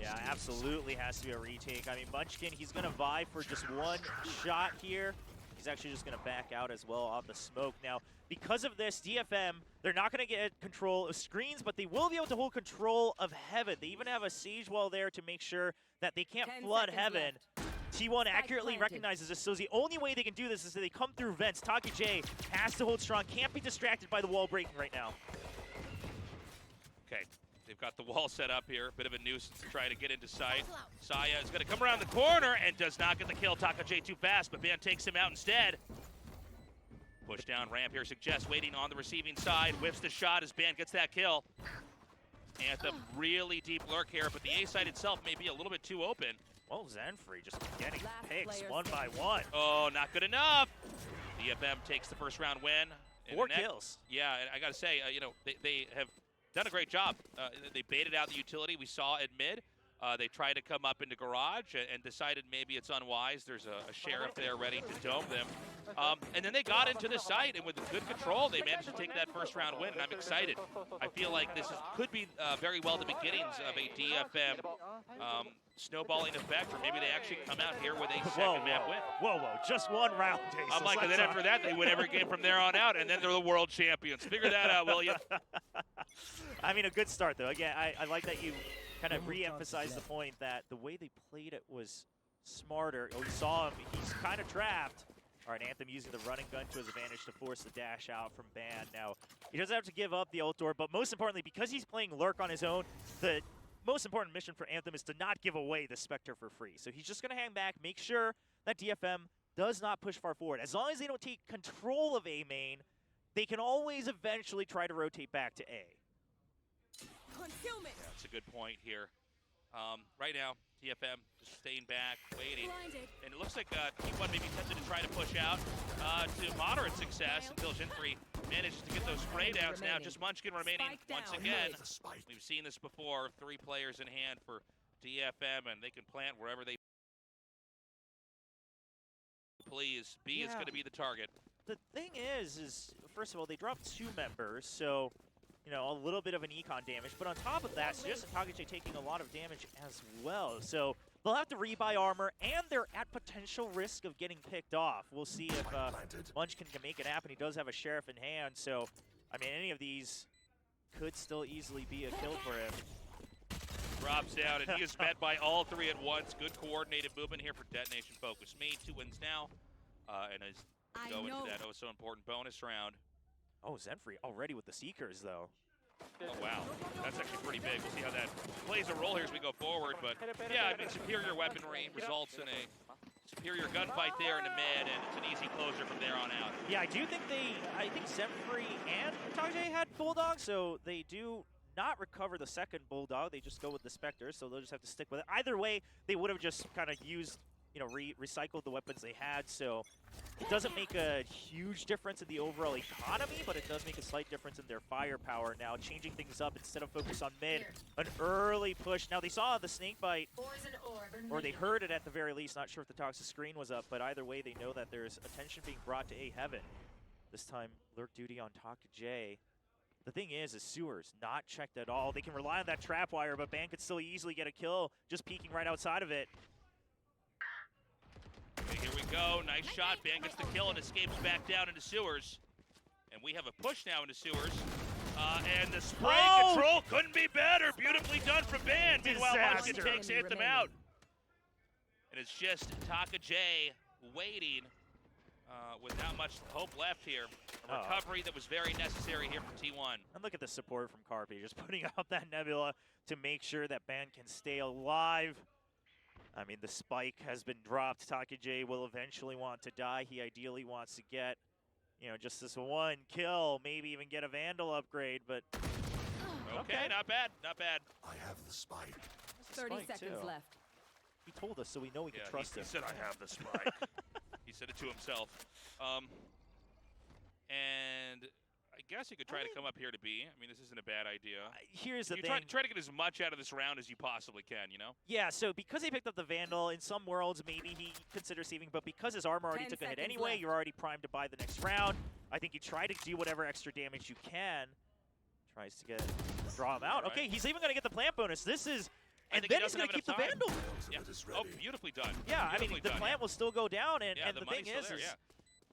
S5: Yeah, absolutely has to be a retake. I mean, Munchkin, he's going to vie for just 1 shot here. He's actually just going to back out as well off the smoke. Now, because of this, DFM, they're not going to get control of screens, but they will be able to hold control of Heaven. They even have a Sage Wall there to make sure that they can't flood Heaven. T1 accurately recognizes this, so the only way they can do this is that they come through vents. Taki J has to hold strong, can't be distracted by the wall breaking right now.
S4: Okay, they've got the wall set up here. Bit of a nuisance to try to get into sight. Saya is going to come around the corner and does not get the kill. Taka J too fast, but Ban takes him out instead. Push down ramp here, suggests waiting on the receiving side. Whiffs the shot as Ban gets that kill. Anthem really deep lurk here, but the A side itself may be a little bit too open.
S5: Well, Zenfree just getting picks 1 by 1.
S4: Oh, not good enough. DFM takes the first round win.
S5: 4 kills.
S4: Yeah, and I got to say, you know, they have done a great job. They baited out the utility we saw at mid. They tried to come up into garage and decided maybe it's unwise. There's a sheriff there ready to dome them. And then they got into the site, and with good control, they managed to take that first round win, and I'm excited. I feel like this could be very well the beginnings of a DFM snowballing effect, or maybe they actually come out here with a second map win.
S5: Whoa, just one round, Jason.
S4: I'm like, and then after that, they win every game from there on out, and then they're the world champions. Figure that out, will you?
S5: I mean, a good start, though. Again, I like that you kind of re-emphasize the point that the way they played it was smarter. Oh, you saw him. He's kind of trapped. All right, Anthem using the running gun to his advantage to force the dash out from Ban. Now, he doesn't have to give up the ult door, but most importantly, because he's playing Lurk on his own, the most important mission for Anthem is to not give away the Spectre for free. So he's just going to hang back, make sure that DFM does not push far forward. As long as they don't take control of A main, they can always eventually try to rotate back to A.
S4: Yeah, that's a good point here. Right now, DFM just staying back, waiting. And it looks like T1 maybe tempted to try to push out to moderate success until Jinfree manages to get those spray downs. Now just Munchkin remaining once again. We've seen this before, 3 players in hand for DFM, and they can plant wherever they please. B is going to be the target.
S5: The thing is first of all, they dropped 2 members, so you know, a little bit of an econ damage, but on top of that, Suggest and Takage taking a lot of damage as well. So they'll have to rebuy armor, and they're at potential risk of getting picked off. We'll see if Munchkin can make it happen. He does have a Sheriff in hand, so, I mean, any of these could still easily be a kill for him.
S4: Drops down, and he is met by all 3 at once. Good coordinated movement here for Detonation Focus Me. 2 wins now, and is going to that so important bonus round.
S5: Oh, Zenfree already with the Seekers, though.
S4: Oh, wow. That's actually pretty big. We'll see how that plays a role here as we go forward. But, yeah, I mean, superior weaponry results in a superior gunfight there in the mid, and it's an easy closure from there on out.
S5: Yeah, I think Zenfree and Takage had Bulldog, so they do not recover the second Bulldog. They just go with the Spectre, so they'll just have to stick with it. Either way, they would have just kind of used, you know, recycled the weapons they had, so it doesn't make a huge difference in the overall economy, but it does make a slight difference in their firepower. Now, changing things up, instead of focus on mid, an early push. Now, they saw the snake bite, or they heard it at the very least. Not sure if the toxic screen was up, but either way, they know that there's attention being brought to A Heaven. This time, Lurk duty on Takage. The thing is Sewers not checked at all. They can rely on that trap wire, but Ban could still easily get a kill just peeking right outside of it.
S4: Okay, here we go. Nice shot. Ban gets the kill and escapes back down into Sewers. And we have a push now into Sewers. And the spray control couldn't be better. Beautifully done from Ban. Meanwhile, Munchkin takes Anthem out. And it's just Takage waiting with not much hope left here. A recovery that was very necessary here from T1.
S5: And look at the support from Carpe, just putting out that Nebula to make sure that Ban can stay alive. I mean, the spike has been dropped. Takage will eventually want to die. He ideally wants to get, you know, just this 1 kill, maybe even get a Vandal upgrade, but...
S4: Okay, not bad, not bad.
S11: I have the spike.
S6: 30 seconds left.
S5: He told us, so we know we can trust him.
S4: He said, I have the spike. He said it to himself. And I guess you could try to come up here to B. I mean, this isn't a bad idea.
S5: Here's the thing.
S4: Try to get as much out of this round as you possibly can, you know?
S5: Yeah, so because he picked up the Vandal, in some worlds, maybe he considers saving, but because his armor already took a hit anyway, you're already primed to buy the next round. I think you try to do whatever extra damage you can. Tries to draw him out. Okay, he's even going to get the plant bonus. This is... And then he's going to keep the Vandal.
S4: Yeah. Oh, beautifully done.
S5: Yeah,
S4: beautifully
S5: I mean, the plant will still go down, and the thing is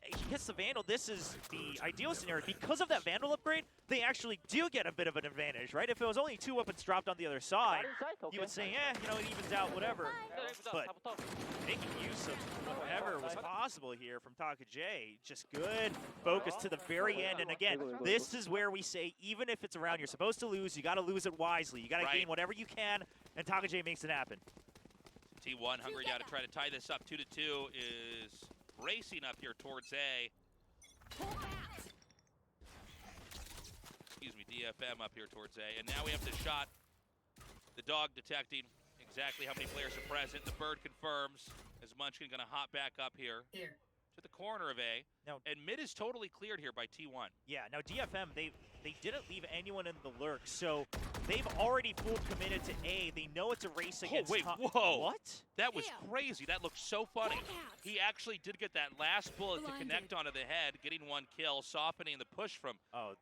S5: he hits the Vandal. This is the ideal scenario. Because of that Vandal upgrade, they actually do get a bit of an advantage, right? If it was only 2 weapons dropped on the other side, you would say, yeah, you know, it evens out, whatever. But making use of whatever was possible here from Takage, just good focus to the very end. And again, this is where we say, even if it's a round you're supposed to lose, you got to lose it wisely. You got to gain whatever you can, and Takage makes it happen.
S4: T1 hungry now to try to tie this up. 2-2 is racing up here towards A. Excuse me, DFM up here towards A. And now we have the shot. The dog detecting exactly how many players are present. The bird confirms as Munchkin going to hop back up here to the corner of A.
S5: Now,
S4: and mid is totally cleared here by T1.
S5: Yeah, now DFM, they didn't leave anyone in the lurk, so they've already full committed to A. They know it's a race against
S4: wait, whoa.
S5: What?
S4: That was crazy. That looked so funny. He actually did get that last bullet to connect onto the head, getting 1 kill, softening the push from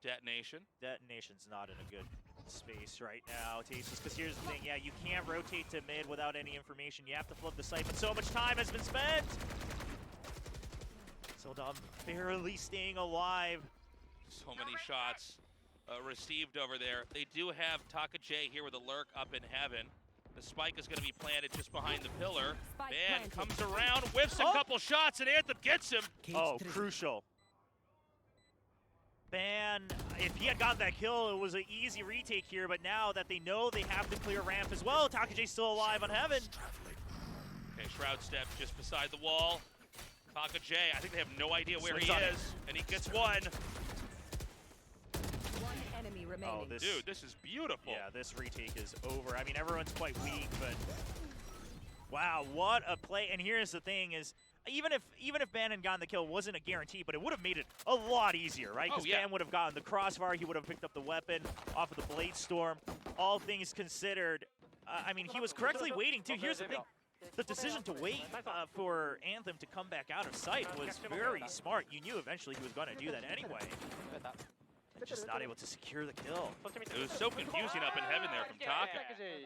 S4: Detonation.
S5: Detonation's not in a good space right now, Tasteless, because here's the thing, yeah, you can't rotate to mid without any information. You have to flip the site, but so much time has been spent! Soldom barely staying alive.
S4: So many shots received over there. They do have Taka J here with a lurk up in heaven. The spike is going to be planted just behind the pillar. Man comes around, whiffs a couple shots, and Anthem gets him.
S5: Oh, crucial. Ban, if he had gotten that kill, it was an easy retake here, but now that they know they have to clear ramp as well, Taka J's still alive on heaven.
S4: Okay, Shroud steps just beside the wall. Taka J, I think they have no idea where he is, and he gets 1.
S11: Enemy remaining.
S5: Oh,
S4: Dude, this is beautiful.
S5: Yeah, this retake is over. I mean, everyone's quite weak, but wow, what a play. And here's the thing is, even if Ban had gotten the kill, it wasn't a guarantee, but it would have made it a lot easier, right? Because Ban would have gotten the crossfire, he would have picked up the weapon off of the Blade Storm. All things considered, I mean, he was correctly waiting too. Here's the thing. The decision to wait for Anthem to come back out of sight was very smart. You knew eventually he was going to do that anyway. Just not able to secure the kill.
S4: It was so confusing up in heaven there from Taka.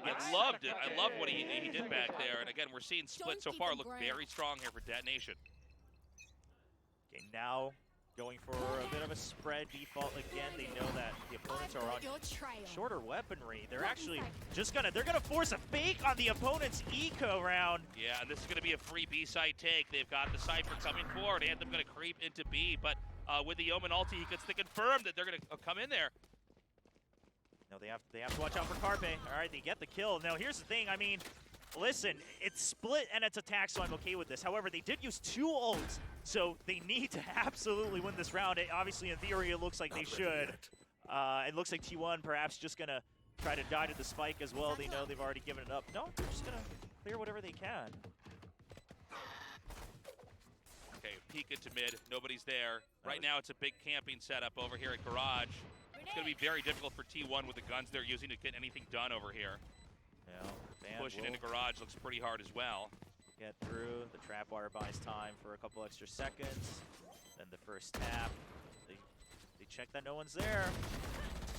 S4: I loved it. I love what he did back there. And again, we're seeing Split so far look very strong here for Detonation.
S5: Okay, now going for a bit of a spread default again. They know that the opponents are on shorter weaponry. They're actually just they're gonna force a fake on the opponent's eco round.
S4: Yeah, and this is gonna be a free B side take. They've got the Cypher coming forward. Anthem gonna creep into B, but with the Omen ulti, he gets to confirm that they're gonna come in there.
S5: No, they have to watch out for Carpe. All right, they get the kill. Now here's the thing. I mean, listen, it's split and it's attack, so I'm okay with this. However, they did use 2 ults, so they need to absolutely win this round. Obviously, in theory, it looks like they should. It looks like T1 perhaps just gonna try to die to the spike as well. They know they've already given it up. No, they're just gonna clear whatever they can.
S4: Okay, peek into mid. Nobody's there. Right now, it's a big camping setup over here at Garage. It's going to be very difficult for T1 with the guns they're using to get anything done over here.
S5: Yeah,
S4: pushing into Garage looks pretty hard as well.
S5: Get through. The trap wire buys time for a couple extra seconds. Then the first tap. They check that no one's there.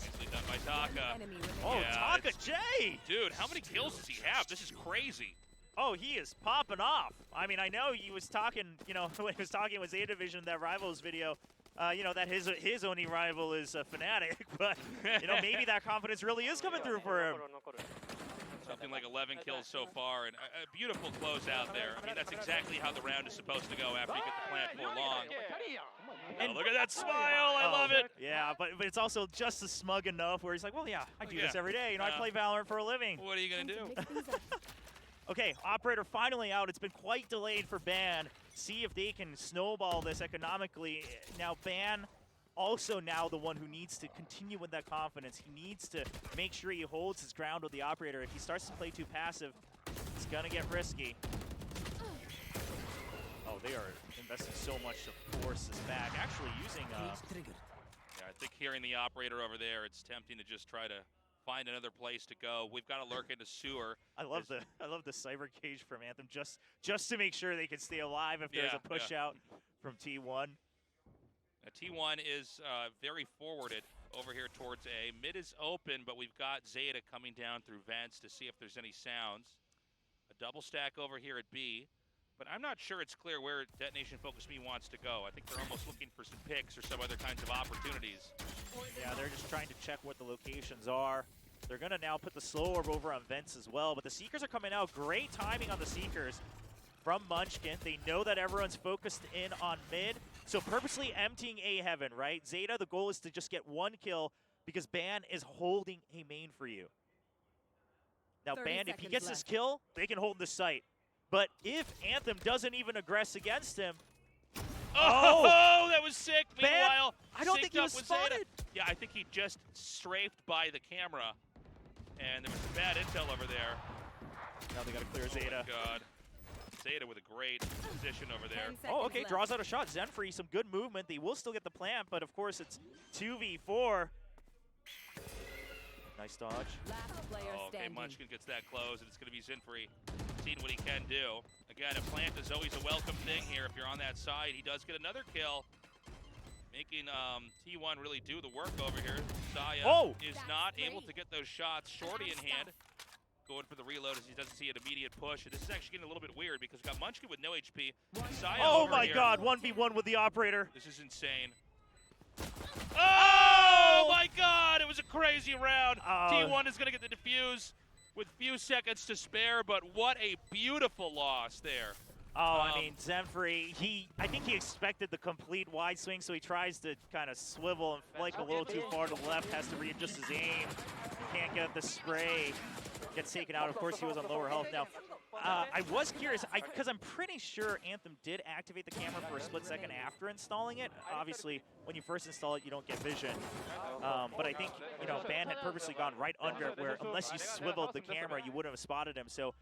S4: Nicely done by Taka.
S5: Oh, yeah, Taka J!
S4: Dude, how many kills does he have? This is crazy.
S5: Oh, he is popping off. I mean, I know he was talking, you know, when he was talking with Zeta Division, that Rivals video, you know, that his only rival is Fnatic, but, you know, maybe that confidence really is coming through for him.
S4: Something like 11 kills so far, and a beautiful closeout there. I mean, that's exactly how the round is supposed to go after you get the plant for long. And look at that smile, I love it.
S5: Yeah, but it's also just smug enough where he's like, well, yeah, I do this every day. You know, I play Valorant for a living.
S4: What are you going to do?
S5: Okay, Operator finally out. It's been quite delayed for Ban. See if they can snowball this economically. Now, Ban also now the one who needs to continue with that confidence. He needs to make sure he holds his ground with the Operator. If he starts to play too passive, it's going to get risky. Oh, they are investing so much to force this back. Actually using...
S4: Yeah, I think hearing the Operator over there, it's tempting to just try to find another place to go. We've got to lurk into sewer.
S5: I love the cyber cage from Anthem just to make sure they can stay alive if there's a push out from T1.
S4: T1 is very forwarded over here towards A. Mid is open, but we've got Zeta coming down through vents to see if there's any sounds. A double stack over here at B, but I'm not sure it's clear where Detonation Focus Me wants to go. I think they're almost looking for some picks or some other kinds of opportunities.
S5: Yeah, they're just trying to check what the locations are. They're going to now put the slow orb over on vents as well, but the Seekers are coming out. Great timing on the Seekers from Munchkin. They know that everyone's focused in on mid, so purposely emptying A heaven, right? Zeta, the goal is to just get 1 kill because Ban is holding A main for you. Now, Ban, if he gets this kill, they can hold the site. But if Anthem doesn't even aggress against him...
S4: Oh, that was sick. Meanwhile,
S5: I don't think he was spotted.
S4: Yeah, I think he just strafed by the camera. And there was some bad intel over there.
S5: Now they got to clear Zeta.
S4: Oh, God. Zeta with a great position over there.
S5: Oh, okay, draws out a shot. Zenfree, some good movement. They will still get the plant, but of course it's 2v4. Nice dodge.
S6: Last player
S4: Oh, okay,
S6: standing.
S4: Munchkin gets that close, and it's going to be Zinfree seeing what he can do. Again, a plant is always a welcome thing here if you're on that side. He does get another kill, making T1 really do the work over here. Saya is not able to get those shots. Shorty in hand, going for the reload as he doesn't see an immediate push. And this is actually getting a little bit weird because we've got Munchkin with no HP. Saya
S5: Oh
S4: over
S5: my
S4: here.
S5: god, 1v1 with the operator.
S4: This is insane. Oh my god, it was a crazy round. T1 is going to get the defuse with few seconds to spare, but what a beautiful loss there.
S5: Oh, I mean, Zenfree, I think he expected the complete wide swing, so he tries to kind of swivel and flank a little too far to the left, has to readjust his aim. Can't get the spray. Gets taken out. Of course, he was on lower health. Now, I was curious, because I'm pretty sure Anthem did activate the camera for a split second after installing it. Obviously, when you first install it, you don't get vision. But I think, Ban had purposely gone right under it, where unless you swiveled the camera, you wouldn't have spotted him. So,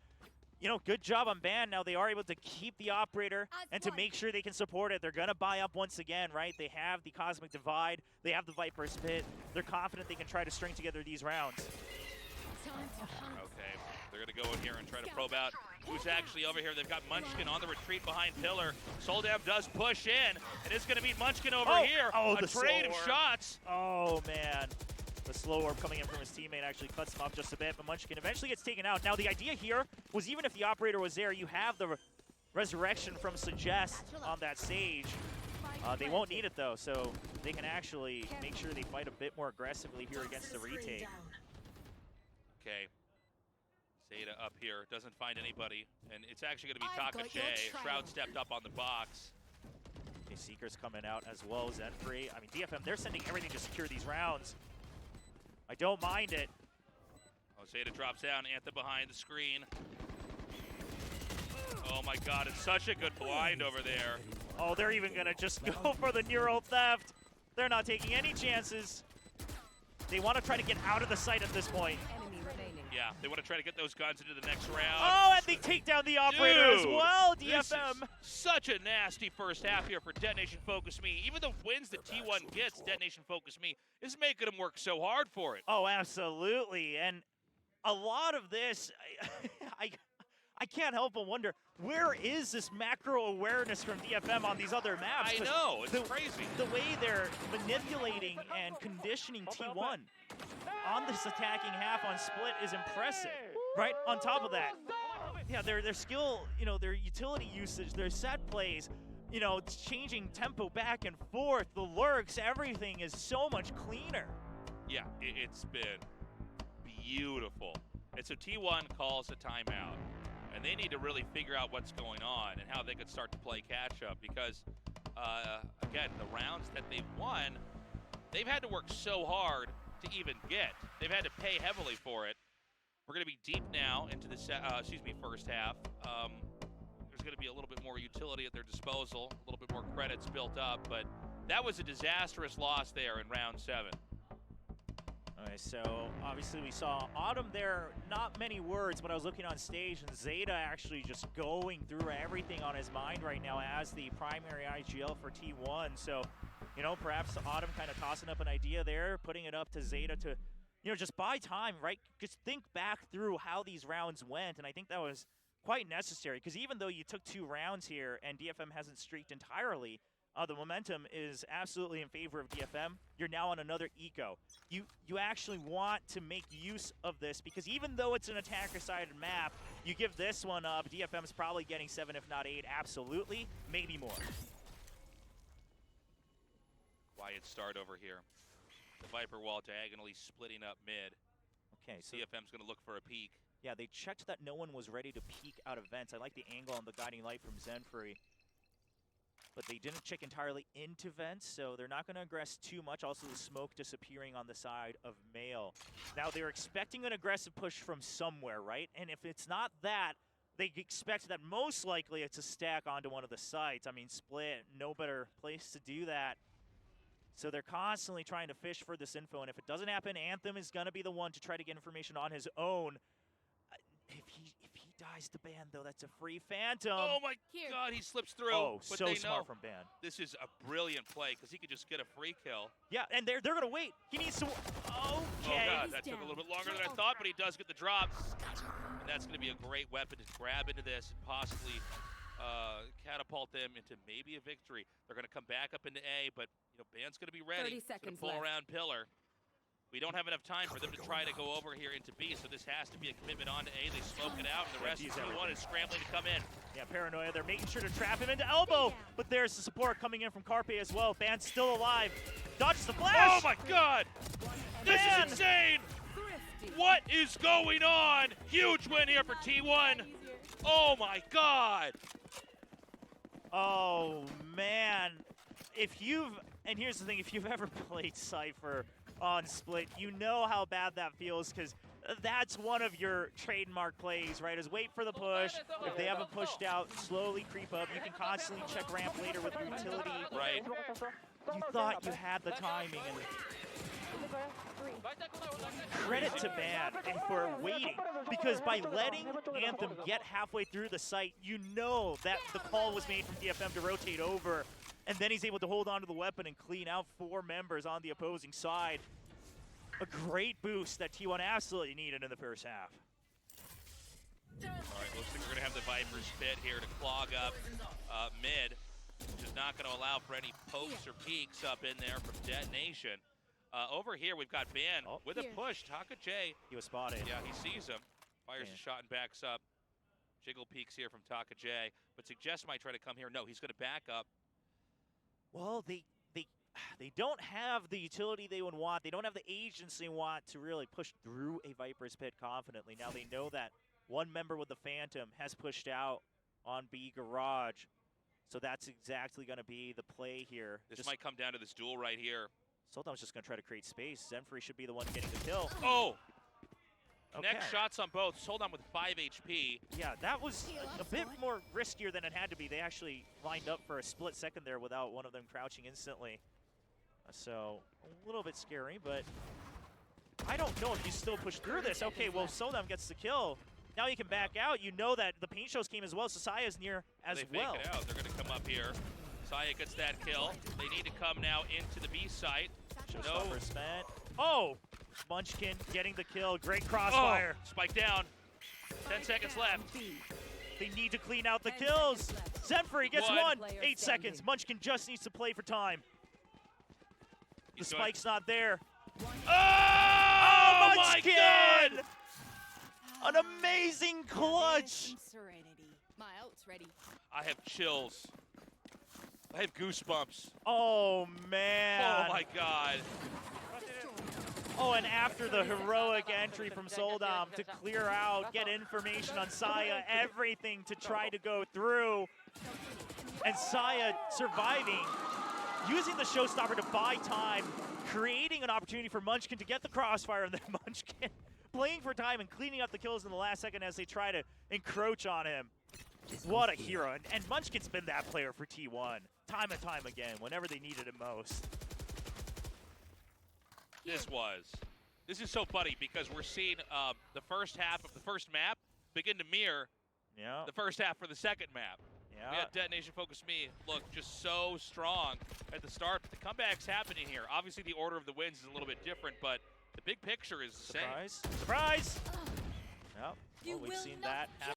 S5: good job on Ban. Now they are able to keep the operator and to make sure they can support it. They're going to buy up once again, right? They have the Cosmic Divide. They have the Viper's Pit. They're confident they can try to string together these rounds.
S4: Okay, they're going to go in here and try to probe out who's actually over here. They've got Munchkin on the retreat behind Pillar. Soldam does push in, and it's going to meet Munchkin over here.
S5: Oh,
S4: a
S5: the
S4: trade of
S5: slow orb.
S4: shots.
S5: Oh, man. The slow orb coming in from his teammate actually cuts him off just a bit, but Munchkin eventually gets taken out. Now, the idea here was even if the operator was there, you have the resurrection from Suggest on that stage. They won't need it, though, so they can actually make sure they fight a bit more aggressively here against the retake.
S4: Okay. Zeta up here, doesn't find anybody, and it's actually going to be Taka J. Shroud stepped up on the box.
S5: Okay, Seeker's coming out as well, Zenfree. I mean, DFM, they're sending everything to secure these rounds. I don't mind it.
S4: Oh, Zeta drops down, Anthem behind the screen. Oh my god, it's such a good blind over there.
S5: Oh, they're even going to just go for the neural theft. They're not taking any chances. They want to try to get out of the sight at this point.
S4: Yeah, they want to try to get those guns into the next round.
S5: Oh, and they take down the operator as well,
S4: This
S5: DFM.
S4: is such a nasty first half here for Detonation Focus Me. Even the wins that T1 gets, Detonation Focus Me, is making them work so hard for it.
S5: Oh, absolutely. And a lot of this, I can't help but wonder, where is this macro awareness from DFM on these other maps?
S4: I know, it's crazy.
S5: The way they're manipulating and conditioning T1 on this attacking half on split is impressive, right? On top of that, yeah, their skill, their utility usage, their set plays, changing tempo back and forth, the lurks, everything is so much cleaner.
S4: Yeah, it's been beautiful. And so T1 calls a timeout, and they need to really figure out what's going on and how they could start to play catch-up because, again, the rounds that they've won, they've had to work so hard to even get. They've had to pay heavily for it. We're going to be deep now into the first half. There's going to be a little bit more utility at their disposal, a little bit more credits built up, but that was a disastrous loss there in round 7.
S5: Okay, so obviously we saw Autumn there, not many words, but I was looking on stage and Zeta actually just going through everything on his mind right now as the primary IGL for T1. So, perhaps Autumn kind of tossing up an idea there, putting it up to Zeta to, just buy time, right? Just think back through how these rounds went, and I think that was quite necessary because even though you took 2 rounds here and DFM hasn't streaked entirely, the momentum is absolutely in favor of DFM. You're now on another eco. You actually want to make use of this because even though it's an attacker-sided map, you give this one up, DFM's probably getting 7 if not 8, absolutely, maybe more.
S4: Quiet start over here. The Viper wall diagonally splitting up mid.
S5: Okay, so
S4: DFM's going to look for a peek.
S5: yeah, they checked that no one was ready to peek out of vents. I like the angle on the guiding light from Zenfree. But they didn't check entirely into vents, so they're not going to aggress too much. Also, the smoke disappearing on the side of Mail. Now, they're expecting an aggressive push from somewhere, right? And if it's not that, they expect that most likely it's a stack onto one of the sites. I mean, Split, no better place to do that. So they're constantly trying to fish for this info, and if it doesn't happen, Anthem is going to be the one to try to get information on his own. If he dies Surprise to ban, though. That's a free Phantom.
S4: Oh my God, he slips through.
S5: Oh,
S4: but
S5: so
S4: they
S5: smart
S4: know
S5: from Ban.
S4: this is a brilliant play because he could just get a free kill.
S5: Yeah, and they're going to wait. He needs to... Okay.
S4: Oh God, that took a little bit longer than I thought, but he does get the drop. And that's going to be a great weapon to grab into this and possibly catapult them into maybe a victory. They're going to come back up into A, but Ban's going to be ready.
S6: 30 seconds
S4: pull
S6: left.
S4: around Pillar. We don't have enough time for them to try to go over here into B, so this has to be a commitment on to A. They smoke it out, and the rest of T1 is scrambling to come in.
S5: Yeah, Paranoia, they're making sure to trap him into elbow, but there's the support coming in from Carpe as well. Ban's still alive. Dodges the flash!
S4: Oh my God! This is insane! What is going on? Huge win here for T1. Oh my God!
S5: Oh man, and here's the thing, if you've ever played Cypher on Split, you know how bad that feels, because that's one of your trademark plays, right? Is wait for the push. If they haven't pushed out, slowly creep up. You can constantly check ramp later with your utility.
S4: Right.
S5: You thought you had the timing, and credit to Ban and for waiting, because by letting Anthem get halfway through the site, you know that the call was made from DFM to rotate over, and then he's able to hold on to the weapon and clean out 4 members on the opposing side. A great boost that T1 absolutely needed in the first half.
S4: All right, looks like we're going to have the Viper's Pit here to clog up mid, which is not going to allow for any pokes or peeks up in there from Detonation. Over here, we've got Ban with a push. Taka J.
S5: He was spotted.
S4: Yeah, he sees him. Fires a shot and backs up. Jiggle peeks here from Taka J. But Suggest might try to come here. No, he's going to back up.
S5: Well, they don't have the utility they would want. They don't have the agency they want to really push through a Viper's Pit confidently. Now they know that one member with the Phantom has pushed out on B Garage. So that's exactly going to be the play here.
S4: This might come down to this duel right here.
S5: Sultan's just going to try to create space. Zenfree should be the one getting the kill.
S4: Oh!
S5: Okay.
S4: Next shots on both. Sultan with 5 HP.
S5: Yeah, that was a bit more riskier than it had to be. They actually lined up for a split second there without one of them crouching instantly. So, a little bit scary, but I don't know if you still push through this. Okay, well, Sultan gets the kill. Now you can back out. You know that the paint shows came as well, so Saya's near as well.
S4: They fake it out. They're going to come up here. Saya gets that kill. They need to come now into the B site.
S5: Showstopper spent. Oh! Munchkin getting the kill. Great crossfire.
S4: Oh, spike down. 10 seconds left.
S5: They need to clean out the kills. Zenfree gets one. 8 seconds. Munchkin just needs to play for time. The spike's not there.
S4: Oh,
S5: Munchkin!
S4: my God!
S5: An amazing clutch.
S6: My ult's ready.
S4: I have chills. I have goosebumps.
S5: Oh, man.
S4: Oh, my God.
S5: Oh, and after the heroic entry from Soldom to clear out, get information on Saya, everything to try to go through. And Saya surviving, using the showstopper to buy time, creating an opportunity for Munchkin to get the crossfire, and then Munchkin playing for time and cleaning up the kills in the last second as they try to encroach on him. What a hero. And Munchkin's been that player for T1, time and time again, whenever they needed it most.
S4: This is so funny because we're seeing the first half of the first map begin to mirror the first half for the second map.
S5: Yeah.
S4: We had Detonation Focus Me look just so strong at the start, but the comeback's happening here. Obviously the order of the wins is a little bit different, but the big picture is the same.
S5: Surprise! Yep. Well, we've seen that happen.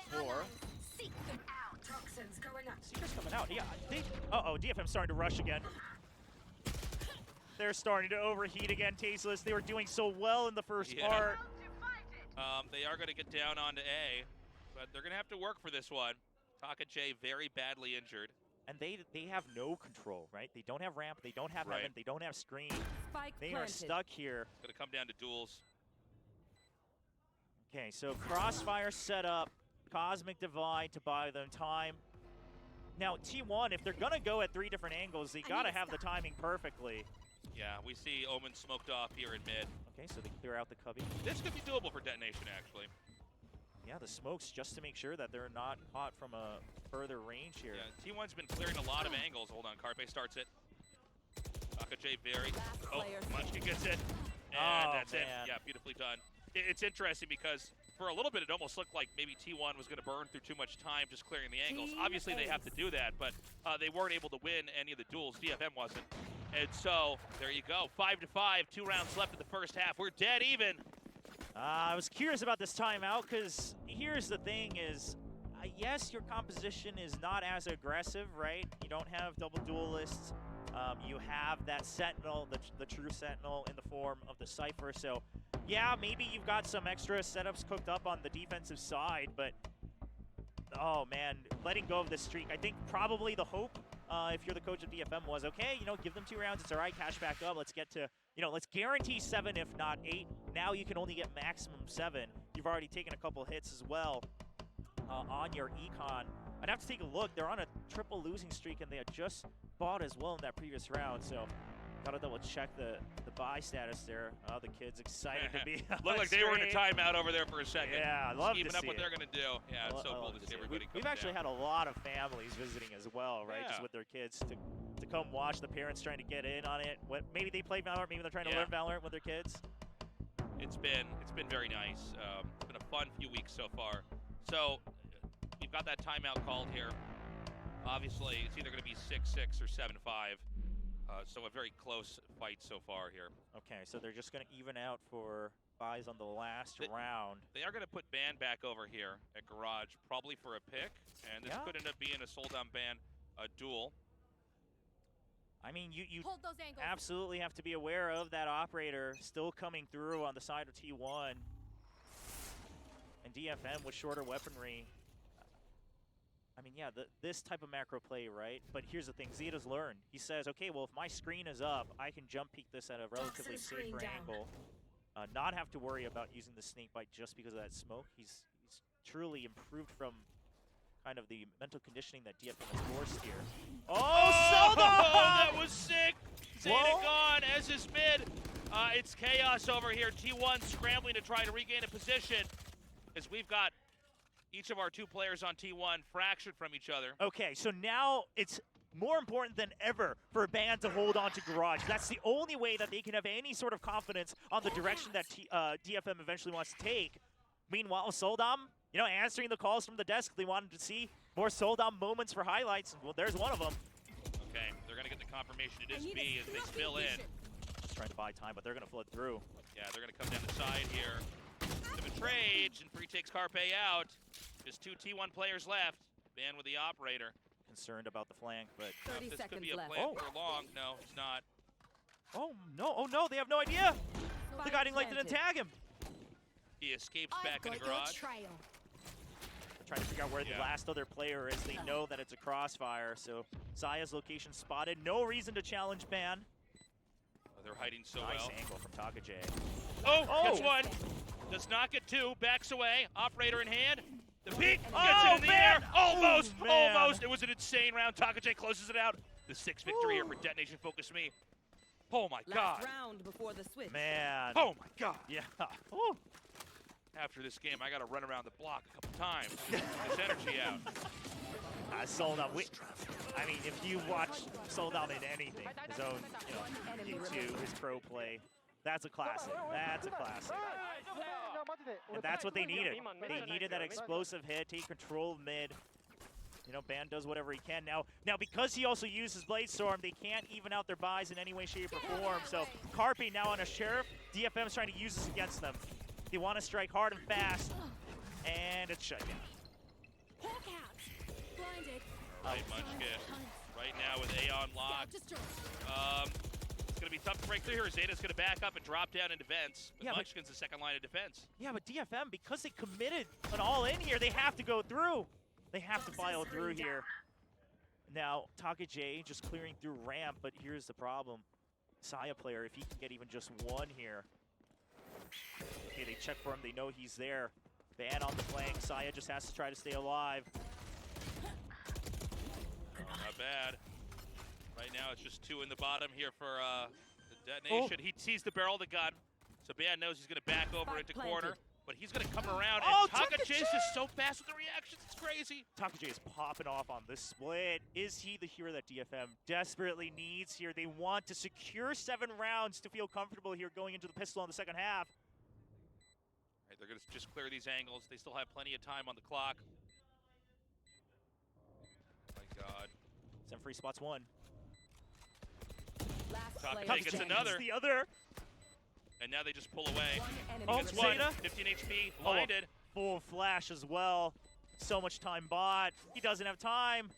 S5: Before. Seeker's coming out. Yeah. Uh-oh, DFM starting to rush again. They're starting to overheat again, Tasteless. They were doing so well in the first part.
S4: They are going to get down onto A, but they're going to have to work for this one. Taka J very badly injured.
S5: And they have no control, right? They don't have ramp, they don't have heaven, they don't have screen. They are stuck here.
S4: It's going to come down to duels.
S5: Okay, so Crossfire set up, Cosmic Divide to buy them time. Now, T1, if they're going to go at 3 different angles, they got to have the timing perfectly.
S4: Yeah, we see Omen smoked off here in mid.
S5: Okay, so they clear out the cubby.
S4: This could be doable for Detonation, actually.
S5: Yeah, the smokes just to make sure that they're not caught from a further range here.
S4: Yeah, T1's been clearing a lot of angles. Hold on, Carpe starts it. WK6D very. Oh, Munchkin gets it. And that's it. Yeah, beautifully done. It's interesting because for a little bit it almost looked like maybe T1 was going to burn through too much time just clearing the angles. Obviously they have to do that, but they weren't able to win any of the duels. DFM wasn't. And so there you go, 5-5, 2 rounds left in the first half. We're dead even.
S5: I was curious about this timeout because here's the thing is, yes, your composition is not as aggressive, right? You don't have double duelists. You have that Sentinel, the true Sentinel in the form of the Cypher. So, yeah, maybe you've got some extra setups cooked up on the defensive side, but, oh, man, letting go of this streak. I think probably the hope, if you're the coach of DFM, was, okay, you know, give them 2 rounds. It's all right, cash back up. Let's get to, you know, let's guarantee 7, if not 8. Now you can only get maximum 7. You've already taken a couple hits as well on your econ. I'd have to take a look. They're on a triple losing streak, and they had just bought as well in that previous round. So gotta double check the buy status there. Oh, the kid's excited to be
S4: Looked like they were in a timeout over there for a second.
S5: Yeah, I love to see
S4: up what they're gonna do. Yeah, it's so cool to see everybody come
S5: We've actually
S4: down.
S5: had a lot of families visiting as well, right?
S4: Yeah.
S5: Just with their kids to come watch. The parents trying to get in on it. Maybe they play Valorant. Maybe they're trying to learn Valorant with their kids.
S4: It's been very nice. It's been a fun few weeks so far. So we've got that timeout called here. Obviously, it's either going to be 6-6 or 7-5. So a very close fight so far here.
S5: Okay, so they're just going to even out for buys on the last round.
S4: They are going to put Ban back over here at Garage, probably for a pick. And this could end up being a sold-on Ban duel.
S5: I mean, you absolutely have to be aware of that operator still coming through on the side of T1. And DFM with shorter weaponry. I mean, yeah, this type of macro play, right? But here's the thing, Zeta's learned. He says, okay, well, if my screen is up, I can jump peek this at a relatively safer angle. Not have to worry about using the snake bite just because of that smoke. He's truly improved from kind of the mental conditioning that DFM has forced here. Oh,
S4: that was sick! Zeta gone, as is mid. It's chaos over here. T1 scrambling to try to regain a position as we've got each of our 2 players on T1 fractured from each other.
S5: Okay, so now it's more important than ever for a band to hold on to Garage. That's the only way that they can have any sort of confidence on the direction that DFM eventually wants to take. Meanwhile, Soldom, you know, answering the calls from the desk. They wanted to see more Soldom moments for highlights. Well, there's one of them.
S4: Okay, they're going to get the confirmation it is B as they spill in.
S5: Just trying to buy time, but they're going to flood through.
S4: Yeah, they're going to come down the side here. Bit of a trade, and Free takes Carpe out. Just 2 T1 players left. Ban with the operator.
S5: Concerned about the flank, but
S11: 30
S4: this
S11: seconds
S4: could be a
S11: left.
S4: plan for long. No, it's not.
S5: Oh no, they have no idea. The guy didn't like to tag him.
S4: He escapes back in the garage.
S5: They're trying to figure out where the last other player is. They know that it's a crossfire, so Zaya's location spotted. No reason to challenge Ban.
S4: Oh, they're hiding so
S5: nice
S4: well.
S5: Angle from WK6D.
S4: Oh, gets one. Does not get 2. Backs away. Operator in hand. The peek gets it in the air. Almost. It was an insane round. WK6D closes it out. The 6th victory here for Detonation Focus Me. Oh my God.
S11: Last round before the switch.
S5: Man.
S4: Oh my God.
S5: Yeah.
S4: After this game, I got to run around the block a couple times. Get this energy out.
S5: Soldom. I mean, if you watch Soldom in anything, his own, you know, YouTube, his pro play, that's a classic. That's a classic. And that's what they needed. They needed that explosive hit, take control of mid. You know, Ban does whatever he can. Now because he also uses Blade Storm, they can't even out their buys in any way, shape, or form. So Carpe now on a Sheriff. DFM's trying to use this against them. They want to strike hard and fast, and it's shut down.
S4: Right, Munchkin. Right now with Aeon locked. It's going to be tough to break through here. Zeta's going to back up and drop down in defense. But Munchkin's the second line of defense.
S5: Yeah, but DFM, because they committed an all-in here, they have to go through. They have to file through here. Now, WK6D just clearing through ramp, but here's the problem. Saya player, if he can get even just 1 here. Okay, they check for him. They know he's there. Ban on the flank. Saya just has to try to stay alive.
S4: Not bad. Right now, it's just 2 in the bottom here for the Detonation. He sees the barrel of the gun, so Ban knows he's going to back over into corner. but he's going to come around,
S5: Oh,
S4: and TakaJ is
S5: TakaJ!
S4: just so fast with the reactions, it's crazy.
S5: TakaJ is popping off on this split. Is he the hero that DFM desperately needs here? They want to secure 7 rounds to feel comfortable here going into the pistol on the second half.
S4: All right, they're going to just clear these angles. They still have plenty of time on the clock. Oh my God.
S5: Zenfree spots one.
S4: TakaJ gets another.
S5: The other.
S4: And now they just pull away.
S5: Oh,
S4: Gets one,
S5: Zeta.
S4: 15 HP, blinded.
S5: Full flash as well. So much time bought. He doesn't have time.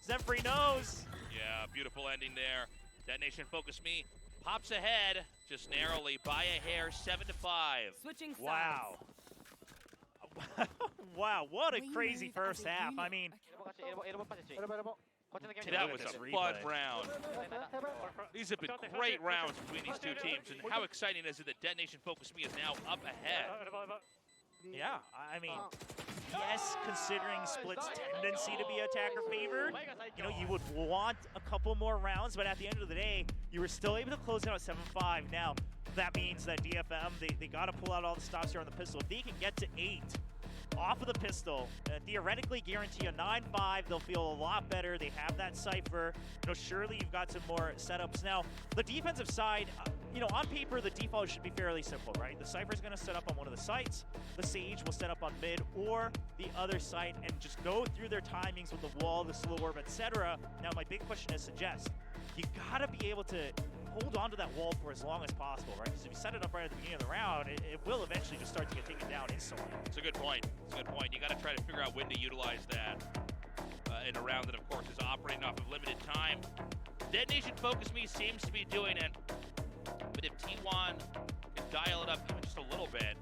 S5: Zenfree knows.
S4: Yeah, beautiful ending there. Detonation Focus Me pops ahead, just narrowly by a hair, 7-5.
S11: Switching sides.
S5: Wow. Wow, what a crazy first half. I mean,
S4: That was a fun round. These have been great rounds between these two teams, and how exciting is it that Detonation Focus Me is now up ahead?
S5: yeah, I mean, yes, considering Split's tendency to be attacker favored, you know, you would want a couple more rounds, but at the end of the day, you were still able to close out 7-5. Now, that means that DFM, they got to pull out all the stops here on the pistol. If they can get to 8 off of the pistol, theoretically guarantee a 9-5, they'll feel a lot better. They have that Cypher. You know, surely you've got some more setups. Now, the defensive side, you know, on paper, the default should be fairly simple, right? The Cypher's going to set up on one of the sites. The Sage will set up on mid or the other site and just go through their timings with the wall, the slow orb, etc. Now, my big question is suggest, you got to be able to hold on to that wall for as long as possible, right? Because if you set it up right at the beginning of the round, it will eventually just start to get taken down instantly.
S4: It's a good point. It's a good point. You got to try to figure out when to utilize that in a round that, of course, is operating off of limited time. Detonation Focus Me seems to be doing it, but if T1 can dial it up even just a little bit,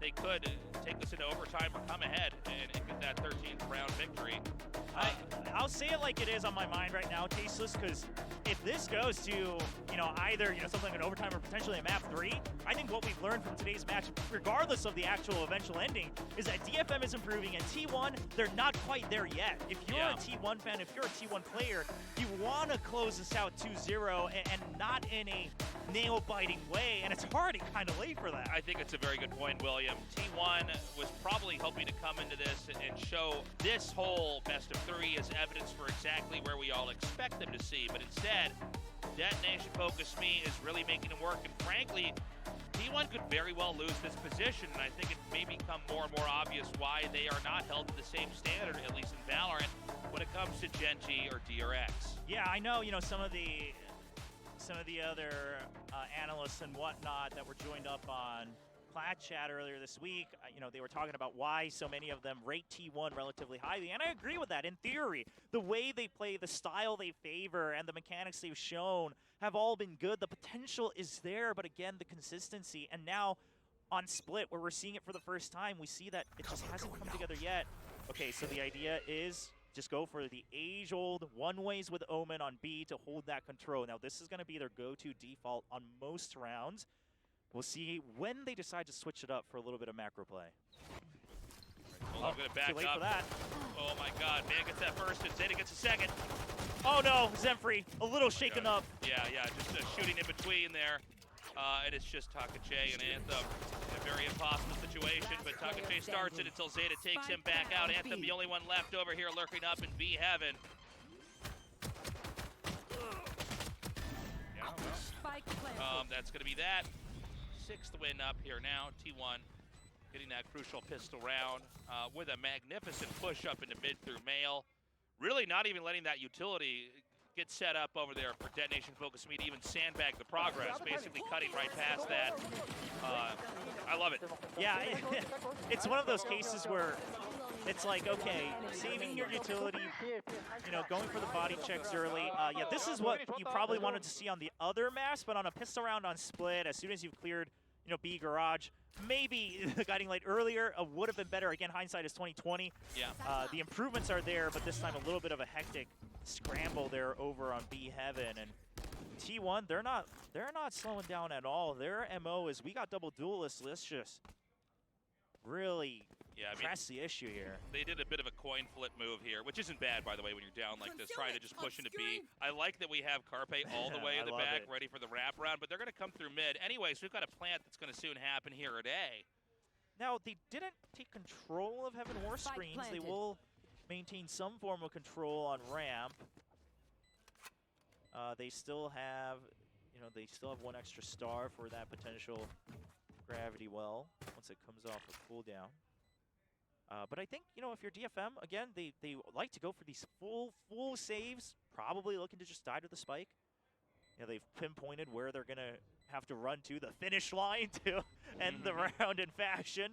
S4: they could take this into overtime or come ahead and get that 13th round victory.
S5: I'll say it like it is on my mind right now, Tasteless, because if this goes to, you know, either, you know, something like an overtime or potentially a map 3, I think what we've learned from today's match, regardless of the actual eventual ending, is that DFM is improving, and T1, they're not quite there yet. If you're a T1 fan, if you're a T1 player, you want to close this out 2-0 and not in a nail-biting way, and it's already kind of late for that.
S4: I think it's a very good point, William. T1 was probably hoping to come into this and show this whole best of 3 as evidence for exactly where we all expect them to see, but instead, Detonation Focus Me is really making it work, and frankly, T1 could very well lose this position, and I think it may become more and more obvious why they are not held to the same standard, at least in Valorant, when it comes to Gen G or DRX.
S5: Yeah, I know, you know, some of the other analysts and whatnot that were joined up on Plat Chat earlier this week, you know, they were talking about why so many of them rate T1 relatively highly, and I agree with that. In theory, the way they play, the style they favor, and the mechanics they've shown have all been good. The potential is there, but again, the consistency. And now on Split, where we're seeing it for the first time, we see that it just hasn't come together yet. Okay, so the idea is just go for the age-old one-ways with Omen on B to hold that control. Now, this is going to be their go-to default on most rounds. We'll see when they decide to switch it up for a little bit of macro play.
S4: Well, I'm going to back
S5: too late
S4: up.
S5: For that.
S4: Oh my God, Man gets that first, and Zeta gets a second.
S5: Oh no, Zenfree, a little shaken up.
S4: Yeah, just shooting in between there. And it's just TakaJ and Anthem in a very impossible situation, but TakaJ starts it until Zeta takes him back out. Anthem, the only one left over here lurking up in B heaven. That's going to be that. 6th win up here now. T1 getting that crucial pistol round with a magnificent push up into mid through male. Really not even letting that utility get set up over there for Detonation Focus Me to even sandbag the progress, basically cutting right past that. I love it.
S5: Yeah, it's one of those cases where it's like, okay, saving your utility, you know, going for the body checks early. Yeah, this is what you probably wanted to see on the other maps, but on a pistol round on Split, as soon as you've cleared, you know, B garage, maybe the guiding light earlier would have been better. Again, hindsight is 20/20.
S4: Yeah.
S5: The improvements are there, but this time a little bit of a hectic scramble there over on B heaven. And T1, they're not slowing down at all. Their MO is we got double duelists. Let's just really press the issue here.
S4: They did a bit of a coin flip move here, which isn't bad, by the way, when you're down like this, trying to just push into B. I like that we have Carpe all the way in the back, ready for the wrap round, but they're going to come through mid. Anyways, we've got a plant that's going to soon happen here at A.
S5: Now, they didn't take control of Heaven or screens. They will maintain some form of control on ramp. They still have, they still have one extra star for that potential gravity well once it comes off of cooldown. But I think, if you're DFM, again, they like to go for these full saves, probably looking to just die to the spike. They've pinpointed where they're going to have to run to the finish line to end the round in fashion.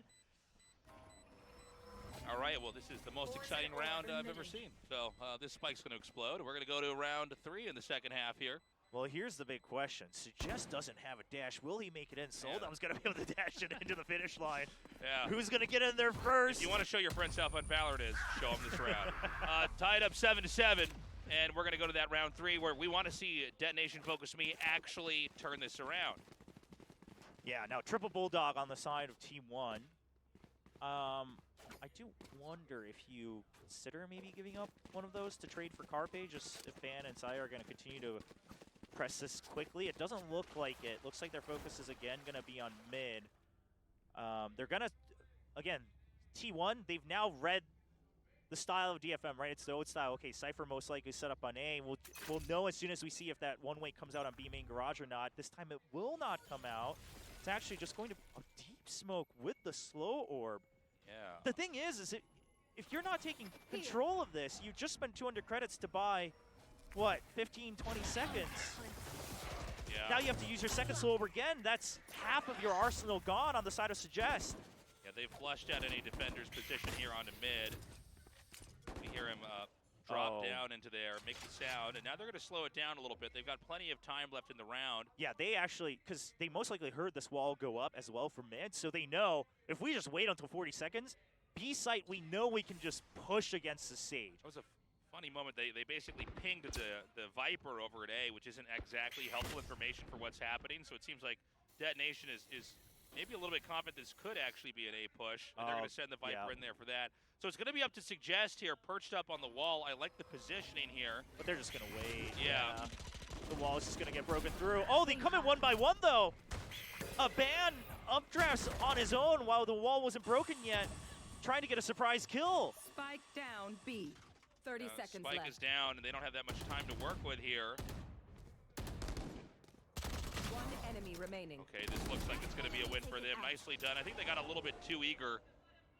S4: All right, well, this is the most exciting round I've ever seen. So this spike's going to explode. We're going to go to round 3 in the second half here.
S5: Well, here's the big question. Suggest doesn't have a dash. Will he make it in? Soldom's going to be able to dash it into the finish line.
S4: Yeah.
S5: Who's going to get in there first?
S4: If you want to show your friends how fun Valorant is, show them this round. Tied up 7-7, and we're going to go to that round 3 where we want to see Detonation Focus Me actually turn this around.
S5: Yeah, now triple Bulldog on the side of T1. I do wonder if you consider maybe giving up one of those to trade for Carpe, just if Ban and Saya are going to continue to press this quickly. It doesn't look like it. Looks like their focus is again going to be on mid. They're going to, again, T1, they've now read the style of DFM, right? It's the old style. Okay, Cypher most likely set up on A. We'll know as soon as we see if that one-way comes out on B main garage or not. This time it will not come out. It's actually just going to a deep smoke with the slow orb.
S4: Yeah.
S5: The thing is if you're not taking control of this, you just spent 200 credits to buy, what, 15, 20 seconds?
S4: Yeah.
S5: Now you have to use your second slow orb again. That's half of your arsenal gone on the side of Suggest.
S4: Yeah, they've flushed out any defender's position here onto mid. We hear him drop down into there, make the sound, and now they're going to slow it down a little bit. They've got plenty of time left in the round.
S5: Yeah, they actually, because they most likely heard this wall go up as well from mid, so they know if we just wait until 40 seconds, B site, we know we can just push against the Sage.
S4: That was a funny moment. They basically pinged the Viper over at A, which isn't exactly helpful information for what's happening, so it seems like Detonation is maybe a little bit confident this could actually be an A push, and they're going to send the Viper in there for that. So it's going to be up to Suggest here, perched up on the wall. I like the positioning here.
S5: But they're just going to wait.
S4: Yeah.
S5: The wall is just going to get broken through. Oh, they come in one by one, though. A Ban updrafts on his own while the wall wasn't broken yet, trying to get a surprise kill.
S6: Spike down B. 30 seconds left.
S4: Spike is down, and they don't have that much time to work with here.
S6: One enemy remaining.
S4: Okay, this looks like it's going to be a win for them. Nicely done. I think they got a little bit too eager.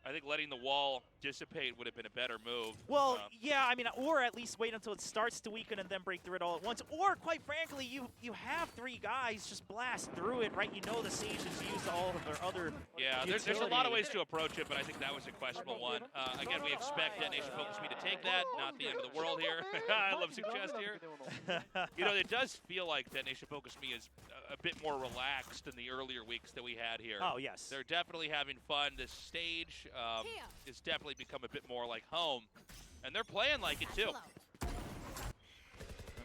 S4: I think letting the wall dissipate would have been a better move.
S5: Well, yeah, I mean, or at least wait until it starts to weaken and then break through it all at once. Or, quite frankly, you have 3 guys, just blast through it, right? You know the Sage has used all of their other
S4: Yeah, there's a lot of ways to approach it, but I think that was a questionable one. Again, we expect Detonation Focus Me to take that. Not the end of the world here. I love Suggest here. It does feel like Detonation Focus Me is a bit more relaxed than the earlier weeks that we had here.
S5: Oh, yes.
S4: They're definitely having fun. This stage has definitely become a bit more like home, and they're playing like it too.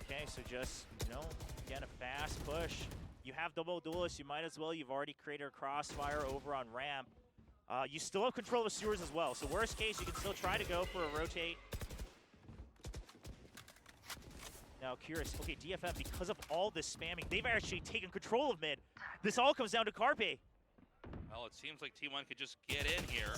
S5: Okay, so just, again, a fast push. You have double duelists, you might as well. You've already created a crossfire over on ramp. You still have control of sewers as well, so worst case, you can still try to go for a rotate. Now, curious, okay, DFM, because of all this spamming, they've actually taken control of mid. This all comes down to Carpe.
S4: Well, it seems like T1 could just get in here.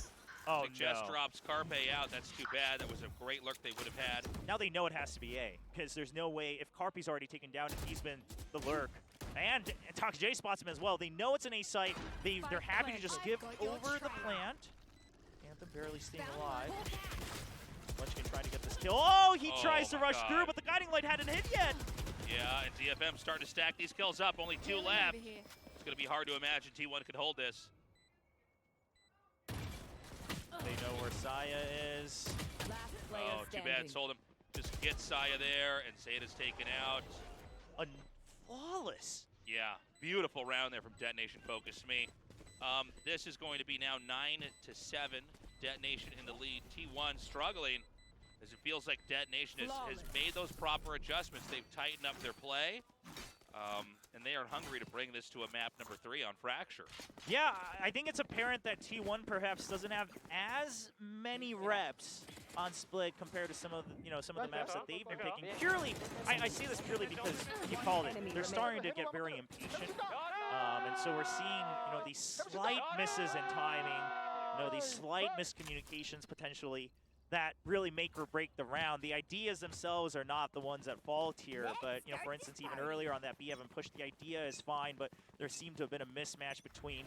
S5: Oh,
S4: Suggest drops Carpe out. That's too bad. That was a great lurk they would have had.
S5: Now they know it has to be A, because there's no way, if Carpe's already taken down, and he's been the lurk, and Toxic J spots him as well. They know it's an A site. They're happy to just give over the plant. Anthem barely staying alive. Munchkin trying to get this kill. Oh, he tries to rush through, but the Guiding Light hadn't hit yet.
S4: Yeah, and DFM starting to stack these kills up. Only 2 left. It's going to be hard to imagine T1 could hold this.
S5: They know where Saya is.
S4: Oh, too bad. Sold him. Just get Saya there, and Zeta's taken out.
S5: Flawless.
S4: Yeah, beautiful round there from Detonation Focus Me. This is going to be now 9-7. Detonation in the lead. T1 struggling, as it feels like Detonation has made those proper adjustments. They've tightened up their play, and they are hungry to bring this to a map number 3 on Fracture.
S5: Yeah, I think it's apparent that T1 perhaps doesn't have as many reps on Split compared to some of the maps that they've been picking. Purely, I say this purely because you called it. They're starting to get very impatient, and so we're seeing these slight misses in timing. these slight miscommunications potentially that really make or break the round. The ideas themselves are not the ones at fault here, but for instance, even earlier on that B7 push, the idea is fine, but there seemed to have been a mismatch between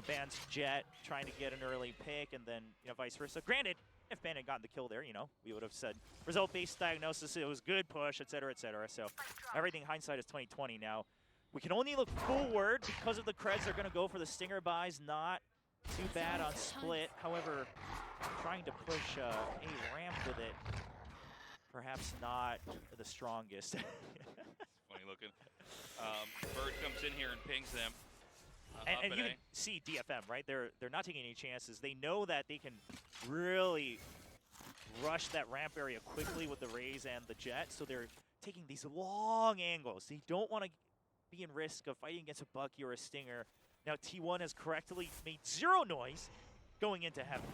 S5: Ban's Jet trying to get an early pick and then vice versa. Granted, if Ban had gotten the kill there, we would have said result-based diagnosis, it was good push, etc., etc. So everything hindsight is 2020 now. We can only look forward because of the creds they're going to go for the Stinger buys. Not too bad on split. However, trying to push a ramp with it, perhaps not the strongest.
S4: Funny looking. Bird comes in here and pings them.
S5: And you can see DFM, right? They're not taking any chances. They know that they can really rush that ramp area quickly with the Raze and the Jet, so they're taking these long angles. They don't want to be in risk of fighting against a Bucky or a Stinger. Now T1 has correctly made 0 noise going into heaven.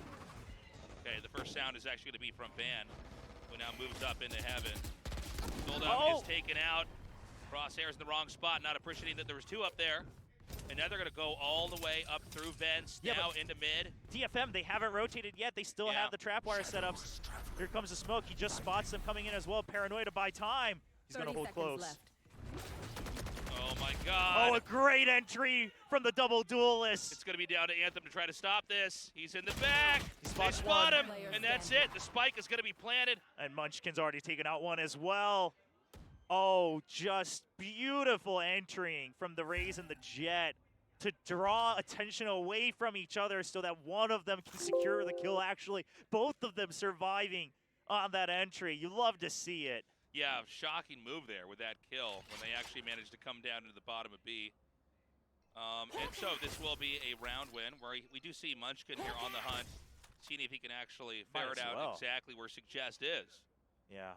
S5: Okay,
S4: the first sound is actually going to be from Ban, who now moves up into heaven. Soldom is taken out. Crosshair's in the wrong spot, not appreciating that there was 2 up there. And now they're going to go all the way up through vents, now into mid.
S5: DFM, they haven't rotated yet. They still have the trapwire setups. Here comes the smoke. He just spots them coming in as well. Paranoid to buy time. He's going to hold close. Left.
S4: Oh my god.
S5: Oh, a great entry from the double duelist.
S4: It's going to be down to Anthem to try to stop this. He's in the back. They spot him, and that's it. The spike is going to be planted.
S5: And Munchkin's already taken out one as well. Oh, just beautiful entering from the Raze and the Jet to draw attention away from each other so that one of them can secure the kill. Actually, both of them surviving on that entry. You love to see it.
S4: Yeah, shocking move there with that kill when they actually managed to come down into the bottom of B. And so this will be a round win where we do see Munchkin here on the hunt, seeing if he can actually ferret out exactly where Suggest is.
S5: Yeah.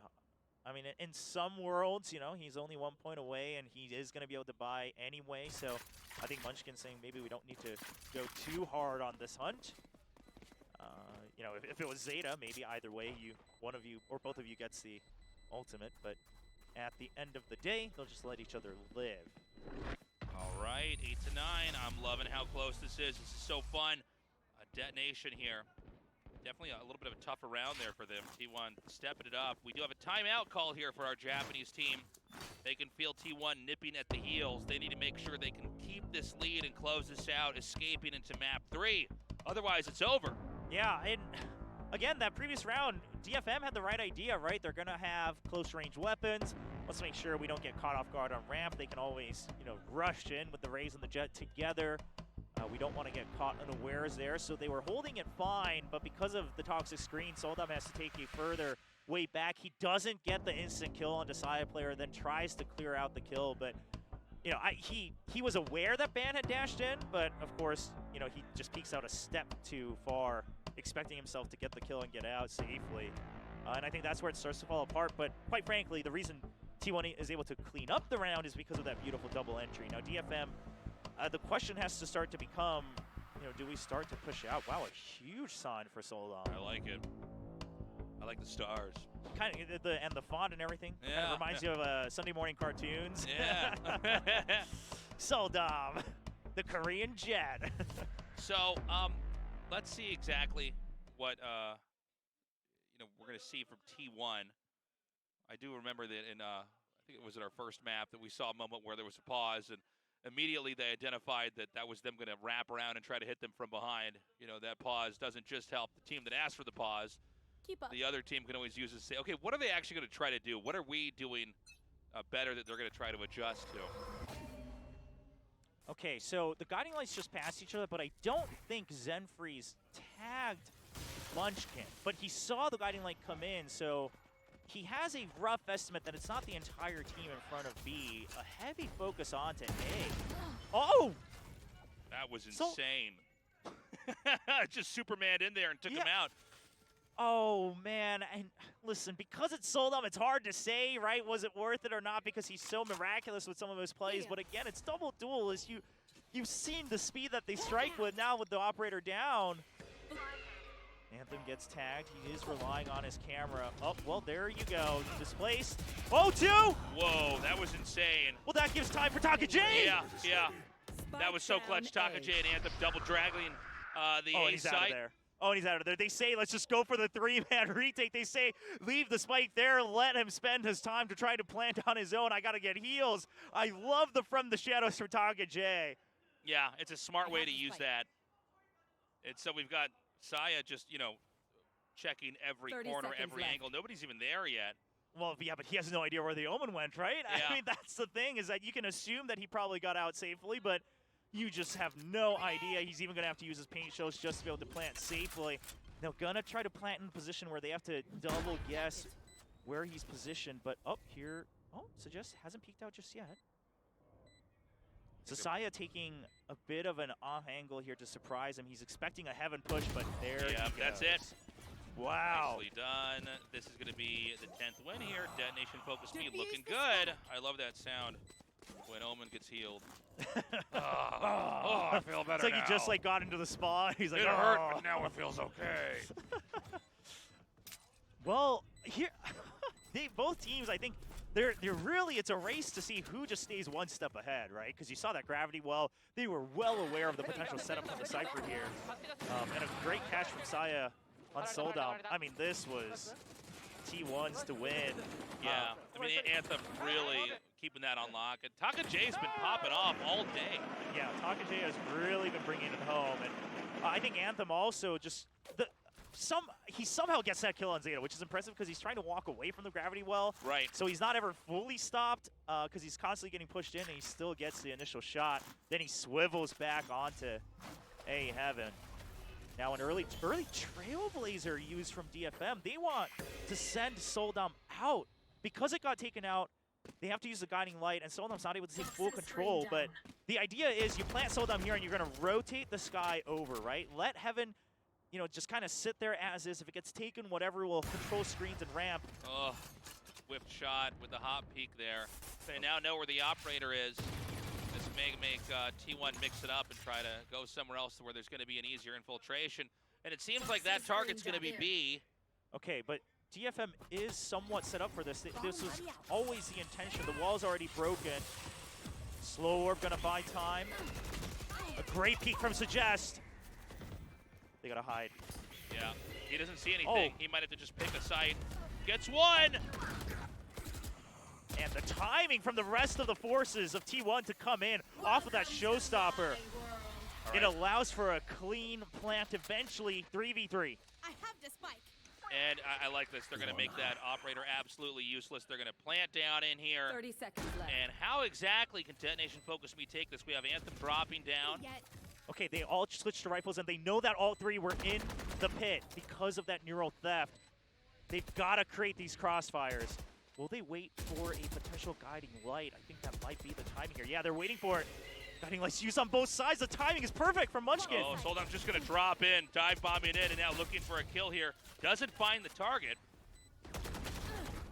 S5: I mean, in some worlds, he's only 1 point away, and he is going to be able to buy anyway. So I think Munchkin's saying maybe we don't need to go too hard on this hunt. If it was Zeta, maybe either way, one of you or both of you gets the ultimate. But at the end of the day, they'll just let each other live.
S4: All right, 8 to 9. I'm loving how close this is. This is so fun. A detonation here. Definitely a little bit of a tougher round there for them. T1 stepping it up. We do have a timeout call here for our Japanese team. They can feel T1 nipping at the heels. They need to make sure they can keep this lead and close this out, escaping into map 3. Otherwise, it's over.
S5: Yeah, and again, that previous round, DFM had the right idea, right? They're going to have close-range weapons. Let's make sure we don't get caught off guard on ramp. They can always, rush in with the Raze and the Jet together. We don't want to get caught unawares there, so they were holding it fine, but because of the toxic screen, Soldom has to take a further way back. He doesn't get the instant kill on Desire player, then tries to clear out the kill, but he was aware that Ban had dashed in, but of course, he just peeks out a step too far, expecting himself to get the kill and get out safely. And I think that's where it starts to fall apart, but quite frankly, the reason T1 is able to clean up the round is because of that beautiful double entry. Now, DFM, the question has to start to become, do we start to push out? Wow, a huge sign for Soldom.
S4: I like it. I like the stars.
S5: Kind of and the font and everything.
S4: Yeah.
S5: Kind of reminds you of Sunday morning cartoons.
S4: Yeah.
S5: Soldom, the Korean Jet.
S4: So, let's see exactly what we're going to see from T1. I do remember that in I think it was in our first map that we saw a moment where there was a pause, and immediately they identified that was them going to wrap around and try to hit them from behind. That pause doesn't just help the team that asked for the pause.
S1: Keep up.
S4: The other team can always use it to say, okay, what are they actually going to try to do? What are we doing better that they're going to try to adjust to?
S5: Okay, so the guiding lights just passed each other, but I don't think Zenfreeze tagged Munchkin. But he saw the guiding light come in, so he has a rough estimate that it's not the entire team in front of B. A heavy focus onto A. Oh!
S4: That was insane. Just Superman in there and took him out.
S5: Oh, man. And listen, because it's Soldom, it's hard to say, right? Was it worth it or not because he's so miraculous with some of his plays. But again, it's double duel. You've seen the speed that they strike with now with the operator down. Anthem gets tagged. He is relying on his camera. Oh, well, there you go. Displaced. Oh, 2!
S4: Whoa, that was insane.
S5: Well, that gives time for Taka J.
S4: Yeah. That was so clutch. Taka J and Anthem double dragging
S5: And he's out of there. Oh, and he's out of there. They say, let's just go for the 3-man retake. They say, leave the spike there. Let him spend his time to try to plant on his own. I got to get heals. I love the from the shadows from Taka J.
S4: Yeah, it's a smart way to use that. And so we've got Saya just, checking every corner, every angle. Nobody's even there yet.
S5: Well, yeah, but he has no idea where the Omen went, right?
S4: Yeah.
S5: I mean, that's the thing, is that you can assume that he probably got out safely, but you just have no idea. He's even going to have to use his paint shells just to be able to plant safely. They're going to try to plant in a position where they have to double guess where he's positioned, but up here, Suggest hasn't peeked out just yet. Saya taking a bit of an off angle here to surprise him. He's expecting a heaven push, but there he goes.
S4: That's it.
S5: Wow.
S4: Nicely done. This is going to be the 10th win here. Detonation Focus Me looking good. I love that sound when Omen gets healed. I feel better
S5: It's like
S4: now.
S5: he just got into the spot. He's like,
S4: it hurt, but now it feels okay.
S5: Well, here, both teams, I think, they're really, it's a race to see who just stays one step ahead, right? Because you saw that gravity well. They were well aware of the potential setup from the Cypher here. And a great catch from Saya on Soldom. I mean, this was T1's to win.
S4: Yeah, I mean, Anthem really keeping that on lock. And Taka J's been popping off all day.
S5: Yeah, Taka J has really been bringing it home. And I think Anthem also just, he somehow gets that kill on Zeta, which is impressive because he's trying to walk away from the gravity well.
S4: Right.
S5: So he's not ever fully stopped because he's constantly getting pushed in, and he still gets the initial shot. Then he swivels back onto A Heaven. Now an early Trailblazer used from DFM. They want to send Soldom out. Because it got taken out, they have to use the Guiding Light, and Soldom's not able to take full control. But the idea is you plant Soldom here, and you're going to rotate the sky over, right? Let Heaven, just kind of sit there as is. If it gets taken, whatever will control screens and ramp.
S4: Oh, whipped shot with the hop peak there. They now know where the operator is. This may make T1 mix it up and try to go somewhere else where there's going to be an easier infiltration. And it seems like that target's going to be B.
S5: Okay, but DFM is somewhat set up for this. This was always the intention. The wall's already broken. Slow Orb going to buy time. A great peek from Suggest. They got to hide.
S4: Yeah, he doesn't see anything. He might have to just pick a site. Gets one!
S5: And the timing from the rest of the forces of T1 to come in off of that showstopper. It allows for a clean plant eventually, 3v3.
S11: I have the spike.
S4: And I like this. They're going to make that operator absolutely useless. They're going to plant down in here.
S11: 30 seconds left.
S4: And how exactly can Detonation Focus Me take this? We have Anthem dropping down.
S5: Okay, they all switched to rifles, and they know that all three were in the pit because of that neural theft. They've got to create these crossfires. Will they wait for a potential Guiding Light? I think that might be the timing here. Yeah, they're waiting for it. Guiding Light's used on both sides. The timing is perfect from Munchkin.
S4: Oh, Soldom's just going to drop in, dive bombing in, and now looking for a kill here. Doesn't find the target.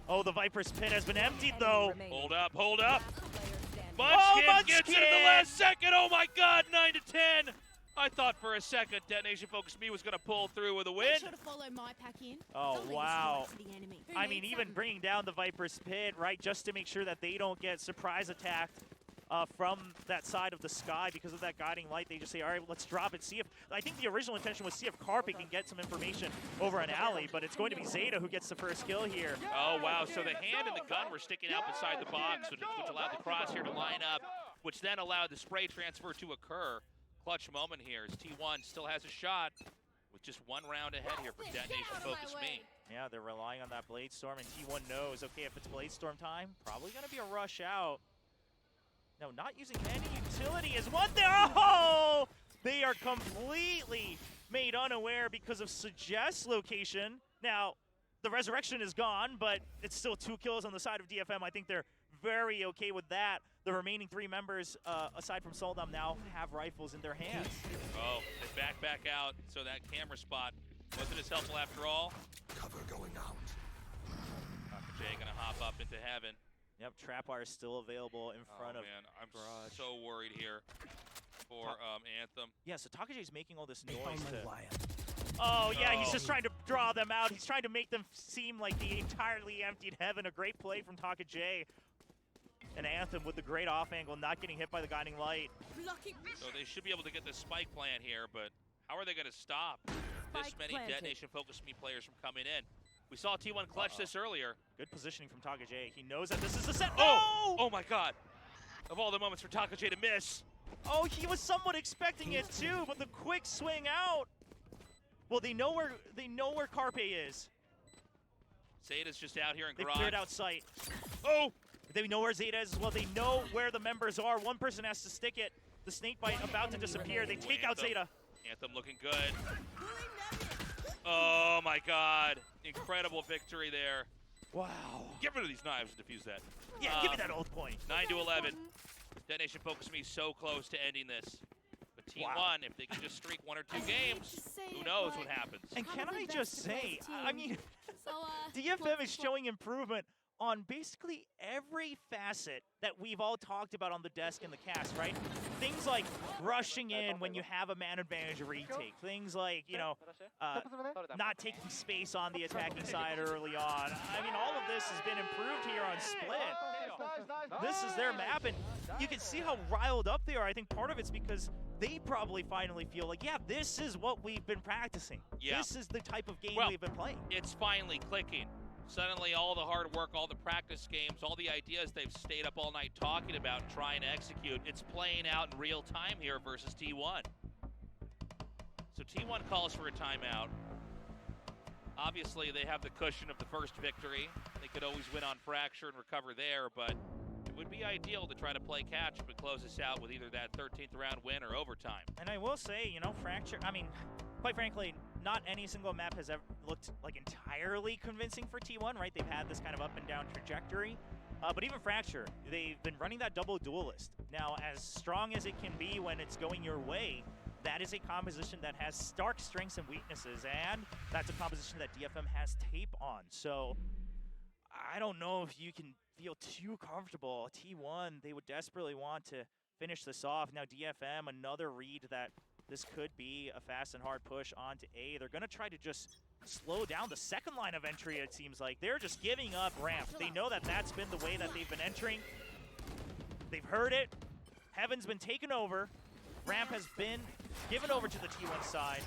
S5: Oh, the Viper's pit has been emptied, though.
S4: Hold up, hold up.
S5: Munchkin
S4: Gets it at the last second. Oh, my God, 9-10. I thought for a second Detonation Focus Me was going to pull through with a win.
S11: Sure to follow my pack in.
S5: Oh, wow.
S11: To the enemy.
S5: I mean, even bringing down the Viper's pit, right, just to make sure that they don't get surprise attacked from that side of the sky because of that Guiding Light. They just say, all right, let's drop it. See if, I think the original intention was see if Carpe can get some information over an alley, but it's going to be Zeta who gets the first kill here.
S4: Oh, wow. So the hand and the gun were sticking out beside the box, which allowed the crosshair to line up, which then allowed the spray transfer to occur. Clutch moment here as T1 still has a shot with just one round ahead here for Detonation Focus Me.
S5: Yeah, they're relying on that Blade Storm, and T1 knows, okay, if it's Blade Storm time, probably going to be a rush out. No, not using any utility is one there. Oh! They are completely made unaware because of Suggest's location. Now, the Resurrection is gone, but it's still 2 kills on the side of DFM. I think they're very okay with that. The remaining 3 members, aside from Soldom, now have rifles in their hands.
S4: Oh, they back out, so that camera spot wasn't as helpful after all.
S12: Cover going out.
S4: Jay gonna hop up into heaven.
S5: Yep, Trapwire is still available in front of
S4: man, I'm
S5: Garage.
S4: so worried here for Anthem.
S5: Yeah, so Taka J's making all this noise to... Oh, yeah, he's just trying to draw them out. He's trying to make them seem like the entirely emptied heaven. A great play from Taka J. And Anthem with the great off angle, not getting hit by the Guiding Light.
S4: So they should be able to get this spike plant here, but how How are they going to stop this many Dead Nation Focus Me players from coming in? We saw T1 clutch this earlier.
S5: Good positioning from Taka J. He knows that this is the set.
S4: Oh! Oh my god. Of all the moments for Taka J to miss.
S5: Oh, he was somewhat expecting it too, but the quick swing out. Well, they know where Carpe is.
S4: Zeta's just out here in
S5: They
S4: garage.
S5: cleared out sight.
S4: Oh!
S5: They know where Zeta is as well. They know where the members are. One person has to stick it. The snake bite about to disappear. They take out Zeta.
S4: Anthem looking good. Oh my god. Incredible victory there.
S5: Wow.
S4: Get rid of these knives and defuse that.
S5: Yeah, give me that old point.
S4: 9-11. Dead Nation Focus Me so close to ending this. But T1, if they can just streak 1 or 2 games, who knows what happens.
S5: And can I just say, I mean, DFM is showing improvement on basically every facet that we've all talked about on the desk in the cast, right? Things like rushing in when you have a man advantage retake. Things like, you know, not taking space on the attacking side early on. I mean, all of this has been improved here on Split. This is their map, and you can see how riled up they are. I think part of it's because they probably finally feel like, yeah, this is what we've been practicing.
S4: Yeah.
S5: This is the type of game
S4: Well,
S5: we've been playing.
S4: It's finally clicking. Suddenly all the hard work, all the practice games, all the ideas they've stayed up all night talking about and trying to execute, it's playing out in real time here versus T1. So T1 calls for a timeout. Obviously, they have the cushion of the first victory. They could always win on Fracture and recover there, but it would be ideal to try to play catch up and close this out with either that 13th round win or overtime.
S5: And I will say, you know, Fracture, I mean, quite frankly, not any single map has ever looked like entirely convincing for T1, right? They've had this kind of up and down trajectory. But even Fracture, they've been running that double duelist. Now, as strong as it can be when it's going your way, that is a composition that has stark strengths and weaknesses, and that's a composition that DFM has tape on. So I don't know if you can feel too comfortable. T1, they would desperately want to finish this off. Now DFM, another read that this could be a fast and hard push onto A. They're going to try to just slow down the second line of entry, it seems like. They're just giving up ramp. They know that that's been the way that they've been entering. They've heard it. Heaven's been taken over. Ramp has been given over to the T1 side.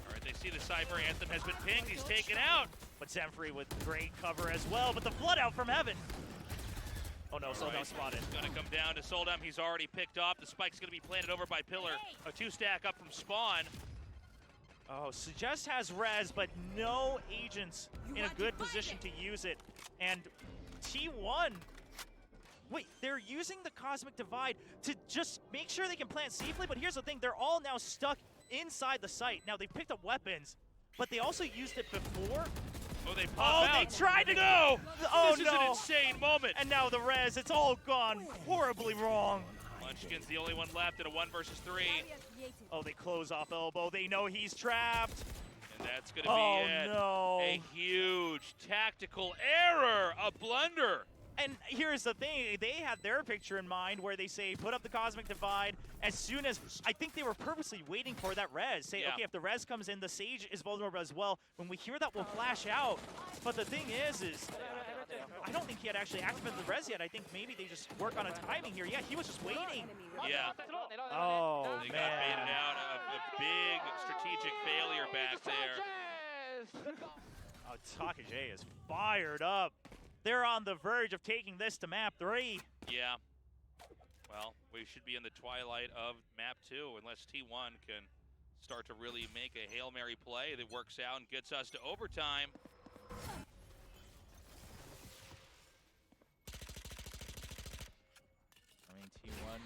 S4: All right, they see the Cypher. Anthem has been pinged. He's taken out.
S5: But Zemfree with great cover as well. But the flood out from Heaven. Oh no, Soldom spotted.
S4: It's gonna come down to Soldom. He's already picked up. The spike's gonna be planted over by Pillar. A 2-stack up from Spawn.
S5: Oh, Suggest has res, but no agents in a good position to use it. And T1, wait, they're using the Cosmic Divide to just make sure they can plant safely, but here's the thing, they're all now stuck inside the site. Now, they've picked up weapons, but they also used it before.
S4: Oh, they pop out.
S5: They tried to
S4: No!
S5: Oh,
S4: this is an insane moment.
S5: And now the res, it's all gone horribly wrong.
S4: Munchkin's the only one left in a 1 versus 3.
S5: Oh, they close off elbow. They know he's trapped.
S4: And that's going to be it.
S5: No.
S4: A huge tactical error, a blunder.
S5: And here's the thing, they had their picture in mind where they say, put up the Cosmic Divide as soon as, I think they were purposely waiting for that res. Say, okay, if the res comes in, the Sage is vulnerable as well. When we hear that, we'll flash out. But the thing is I don't think he had actually activated the res yet. I think maybe they just work on a timing here. Yeah, he was just waiting.
S4: Yeah.
S5: Oh,
S4: They
S5: man.
S4: got baited out. A big strategic failure back there.
S5: Oh, Taka J is fired up. They're on the verge of taking this to map 3.
S4: Yeah. Well, we should be in the twilight of map 2 unless T1 can start to really make a Hail Mary play that works out and gets us to overtime.
S5: I mean, T1,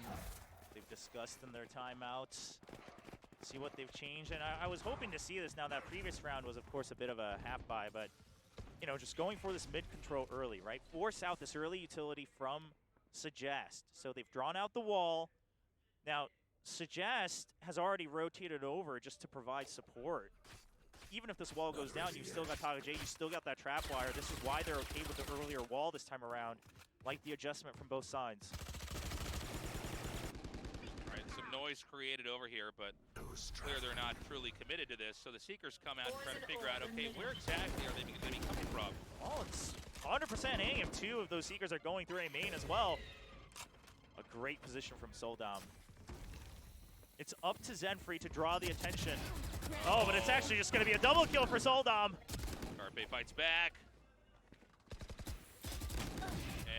S5: they've discussed in their timeouts, see what they've changed. And I was hoping to see this now. That previous round was, of course, a bit of a half-buy, but you know, just going for this mid-control early, right? Force out this early utility from Suggest. So they've drawn out the wall. Now, Suggest has already rotated over just to provide support. Even if this wall goes down, you've still got Taka J, you still got that trap wire. This is why they're okay with the earlier wall this time around. Like the adjustment from both sides.
S4: All right, some noise created over here, but clear they're not truly committed to this. So the Seekers come out and try to figure out, okay, where exactly are they going to be coming from?
S5: Oh, it's 100% A if 2 of those Seekers are going through A main as well. A great position from Soldom. It's up to Zenfree to draw the attention. Oh, but it's actually just going to be a double kill for Soldom.
S4: Carpe fights back.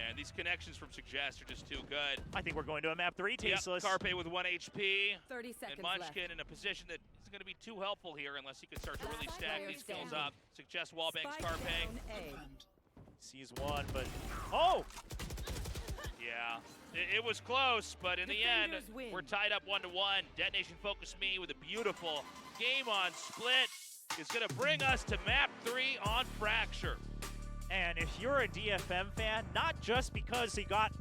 S4: And these connections from Suggest are just too good.
S5: I think we're going to a map 3, Tasteless.
S4: Yep, Carpe with 1 HP.
S11: 30 seconds
S4: And Munchkin in a position that isn't going to be too helpful here unless he can start to really stack these kills up. Suggest wallbangs Carpe.
S5: Sees one, but... Oh!
S4: Yeah, it was close, but in the end, we're tied up 1-1. Detonation Focus Me with a beautiful game on Split is going to bring us to map 3 on Fracture.
S5: And if you're a DFM fan, not just because they got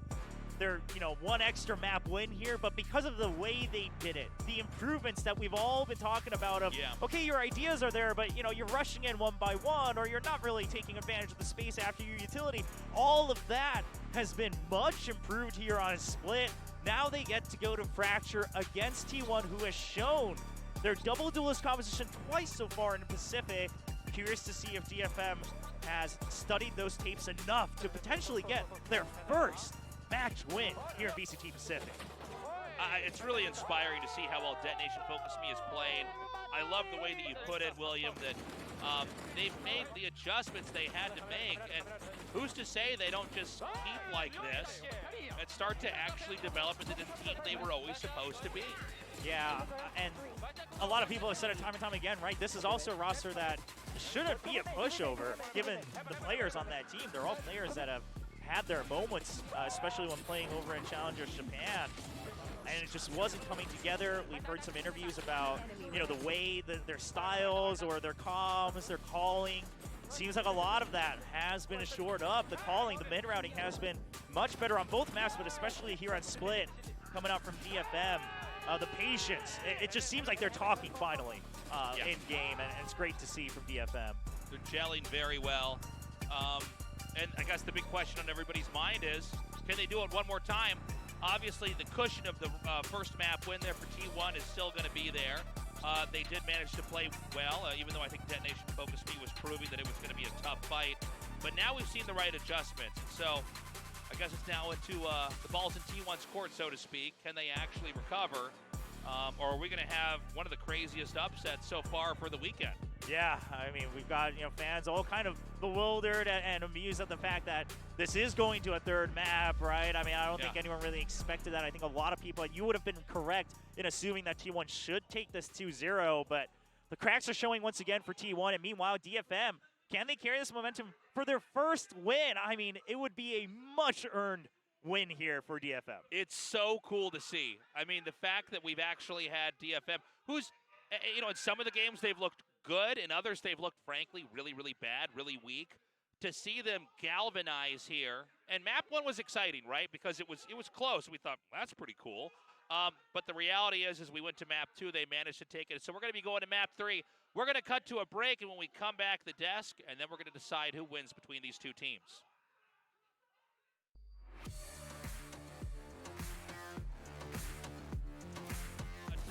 S5: their, one extra map win here, but because of the way they did it, the improvements that we've all been talking about of, okay, your ideas are there, but, you're rushing in one by one, or you're not really taking advantage of the space after your utility. All of that has been much improved here on Split. Now they get to go to Fracture against T1, who has shown their double duelist composition twice so far in the Pacific. Curious to see if DFM has studied those tapes enough to potentially get their first match win here in VCT Pacific.
S4: It's really inspiring to see how well Detonation Focus Me is playing. I love the way that you put it, William, that they've made the adjustments they had to make, and who's to say they don't just keep like this and start to actually develop into the team they were always supposed to be.
S5: Yeah, and a lot of people have said it time and time again, right? This is also a roster that shouldn't be a pushover, given the players on that team. They're all players that have had their moments, especially when playing over in Challengers Japan. And it just wasn't coming together. We've heard some interviews about, the way their styles or their comms, their calling. Seems like a lot of that has been shored up. The calling, the mid-routing has been much better on both maps, but especially here on Split, coming out from DFM. The patience, it just seems like they're talking finally in-game, and it's great to see from DFM.
S4: They're gelling very well. And I guess the big question on everybody's mind is, can they do it one more time? Obviously, the cushion of the first map win there for T1 is still going to be there. They did manage to play well, even though I think Detonation Focus Me was proving that it was going to be a tough fight. But now we've seen the right adjustments. So I guess it's now into the ball's in T1's court, so to speak. Can they actually recover? Or are we going to have one of the craziest upsets so far for the weekend?
S5: Yeah, I mean, we've got, fans all kind of bewildered and amused at the fact that this is going to a third map, right? I mean, I don't think anyone really expected that. I think a lot of people, you would have been correct in assuming that T1 should take this 2-0, but the cracks are showing once again for T1, and meanwhile, DFM, can they carry this momentum for their first win? I mean, it would be a much-earned win here for DFM.
S4: It's so cool to see. I mean, the fact that we've actually had DFM, who's, in some of the games they've looked good, in others they've looked, frankly, really, really bad, really weak. To see them galvanize here, and map 1 was exciting, right? Because it was close. We thought, well, that's pretty cool. But the reality is we went to map 2, they managed to take it. So we're going to be going to map 3. We're going to cut to a break, and when we come back, the desk, and then we're going to decide who wins between these two teams.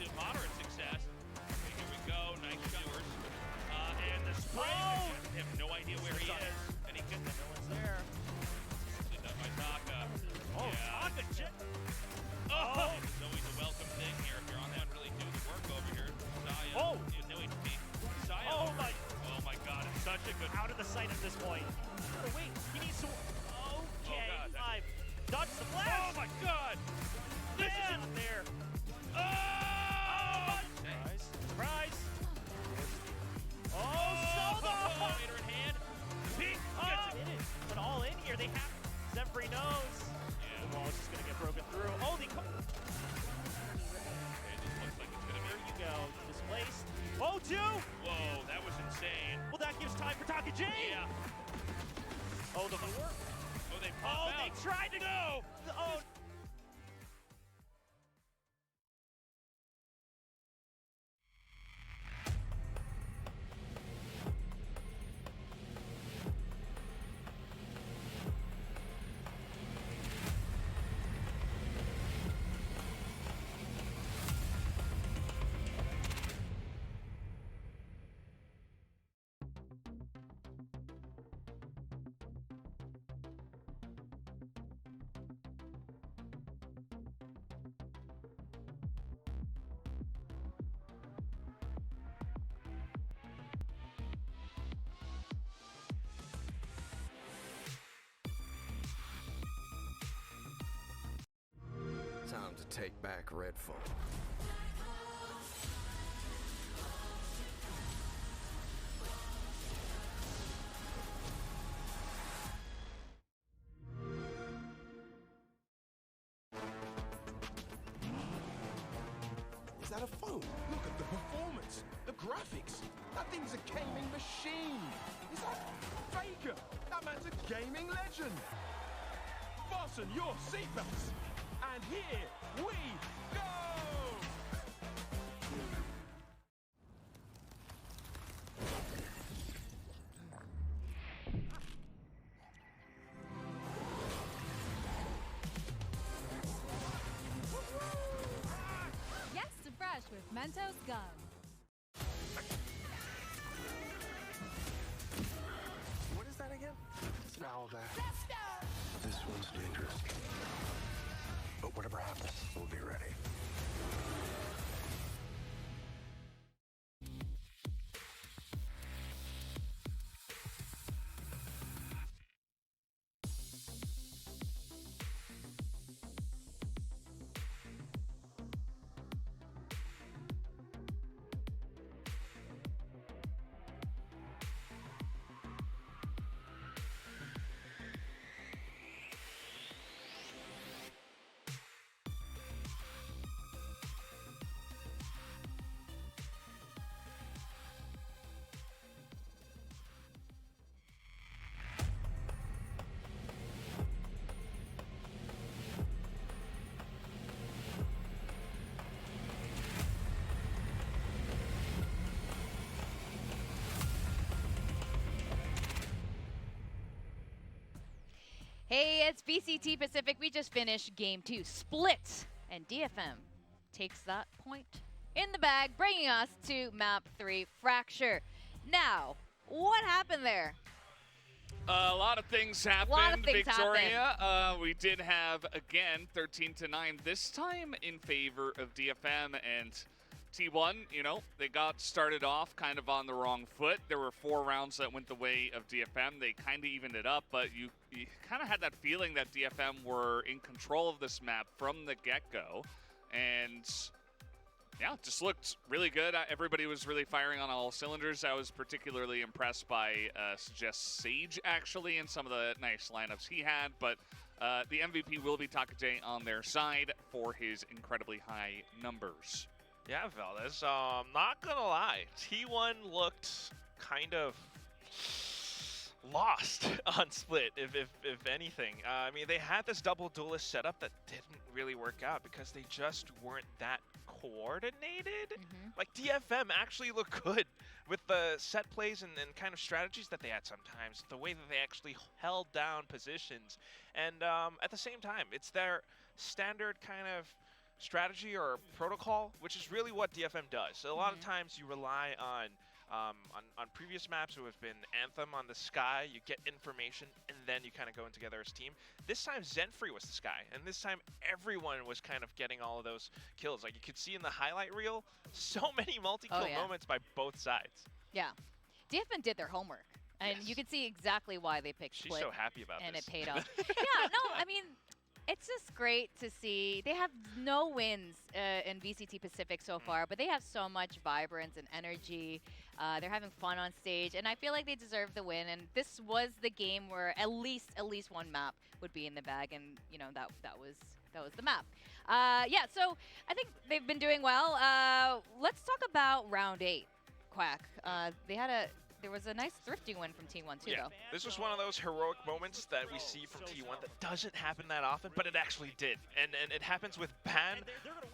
S4: To moderate success. Here we go. Nice showers. And the spray. I have no idea where he is. And he gets no one's there. Done by Taka.
S5: Oh, Taka shit.
S4: Oh! It's always a welcome thing here. If you're on that, really do the work over here. Saya.
S5: Oh!
S4: You know HP. Saya.
S5: Oh
S4: my God. It's such a good.
S5: Out of the sight at this point. Oh, wait, he needs to. Okay, I've dodged the flash.
S4: Oh my God!
S5: This isn't there.
S4: Oh!
S5: Surprise! Oh, Soldom!
S4: Meter in hand.
S5: Peek! Gets it. But all in here, they have. Zenfree knows.
S4: Yeah.
S5: The wall is just gonna get broken through. Oh, they come.
S4: It just looks like it's gonna be.
S5: There you go. Displaced. Oh, 2!
S4: Whoa, that was insane.
S5: Well, that gives time for Taka J.
S4: Yeah.
S5: Oh, the 4.
S4: Oh, they popped out.
S5: They tried to go. Oh.
S12: take back Redfall.
S13: Is that a phone? Look at the performance, the graphics. That thing's a gaming machine. Is that Faker? That man's a gaming legend. Fasten your seatbelts. And here we go!
S11: Yes to fresh with Mentos Gum.
S13: What is that again? It's an owl there. This one's dangerous. But whatever happens, we'll be ready.
S1: Hey, it's VCT Pacific. We just finished game 2, Split, and DFM takes that point in the bag, bringing us to map 3, Fracture. Now, what happened there?
S3: A lot of things happened, Victoria. We did have, again, 13-9, this time in favor of DFM, and T1, you know, they got started off kind of on the wrong foot. There were 4 rounds that went the way of DFM. They kind of evened it up, but you kind of had that feeling that DFM were in control of this map from the get-go. And yeah, it just looked really good. Everybody was really firing on all cylinders. I was particularly impressed by Suggest Sage, actually, and some of the nice lineups he had. But the MVP will be Takajay on their side for his incredibly high numbers.
S2: Yeah, Valdez, not gonna lie, T1 looked kind of lost on Split, if anything. I mean, they had this double duelist setup that didn't really work out because they just weren't that coordinated. Like, DFM actually looked good with the set plays and kind of strategies that they had sometimes, the way that they actually held down positions. And at the same time, it's their standard kind of strategy or protocol, which is really what DFM does. So a lot of times you rely on previous maps who have been Anthem on the Sky, you get information, and then you kind of go in together as a team. This time Zenfree was the Sky, and this time everyone was kind of getting all of those kills. Like you could see in the highlight reel, so many multi-kill moments by both sides.
S1: Yeah, DFM did their homework, and you could see exactly why they picked Split.
S2: She's so happy about
S1: and
S2: this.
S1: And it paid off. Yeah, no, I mean, it's just great to see. They have no wins in VCT Pacific so far, but they have so much vibrance and energy. They're having fun on stage, and I feel like they deserve the win. And this was the game where at least one map would be in the bag, and you know that was the map. Yeah, so I think they've been doing well. Let's talk about round 8, Quack. There was a nice thrifting win from T1 too, though.
S2: This was one of those heroic moments that we see from T1 that doesn't happen that often, but it actually did. And it happens with Ban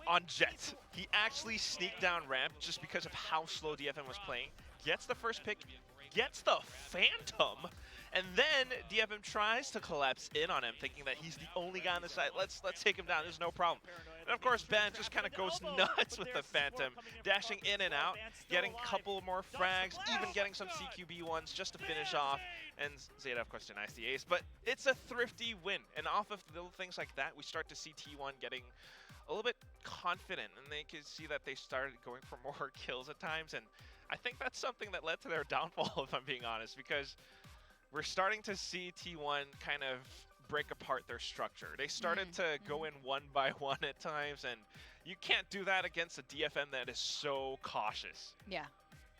S2: on Jet. He actually sneaked down ramp just because of how slow DFM was playing, gets the first pick, gets the Phantom, and then DFM tries to collapse in on him, thinking that he's the only guy on the side. Let's take him down, there's no problem. And of course, Ben just kind of goes nuts with the Phantom, dashing in and out, getting a couple more frags, even getting some CQB ones just to finish off. And Zeta, of course, denies the ace. But it's a thrifty win. And off of little things like that, we start to see T1 getting a little bit confident. And they can see that they started going for more kills at times. And I think that's something that led to their downfall, if I'm being honest, because we're starting to see T1 kind of break apart their structure. They started to go in one by one at times, and you can't do that against a DFM that is so cautious.
S1: Yeah,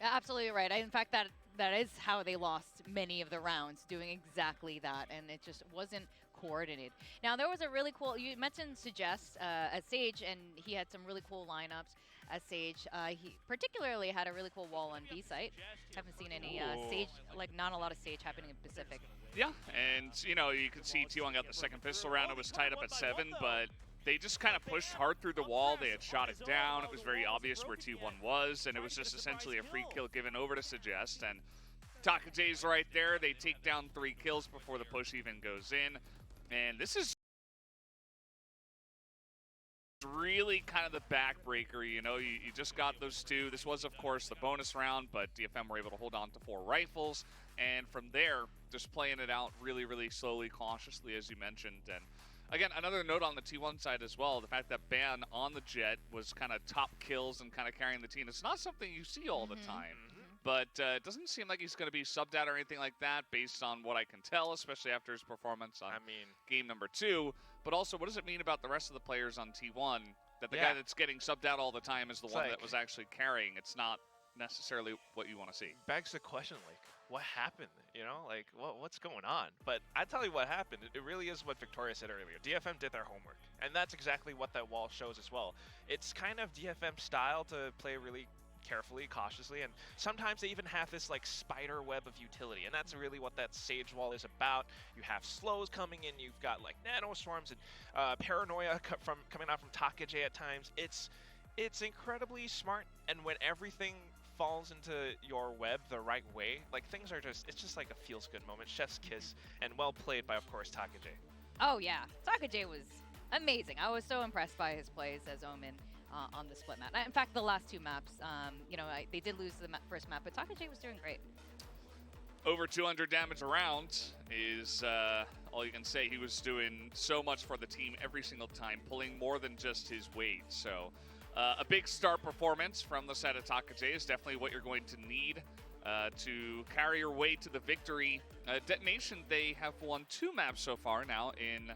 S1: absolutely right. In fact, that is how they lost many of the rounds, doing exactly that, and it just wasn't coordinated. Now, there was a really cool, you mentioned Suggest as Sage, and he had some really cool lineups as Sage. He particularly had a really cool wall on B site. Haven't seen any Sage, like not a lot of Sage happening in Pacific.
S3: Yeah, and you know, you could see T1 got the second pistol round. It was tied up at 7, but they just kind of pushed hard through the wall. They had shot it down. It was very obvious where T1 was, and it was just essentially a free kill given over to Suggest. And Takaj's right there. They take down 3 kills before the push even goes in. And this is really kind of the backbreaker, you know, you just got those 2. This was, of course, the bonus round, but DFM were able to hold on to 4 rifles. And from there, just playing it out really, really slowly, cautiously, as you mentioned. And again, another note on the T1 side as well, the fact that Ban on the Jet was kind of top kills and kind of carrying the team. It's not something you see all the time. But it doesn't seem like he's going to be subbed out or anything like that based on what I can tell, especially after his performance on game number 2. But also, what does it mean about the rest of the players on T1 that the guy that's getting subbed out all the time is the one that was actually carrying? It's not necessarily what you want to see.
S2: Begs the question, like, what happened? You know, like, what's going on? But I tell you what happened. It really is what Victoria said earlier. DFM did their homework. And that's exactly what that wall shows as well. It's kind of DFM style to play really carefully, cautiously, and sometimes they even have this like spider web of utility, and that's really what that Sage wall is about. You have slows coming in, you've got like nano swarms and paranoia coming out from Takaje at times. It's incredibly smart, and when everything falls into your web the right way, like things are just, it's just like a feels good moment. Chef's kiss, and well played by, of course, Takaje.
S1: Oh yeah, Takaje was amazing. I was so impressed by his plays as Omen. On the split map. In fact, the last 2 maps, you know, they did lose the first map, but Takaje was doing great.
S3: Over 200 damage around is all you can say. He was doing so much for the team every single time, pulling more than just his weight. So a big start performance from the side of Takaje is definitely what you're going to need to carry your way to the victory. Detonation, they have won 2 maps so far now in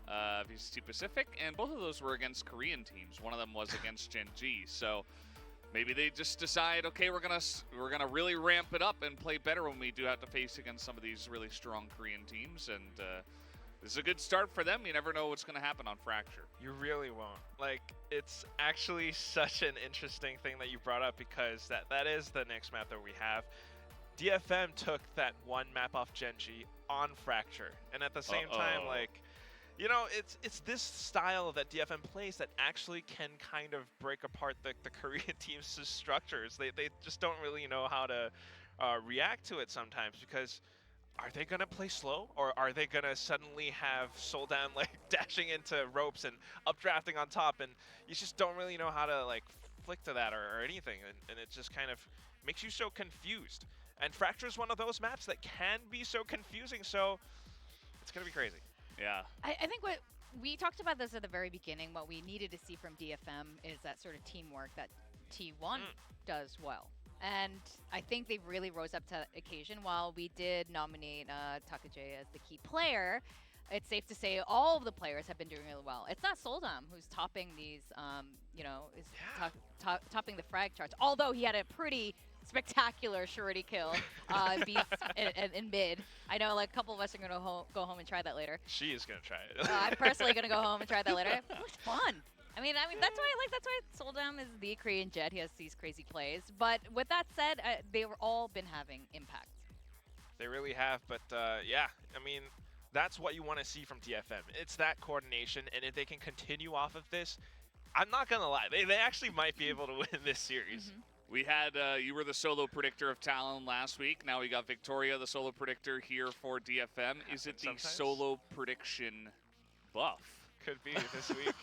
S3: VCT Pacific, and both of those were against Korean teams. One of them was against Gen G. So maybe they just decide, okay, we're gonna really ramp it up and play better when we do have to face against some of these really strong Korean teams. And this is a good start for them. You never know what's gonna happen on Fracture.
S2: You really won't. Like, it's actually such an interesting thing that you brought up, because that is the next map that we have. DFM took that 1 map off Gen G on Fracture, and at the same time, like, you know, it's this style that DFM plays that actually can kind of break apart the Korean team's structures. They just don't really know how to react to it sometimes, because are they going to play slow, or are they going to suddenly have Soldan like dashing into ropes and updrafting on top, and you just don't really know how to like flick to that or anything, and it just kind of makes you so confused. And Fracture is one of those maps that can be so confusing, so it's going to be crazy.
S3: Yeah.
S1: I think what we talked about this at the very beginning, what we needed to see from DFM is that sort of teamwork that T1 does well. And I think they really rose up to occasion. While we did nominate Takaje as the key player, it's safe to say all of the players have been doing really well. It's not Soldam who's topping these, you know, is topping the frag charts, although he had a pretty spectacular surety kill in mid. I know like a couple of us are going to go home and try that later.
S2: She is going to try it.
S1: I'm personally going to go home and try that later. It was fun. I mean that's why Soldam is the Korean Jet. He has these crazy plays. But with that said, they've all been having impact.
S2: They really have, but yeah, I mean, that's what you want to see from DFM. It's that coordination, and if they can continue off of this, I'm not going to lie, they actually might be able to win this series.
S3: We had, you were the solo predictor of Talon last week. Now we got Victoria, the solo predictor here for DFM. Is it the solo prediction buff?
S2: Could be this week.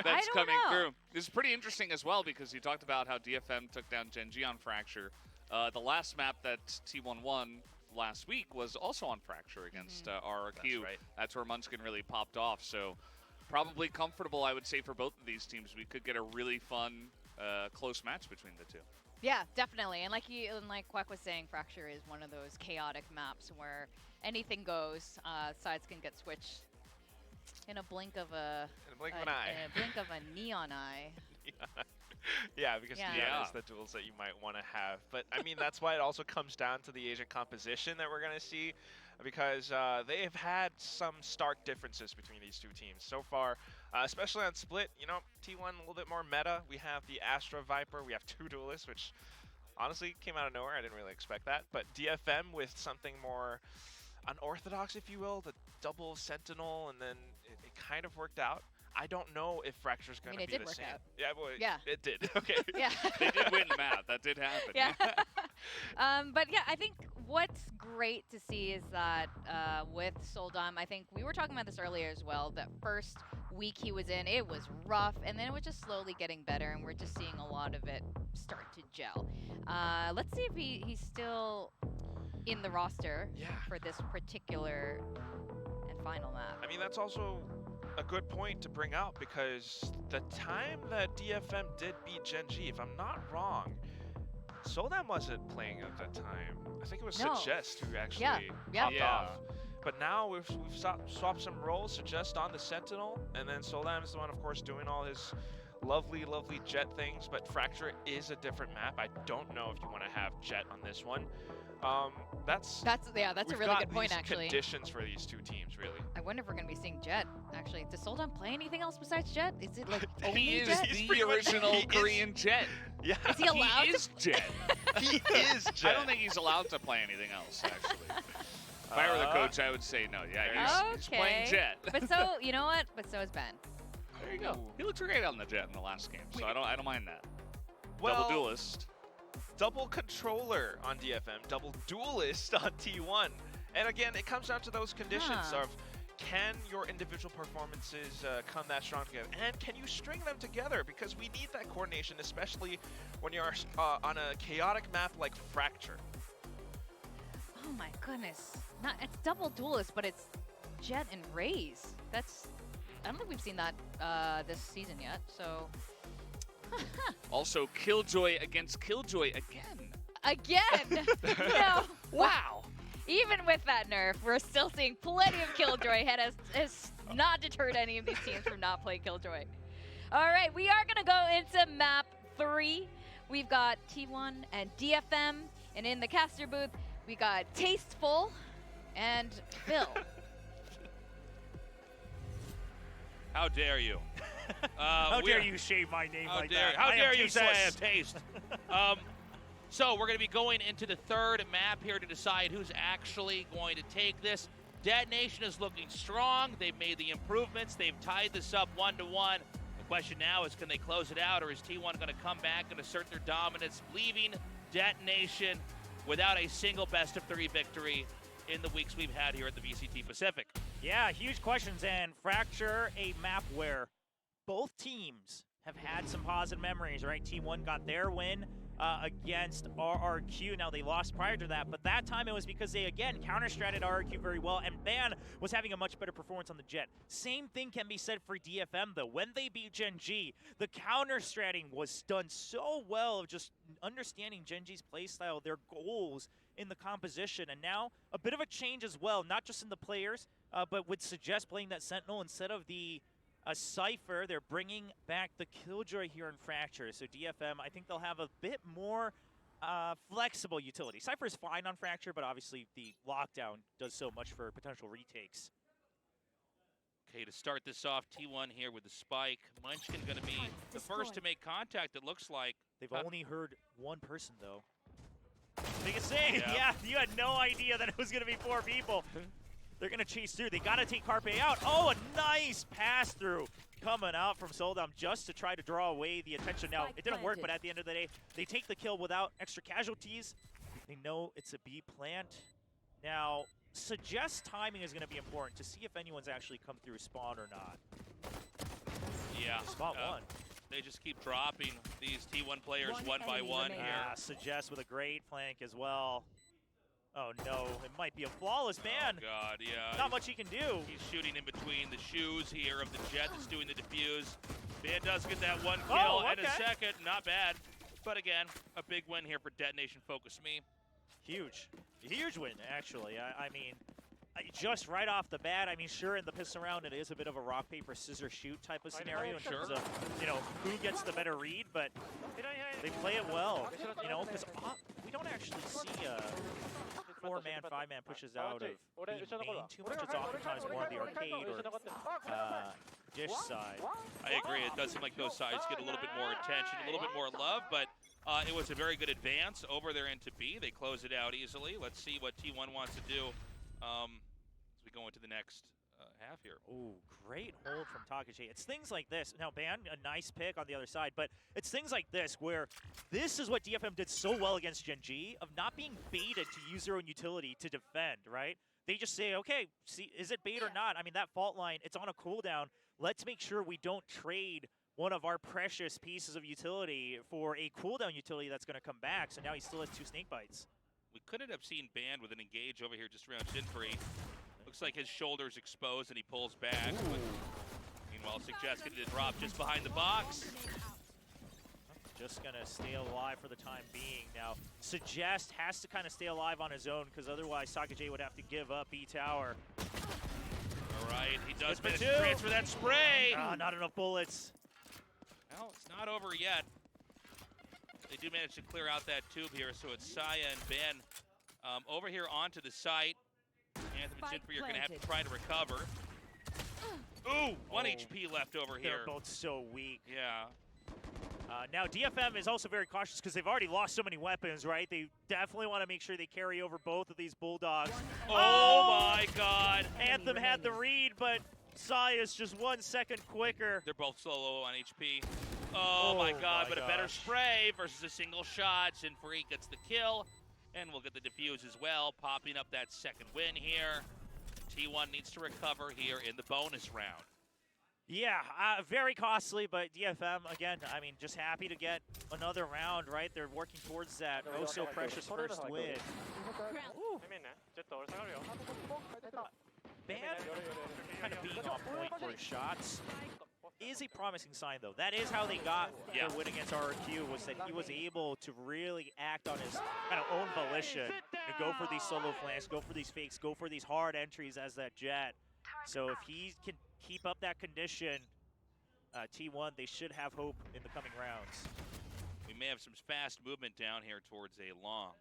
S3: That's coming through. This is pretty interesting as well, because you talked about how DFM took down Gen G on Fracture. The last map that T1 won last week was also on Fracture against RRQ.
S2: That's right.
S3: That's where Munchkin really popped off. So probably comfortable, I would say, for both of these teams. We could get a really fun close match between the two.
S1: Yeah, definitely. And like Quack was saying, Fracture is one of those chaotic maps where anything goes. Sides can get switched In a blink of a...
S2: In a blink of an eye.
S1: In a blink of a neon eye.
S2: Yeah, because neon is the duels that you might want to have. But, I mean, that's why it also comes down to the agent composition that we're going to see, because they have had some stark differences between these two teams so far, especially on Split. You know, T1 a little bit more meta. We have the Astra Viper. We have 2 duelists, which honestly came out of nowhere. I didn't really expect that. But DFM with something more unorthodox, if you will, the double Sentinel, and then it kind of worked out. I don't know if Fracture's going to be the same. Yeah, well, it did. Okay.
S1: Yeah.
S3: They did win map. That did happen.
S1: Yeah. But yeah, I think what's great to see is that with Soldom, I think we were talking about this earlier as well, that first week he was in, it was rough, and then it was just slowly getting better, and we're just seeing a lot of it start to gel. Let's see if he's still in the roster for this particular and final map.
S2: I mean, that's also a good point to bring out, because the time that DFM did beat Gen G, if I'm not wrong, Soldom wasn't playing at that time. I think it was Suggest who actually popped off. But now we've swapped some roles, Suggest on the Sentinel, and then Soldom is the one, of course, doing all his lovely, lovely Jet things, but Fracture is a different map. I don't know if you want to have Jet on this one. That's
S1: a really good point, actually.
S2: Conditions for these two teams, really.
S1: I wonder if we're going to be seeing Jet, actually. Does Soldom play anything else besides Jet? Is it like only
S3: he is
S1: Jet?
S3: the original Korean Jet.
S2: Yeah.
S1: Is he allowed
S3: He is Jet.
S2: He is Jet.
S3: I don't think he's allowed to play anything else, actually. If I were the coach, I would say no. Yeah, he's playing Jet.
S1: But so, you know what? But so is Ben.
S3: There you go. He looked great on the Jet in the last game, so I don't mind that.
S2: Well,
S3: double duelist.
S2: Double controller on DFM, double duelist on T1. And again, it comes down to those conditions of, can your individual performances come that strong together? And can you string them together? Because we need that coordination, especially when you're on a chaotic map like Fracture.
S1: Oh my goodness. It's double duelist, but it's Jet and Raze. I don't think we've seen that this season yet, so...
S3: Also, Killjoy against Killjoy again.
S1: Again? No.
S3: Wow.
S1: Even with that nerf, we're still seeing plenty of Killjoy. Has not deterred any of these teams from not playing Killjoy. All right, we are going to go into map 3. We've got T1 and DFM. And in the caster booth, we got Tasteful and Phil.
S4: How dare you?
S5: How dare you shave my name like that?
S4: How dare you say I have taste? So we're going to be going into the third map here to decide who's actually going to take this. Dead Nation is looking strong. They've made the improvements. They've tied this up 1-1. The question now is, can they close it out, or is T1 going to come back and assert their dominance, leaving Dead Nation without a single best-of-3 victory in the weeks we've had here at the VCT Pacific?
S5: Yeah, huge questions, and Fracture, a map where both teams have had some positive memories, right? T1 got their win against RRQ. Now, they lost prior to that, but that time it was because they, again, counter-stratted RRQ very well, and Ban was having a much better performance on the Jet. Same thing can be said for DFM, though. When they beat Gen G, the counter-stratting was done so well of just understanding Gen G's playstyle, their goals in the composition, and now a bit of a change as well, not just in the players, but would suggest playing that Sentinel instead of the Cypher. They're bringing back the Killjoy here in Fracture. So DFM, I think they'll have a bit more flexible utility. Cypher is fine on Fracture, but obviously the lockdown does so much for potential retakes.
S4: Okay, to start this off, T1 here with the spike. Munchkin going to be the first to make contact, it looks like.
S5: They've only heard one person, though. Biggest thing, yeah, you had no idea that it was going to be 4 people. They're going to chase through. They got to take Carpe out. Oh, a nice pass through coming out from Soldom just to try to draw away the attention. Now, it didn't work, but at the end of the day, they take the kill without extra casualties. They know it's a B plant. Now, Suggest timing is going to be important to see if anyone's actually come through spawn or not.
S4: Yeah.
S5: Spot one.
S4: They just keep dropping these T1 players one by one here.
S5: Suggest with a great flank as well. Oh no, it might be a flawless ban.
S4: Oh god, yeah.
S5: Not much he can do.
S4: He's shooting in between the shoes here of the Jet that's doing the defuse. Ban does get that one kill and a second, not bad. But again, a big win here for Detonation Focus Me.
S5: Huge. Huge win, actually. I mean, Just right off the bat, I mean, sure, in the pistol round, it is a bit of a rock, paper, scissors, shoot type of scenario in terms of, you know, who gets the better read, but they play it well, you know, because we don't actually see 4-man, 5-man pushes out of being main too much. It's oftentimes more on the arcade or dish side.
S4: I agree. It does seem like those sides get a little bit more attention, a little bit more love, but it was a very good advance over there into B. They close it out easily. Let's see what T1 wants to do as we go into the next half here.
S5: Ooh, great hold from Takaji. It's things like this. Now, Ban, a nice pick on the other side, but it's things like this where this is what DFM did so well against Gen G, of not being baited to use their own utility to defend, right? They just say, okay, see, is it bait or not? I mean, that fault line, it's on a cooldown. Let's make sure we don't trade one of our precious pieces of utility for a cooldown utility that's going to come back. So now he still has 2 snake bites.
S4: We could end up seeing Band with an engage over here just around Jinfree. Looks like his shoulder's exposed and he pulls back. Meanwhile, suggested to drop just behind the box.
S5: Just going to stay alive for the time being. Now, Suggest has to kind of stay alive on his own because otherwise Sakaje would have to give up B tower.
S4: All right, he does manage to transfer that spray.
S5: Not enough bullets.
S4: Well, it's not over yet. They do manage to clear out that tube here, so it's Saya and Ben over here onto the site. Anthem and Jinfree are going to have to try to recover. Ooh, 1 HP left over here.
S5: They're both so weak.
S4: Yeah.
S5: Now, DFM is also very cautious because they've already lost so many weapons, right? They definitely want to make sure they carry over both of these Bulldogs.
S4: Oh my God.
S5: Anthem had the read, but Saya's just 1 second quicker.
S4: They're both so low on HP. Oh my God, but a better spray versus a single shot. Jinfree gets the kill, and we'll get the defuse as well, popping up that second win here. T1 needs to recover here in the bonus round.
S5: Yeah, very costly, but DFM, again, I mean, just happy to get another round, right? They're working towards that oh-so-precious first win. Ooh. Ban kind of being on point for his shots is a promising sign, though. That is how they got their win against RRQ, was that he was able to really act on his kind of own volition and go for these solo flanks, go for these fakes, go for these hard entries as that Jet. So if he can keep up that condition, T1, they should have hope in the coming rounds.
S4: We may have some fast movement down here towards a long.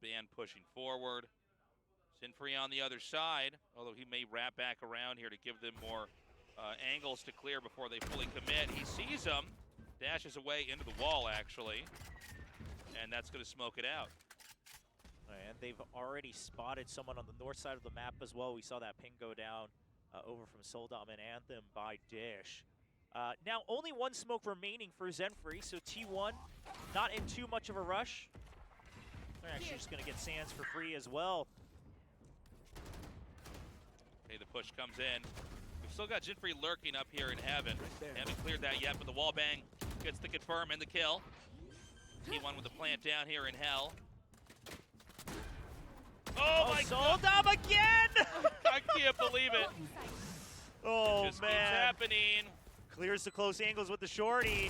S4: Ban pushing forward. Jinfree on the other side, although he may wrap back around here to give them more angles to clear before they fully commit. He sees them, dashes away into the wall, actually, and that's going to smoke it out.
S5: And they've already spotted someone on the north side of the map as well. We saw that ping go down over from Soldom and Anthem by Dish. Now, only 1 smoke remaining for Zenfree, so T1 not in too much of a rush. They're actually just going to get Sands for free as well.
S4: Okay, the push comes in. We've still got Jinfree lurking up here in Heaven. Haven't cleared that yet, but the wall bang gets the confirm and the kill. T1 with the plant down here in Hell. Oh my God!
S5: Soldom again!
S4: I can't believe it.
S5: Oh,
S4: Just
S5: man.
S4: keeps happening.
S5: Clears the close angles with the shorty.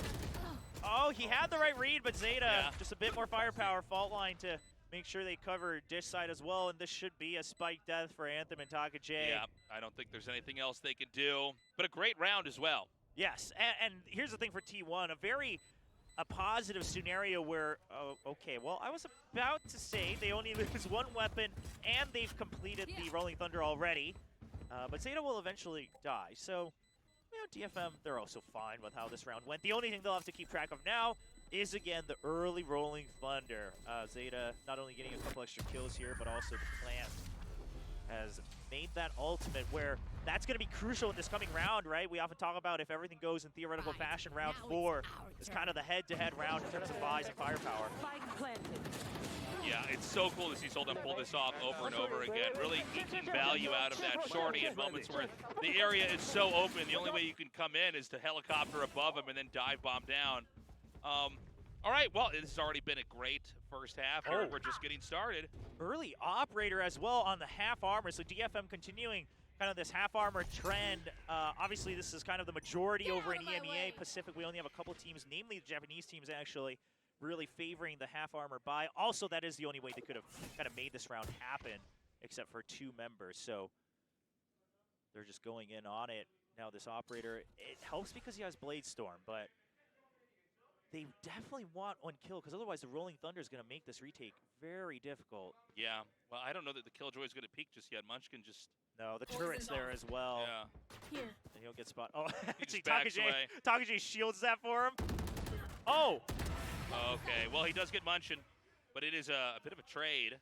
S5: Oh, he had the right read, but Zeta, just a bit more firepower. Fault line to make sure they cover Dish side as well, and this should be a spike death for Anthem and Taka J.
S4: Yeah, I don't think there's anything else they could do, but a great round as well.
S5: Yes, and here's the thing for T1, a positive scenario where, okay, well, I was about to say they only lose 1 weapon, and they've completed the Rolling Thunder already, but Zeta will eventually die, so, you know, DFM, they're also fine with how this round went. The only thing they'll have to keep track of now is, again, the early Rolling Thunder. Zeta not only getting a couple extra kills here, but also the plant has made that ultimate where that's going to be crucial in this coming round, right? We often talk about if everything goes in theoretical fashion, round 4 is kind of the head-to-head round in terms of buys and firepower.
S4: Yeah, it's so cool to see Soldom pull this off over and over again, really eking value out of that shorty in moments where the area is so open. The only way you can come in is to helicopter above him and then dive bomb down. All right, well, this has already been a great first half. We're just getting started.
S5: Early operator as well on the half armor, so DFM continuing kind of this half armor trend. Obviously, this is kind of the majority over in EMEA Pacific. We only have a couple teams, namely the Japanese teams, actually really favoring the half armor buy. Also, that is the only way they could have kind of made this round happen. except for 2 members. So they're just going in on it. Now this operator, it helps because he has Blade Storm, but they definitely want 1 kill because otherwise the Rolling Thunder is going to make this retake very difficult.
S4: Yeah, well, I don't know that the Killjoy is going to peek just yet. Munchkin just...
S5: No, the turret's there as well.
S4: Yeah.
S5: And he'll get spot. Oh, actually,
S4: backs away.
S5: Takagi shields that for him. Oh!
S4: Okay, well, he does get Munchin, but it is a bit of a trade.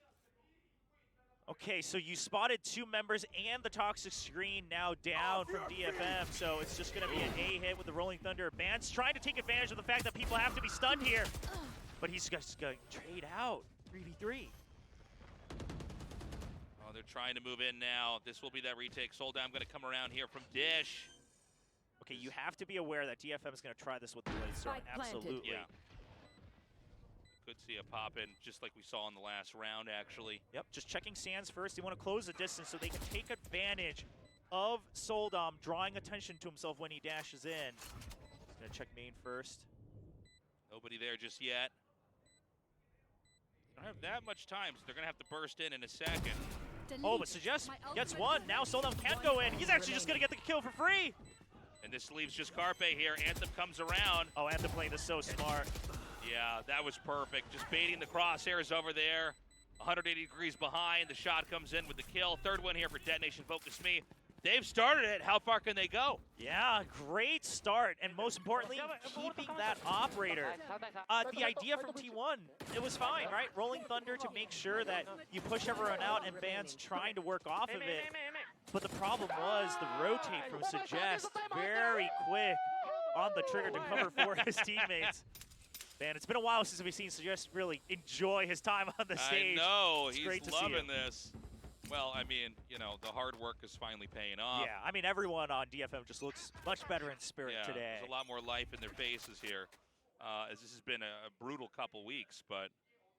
S5: Okay, so you spotted 2 members and the toxic screen now down from DFM, so it's just going to be an A hit with the Rolling Thunder. Ban's trying to take advantage of the fact that people have to be stunned here, but he's just going to trade out 3v3.
S4: Oh, they're trying to move in now. This will be that retake. Soldam going to come around here from Dish.
S5: Okay, you have to be aware that DFM is going to try this with the Blade Storm. Absolutely.
S4: Yeah. Could see a pop in, just like we saw in the last round, actually.
S5: Yep, just checking Sands first. They want to close the distance so they can take advantage of Soldam drawing attention to himself when he dashes in. He's going to check main first.
S4: Nobody there just yet. Don't have that much time, so they're going to have to burst in a second.
S5: Oh, but Suggest gets 1. Now Soldam can go in. He's actually just going to get the kill for free.
S4: And this leaves just Carpe here. Anthem comes around.
S5: Oh, Anthem playing this so smart.
S4: Yeah, that was perfect. Just baiting the crosshairs over there. 180 degrees behind. The shot comes in with the kill. 3rd one here for Detonation Focus Me. They've started it. How far can they go?
S5: Yeah, great start. And most importantly, keeping that operator. The idea from T1, it was fine, right? Rolling Thunder to make sure that you push everyone out and Ban's trying to work off of it. But the problem was the rotate from Suggest very quick on the trigger to cover for his teammates. Man, it's been a while since we've seen Suggest really enjoy his time on the stage.
S4: I know,
S5: it's
S4: he's loving this. Well, I mean, you know, the hard work is finally paying off.
S5: Yeah, I mean, everyone on DFM just looks much better in spirit today.
S4: There's a lot more life in their faces here, as this has been a brutal couple weeks, but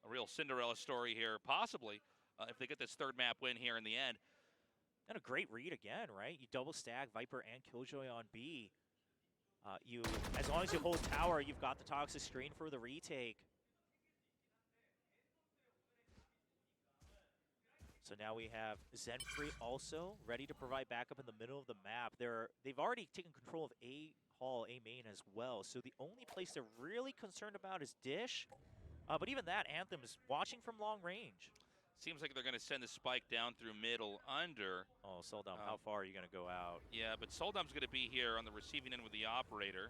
S4: a real Cinderella story here, possibly, if they get this 3rd map win here in the end.
S5: And a great read again, right? You double stack Viper and Killjoy on B. As long as you hold tower, you've got the toxic screen for the retake. So now we have Zenfree also ready to provide backup in the middle of the map. They've already taken control of A Hall, A main as well. So the only place they're really concerned about is Dish. But even that, Anthem is watching from long range.
S4: Seems like they're going to send the spike down through middle under.
S5: Oh, Soldam, how far are you going to go out?
S4: Yeah, but Soldam's going to be here on the receiving end with the operator.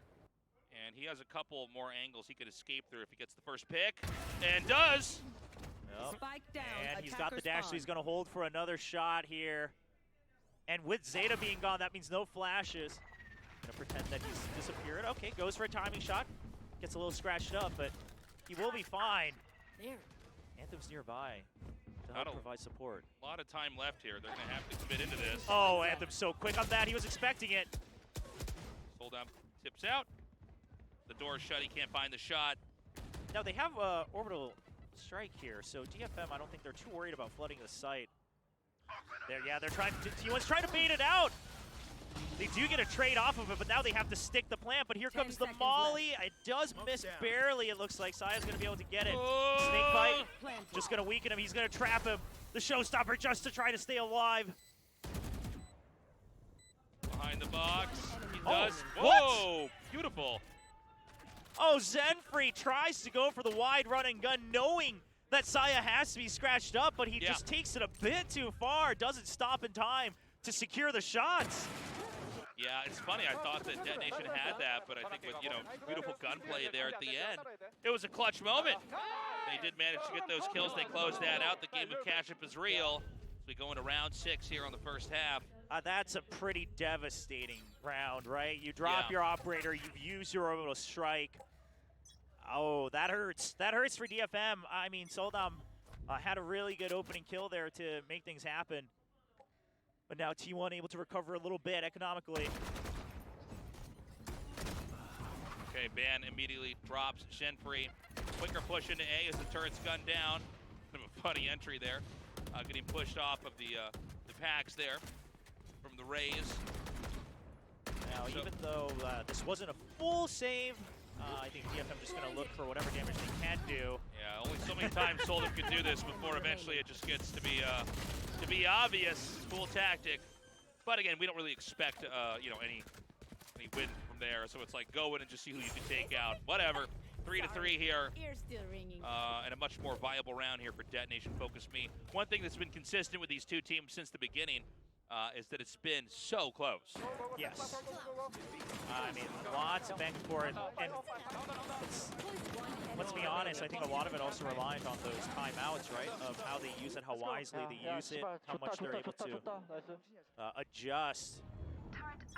S4: And he has a couple more angles he could escape through if he gets the first pick. And does!
S5: Yep. Spike down. And he's got the dash, so he's going to hold for another shot here. And with Zeta being gone, that means no flashes. Going to pretend that he's disappeared. Okay, goes for a timing shot. Gets a little scratched up, but he will be fine.
S11: There.
S5: Anthem's nearby to help provide support.
S4: A lot of time left here. They're going to have to commit into this.
S5: Oh, Anthem's so quick on that. He was expecting it.
S4: Soldam tips out. The door is shut. He can't find the shot.
S5: Now, they have orbital strike here, so DFM, I don't think they're too worried about flooding the site. They're trying to, T1's trying to bait it out. They do get a trade off of it, but now they have to stick the plant, but here comes the molly. It does miss barely, it looks like. Saya's going to be able to get it. Snake bite, just going to weaken him. He's going to trap him. The showstopper just to try to stay alive.
S4: Behind the box. He
S5: Oh,
S4: does.
S5: what?
S4: Whoa, beautiful.
S5: Oh, Zenfree tries to go for the wide run and gun, knowing that Saya has to be scratched up, but he just takes it a bit too far. Doesn't stop in time to secure the shots.
S4: Yeah, it's funny. I thought that Detonation had that, but I think with, you know, beautiful gunplay there at the end, it was a clutch moment. They did manage to get those kills. They closed that out. The game of catch-up is real. As we go into round 6 here on the first half.
S5: That's a pretty devastating round, right? You drop your operator, you've used your orbital strike. Oh, that hurts. That hurts for DFM. I mean, Soldam had a really good opening kill there to make things happen. But now T1 able to recover a little bit economically.
S4: Okay, Ban immediately drops Zenfree. Quicker push into A as the turret's gunned down. Kind of a funny entry there. Getting pushed off of the packs there from the Rays.
S5: Now, even though this wasn't a full save, I think DFM just going to look for whatever damage they can do.
S4: Yeah, only so many times Soldum can do this before eventually it just gets to be obvious. Cool tactic. But again, we don't really expect you know, any win from there. So it's like go in and just see who you can take out. Whatever. 3-3 here.
S11: Ears still ringing.
S4: And a much more viable round here for Detonation Focus Me. One thing that's been consistent with these two teams since the beginning is that it's been so close.
S5: Yes. I mean, lots of back and forth. And let's be honest, I think a lot of it also relies on those timeouts, right? Of how they use it, how wisely they use it, how much they're able to adjust.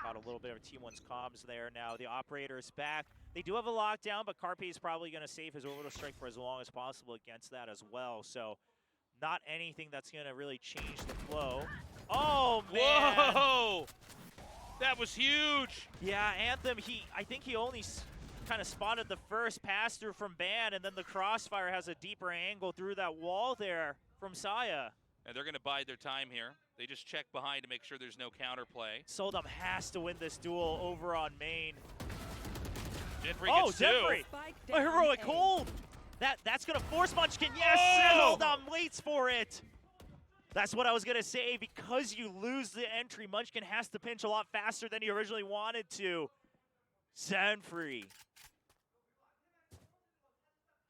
S5: Got a little bit of T1's comms there. Now the operator's back. They do have a lockdown, but Carpe is probably going to save his orbital strike for as long as possible against that as well. So not anything that's going to really change the flow. Oh, man.
S4: Whoa! That was huge.
S5: Yeah, Anthem, I think he only kind of spotted the first pass through from Ban, and then the Crossfire has a deeper angle through that wall there from Saya.
S4: And they're going to bide their time here. They just check behind to make sure there's no counterplay.
S5: Soldum has to win this duel over on main.
S4: Genfrey
S5: Oh,
S4: gets two.
S5: Genfrey! A heroic hold! That's going to force Munchkin. Yes!
S4: Oh!
S5: And Soldum waits for it. That's what I was going to say. Because you lose the entry, Munchkin has to pinch a lot faster than he originally wanted to. Genfrey.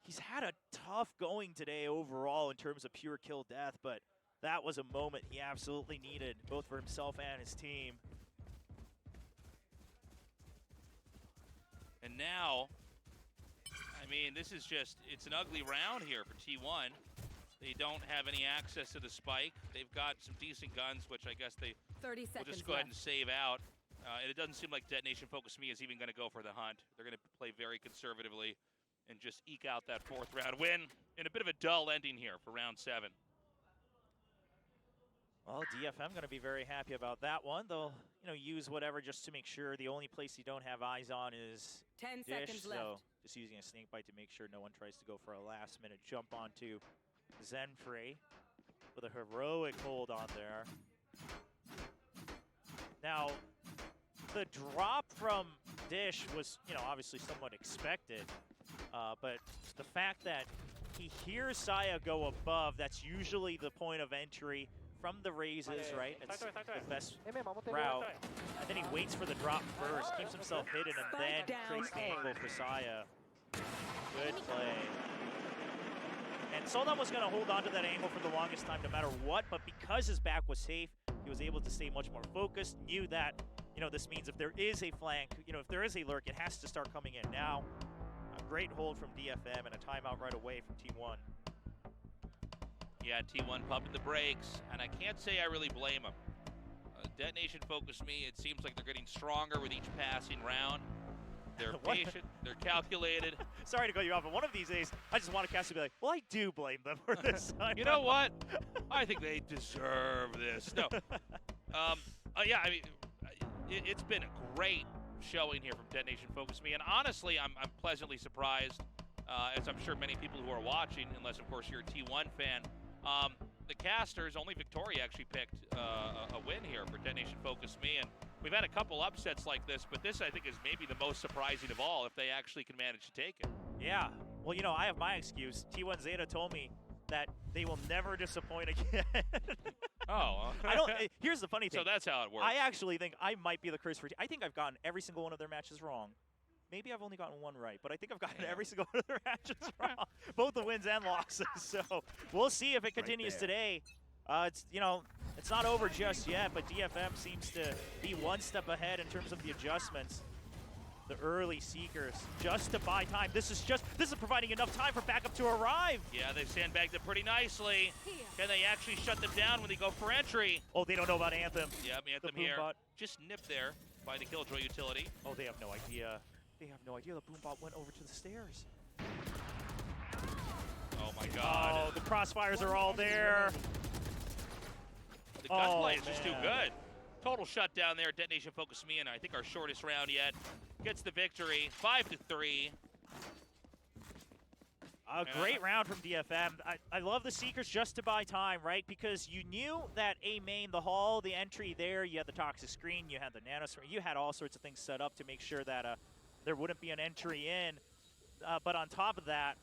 S5: He's had a tough going today overall in terms of pure kill death, but that was a moment he absolutely needed, both for himself and his team.
S4: And now, I mean, this is just, it's an ugly round here for T1. They don't have any access to the spike. They've got some decent guns, which I guess they
S11: 30
S4: will
S11: seconds
S4: just go ahead and
S11: left.
S4: save out. And it doesn't seem like Detonation Focus Me is even going to go for the hunt. They're going to play very conservatively and just eke out that fourth round win in a bit of a dull ending here for round 7.
S5: Well, DFM going to be very happy about that one. They'll, use whatever just to make sure. The only place you don't have eyes on is
S11: 10
S5: Dish,
S11: seconds
S5: so
S11: left.
S5: just using a snake bite to make sure no one tries to go for a last-minute jump onto Genfrey with a heroic hold on there. Now, the drop from Dish was, obviously somewhat expected, but the fact that he hears Saya go above, that's usually the point of entry from the raises, right? It's the best route. And then he waits for the drop first, keeps himself hidden, and then creates the angle for Saya. Good play. And Soldum was going to hold on to that angle for the longest time no matter what, but because his back was safe, he was able to stay much more focused, knew that, this means if there is a flank, if there is a lurk, it has to start coming in now. A great hold from DFM and a timeout right away from T1.
S4: Yeah, T1 pumping the brakes, and I can't say I really blame him. Detonation Focus Me, it seems like they're getting stronger with each passing round. They're patient, they're calculated.
S5: Sorry to cut you off, but one of these days, I just want to cast to be like, well, I do blame them for this.
S4: You know what? I think they deserve this. No. Yeah, I mean, it's been a great showing here from Detonation Focus Me, and honestly, I'm pleasantly surprised, as I'm sure many people who are watching, unless, of course, you're a T1 fan, the casters, only Victoria actually picked a win here for Detonation Focus Me, and we've had a couple upsets like this, but this, I think, is maybe the most surprising of all if they actually can manage to take it.
S5: Yeah. Well, I have my excuse. T1 Zeta told me that they will never disappoint again.
S4: Oh.
S5: Here's the funny thing.
S4: So that's how it works.
S5: I actually think I might be the curse for I think I've gotten every single one of their matches wrong. Maybe I've only gotten one right, but I think I've gotten every single one of their matches wrong. Both the wins and losses. So we'll see if it continues today. It's it's not over just yet, but DFM seems to be one step ahead in terms of the adjustments. The early Seekers just to buy time. This is providing enough time for backup to arrive.
S4: Yeah, they've sandbagged it pretty nicely. Can they actually shut them down when they go for entry?
S5: Oh, they don't know about Anthem.
S4: Yep, Anthem here. Just nipped there by the Killjoy utility.
S5: Oh, they have no idea. They have no idea the Boombot went over to the stairs.
S4: Oh my god.
S5: Oh, the crossfires are all there.
S4: The gunplay is just too good. Total shutdown there. Detonation Focus Me, and I think our shortest round yet. Gets the victory, 5-3.
S5: A great round from DFM. I love the Seekers just to buy time, right? Because you knew that A main, the hall, the entry there, you had the toxic screen, you had the nano screen, you had all sorts of things set up to make sure that there wouldn't be an entry in. But on top of that,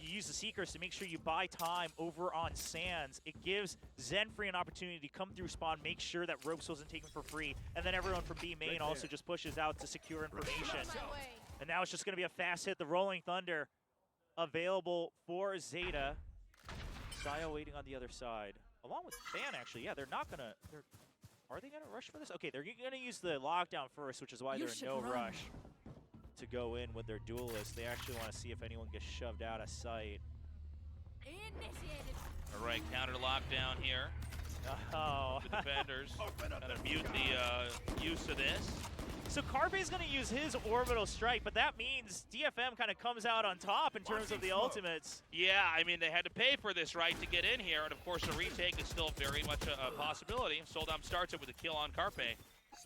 S5: you use the Seekers to make sure you buy time over on Sands. It gives Zenfree an opportunity to come through spawn, make sure that Ropes wasn't taken for free, and then everyone from B main also just pushes out to secure information. And now it's just going to be a fast hit. The Rolling Thunder available for Zeta. Saya waiting on the other side. Along with Ban, actually. Yeah, they're not going to... Are they going to rush for this? Okay, they're going to use the lockdown first, which is why they're in no rush to go in with their duelist. They actually want to see if anyone gets shoved out of sight.
S11: Initiated.
S4: All right, counter lockdown here.
S5: Oh.
S4: The defenders gonna mute the use of this.
S5: So Carpe's going to use his orbital strike, but that means DFM kind of comes out on top in terms of the ultimates.
S4: Yeah, I mean, they had to pay for this, right, to get in here, and of course the retake is still very much a possibility. Soldom starts it with a kill on Carpe.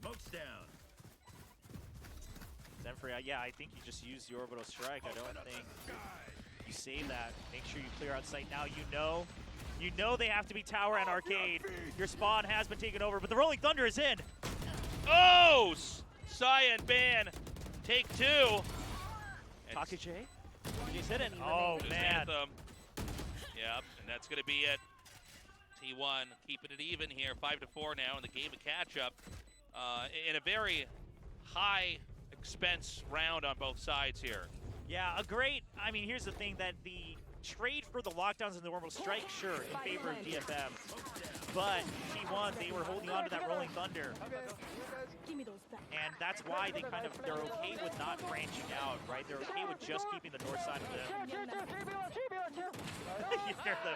S13: Smoke's down.
S5: Zenfree, yeah, I think you just used the orbital strike. I don't think you save that. Make sure you clear out sight. Now you know they have to be tower and arcade. Your spawn has been taken over, but the Rolling Thunder is in.
S4: Oh! Saya and Ban take two.
S5: Takej? He's hit it. Oh, man.
S4: Anthem. Yep, and that's going to be it. T1 keeping it even here, 5-4 now in the game of catch-up. In a very high expense round on both sides here.
S5: Yeah, I mean, here's the thing, that the trade for the lockdowns and the orbital strike, sure, in favor of DFM. But T1, they were holding on to that Rolling Thunder. And that's why they're okay with not branching out, right? They're okay with just keeping the north side of them. You hear the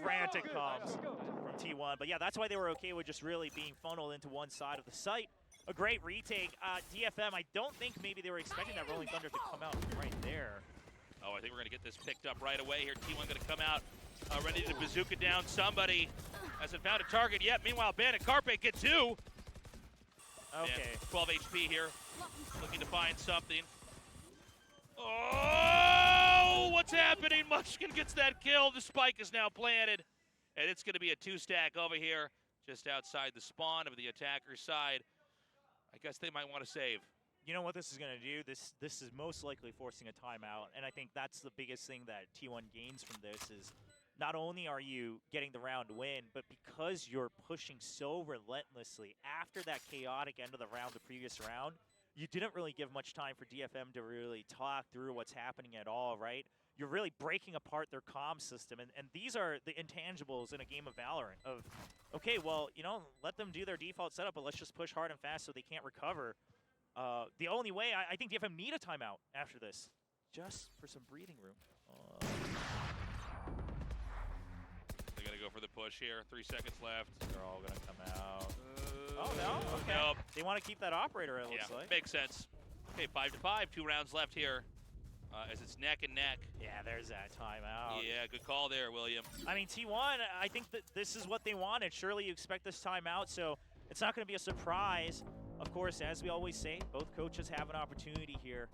S5: frantic comms from T1. But yeah, that's why they were okay with just really being funneled into one side of the site. A great retake. DFM, I don't think maybe they were expecting that Rolling Thunder to come out right there.
S4: Oh, I think we're going to get this picked up right away here. T1 going to come out ready to bazooka down somebody. Hasn't found a target yet. Meanwhile, Ben and Carpe get two.
S5: Okay.
S4: And 12 HP here. Looking to find something. Oh, what's happening? Mushkin gets that kill. The spike is now planted. And it's going to be a two-stack over here just outside the spawn of the attacker's side. I guess they might want to save.
S5: You know what this is going to do? This is most likely forcing a timeout, and I think that's the biggest thing that T1 gains from this is not only are you getting the round win, but because you're pushing so relentlessly after that chaotic end of the round, the previous round, you didn't really give much time for DFM to really talk through what's happening at all, right? You're really breaking apart their comm system, and these are the intangibles in a game of Valorant of, okay, well, you know, let them do their default setup, but let's just push hard and fast so they can't recover. The only way, I think DFM need a timeout after this, just for some breathing room.
S4: They're going to go for the push here. 3 seconds left.
S5: They're all going to come out. Oh, no? Okay.
S4: Nope.
S5: They want to keep that operator, it looks like.
S4: Makes sense. Okay, 5-5. 2 rounds left here as it's neck and neck.
S5: Yeah, there's that timeout.
S4: Yeah, good call there, William.
S5: I mean, T1, I think that this is what they wanted. Surely you expect this timeout, so it's not going to be a surprise. Of course, as we always say, both coaches have an opportunity here.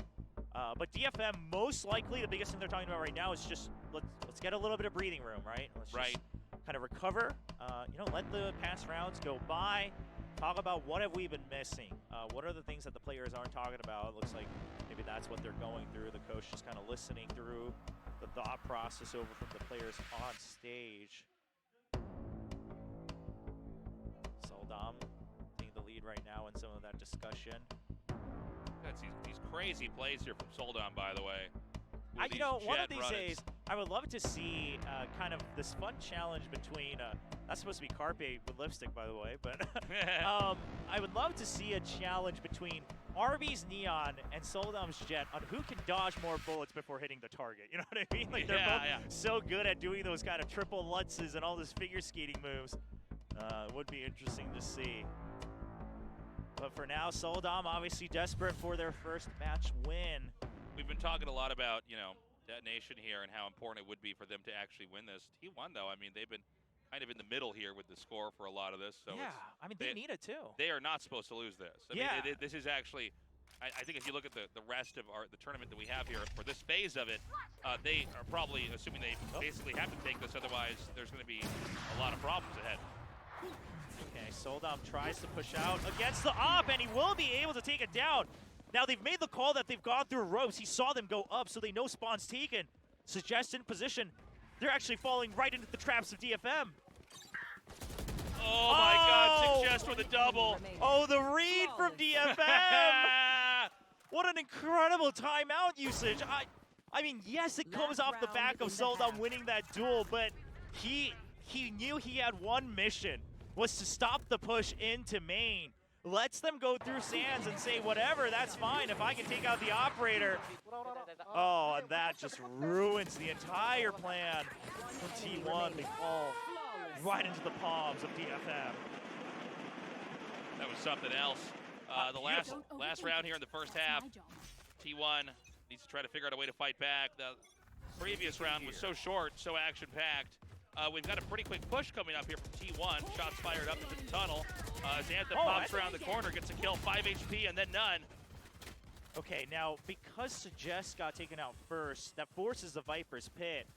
S5: But DFM, most likely, the biggest thing they're talking about right now is just let's get a little bit of breathing room, right? Let's just kind of recover. You know, let the past rounds go by. Talk about what have we been missing. What are the things that the players aren't talking about? It looks like maybe that's what they're going through. The coach just kind of listening through the thought process over from the players on stage. Soldom the lead right now in some of that discussion.
S4: That's these crazy plays here from Soldom, by the way.
S5: You know, one of these days, I would love to see kind of this fun challenge between, that's supposed to be Carpe with lipstick, by the way, but I would love to see a challenge between Arby's Neon and Soldom's Jet on who can dodge more bullets before hitting the target. You know what I mean? Like, they're both so good at doing those kind of triple Lutzes and all those figure skating moves. It would be interesting to see. But for now, Soldom obviously desperate for their first match win.
S4: We've been talking a lot about, you know, detonation here and how important it would be for them to actually win this. T1, though, I mean, they've been kind of in the middle here with the score for a lot of this. So
S5: yeah, I mean, they need it too.
S4: They are not supposed to lose this. I mean, this is actually, I think if you look at the rest of the tournament that we have here for this phase of it, they are probably assuming they basically have to take this, otherwise there's going to be a lot of problems ahead.
S5: Okay, Soldom tries to push out against the op, and he will be able to take it down. Now they've made the call that they've gone through ropes. He saw them go up, so they know spawn's taken. Suggest in position. They're actually falling right into the traps of DFM.
S4: Oh my God, Suggest with a double.
S5: Oh, the read from DFM. What an incredible timeout usage. I mean, yes, it comes off the back of Soldom winning that duel, but he knew he had one mission, was to stop the push into main. Lets them go through Sands and say, whatever, that's fine if I can take out the operator. Oh, and that just ruins the entire plan from T1. They fall right into the palms of DFM.
S4: That was something else. The last round here in the first half, T1 needs to try to figure out a way to fight back. The previous round was so short, so action-packed. We've got a pretty quick push coming up here from T1. Shots fired up into the tunnel. As Anthem pops around the corner, gets a kill, 5 HP, and then none.
S5: Okay, now, because Suggest got taken out first, that forces the Viper's pit.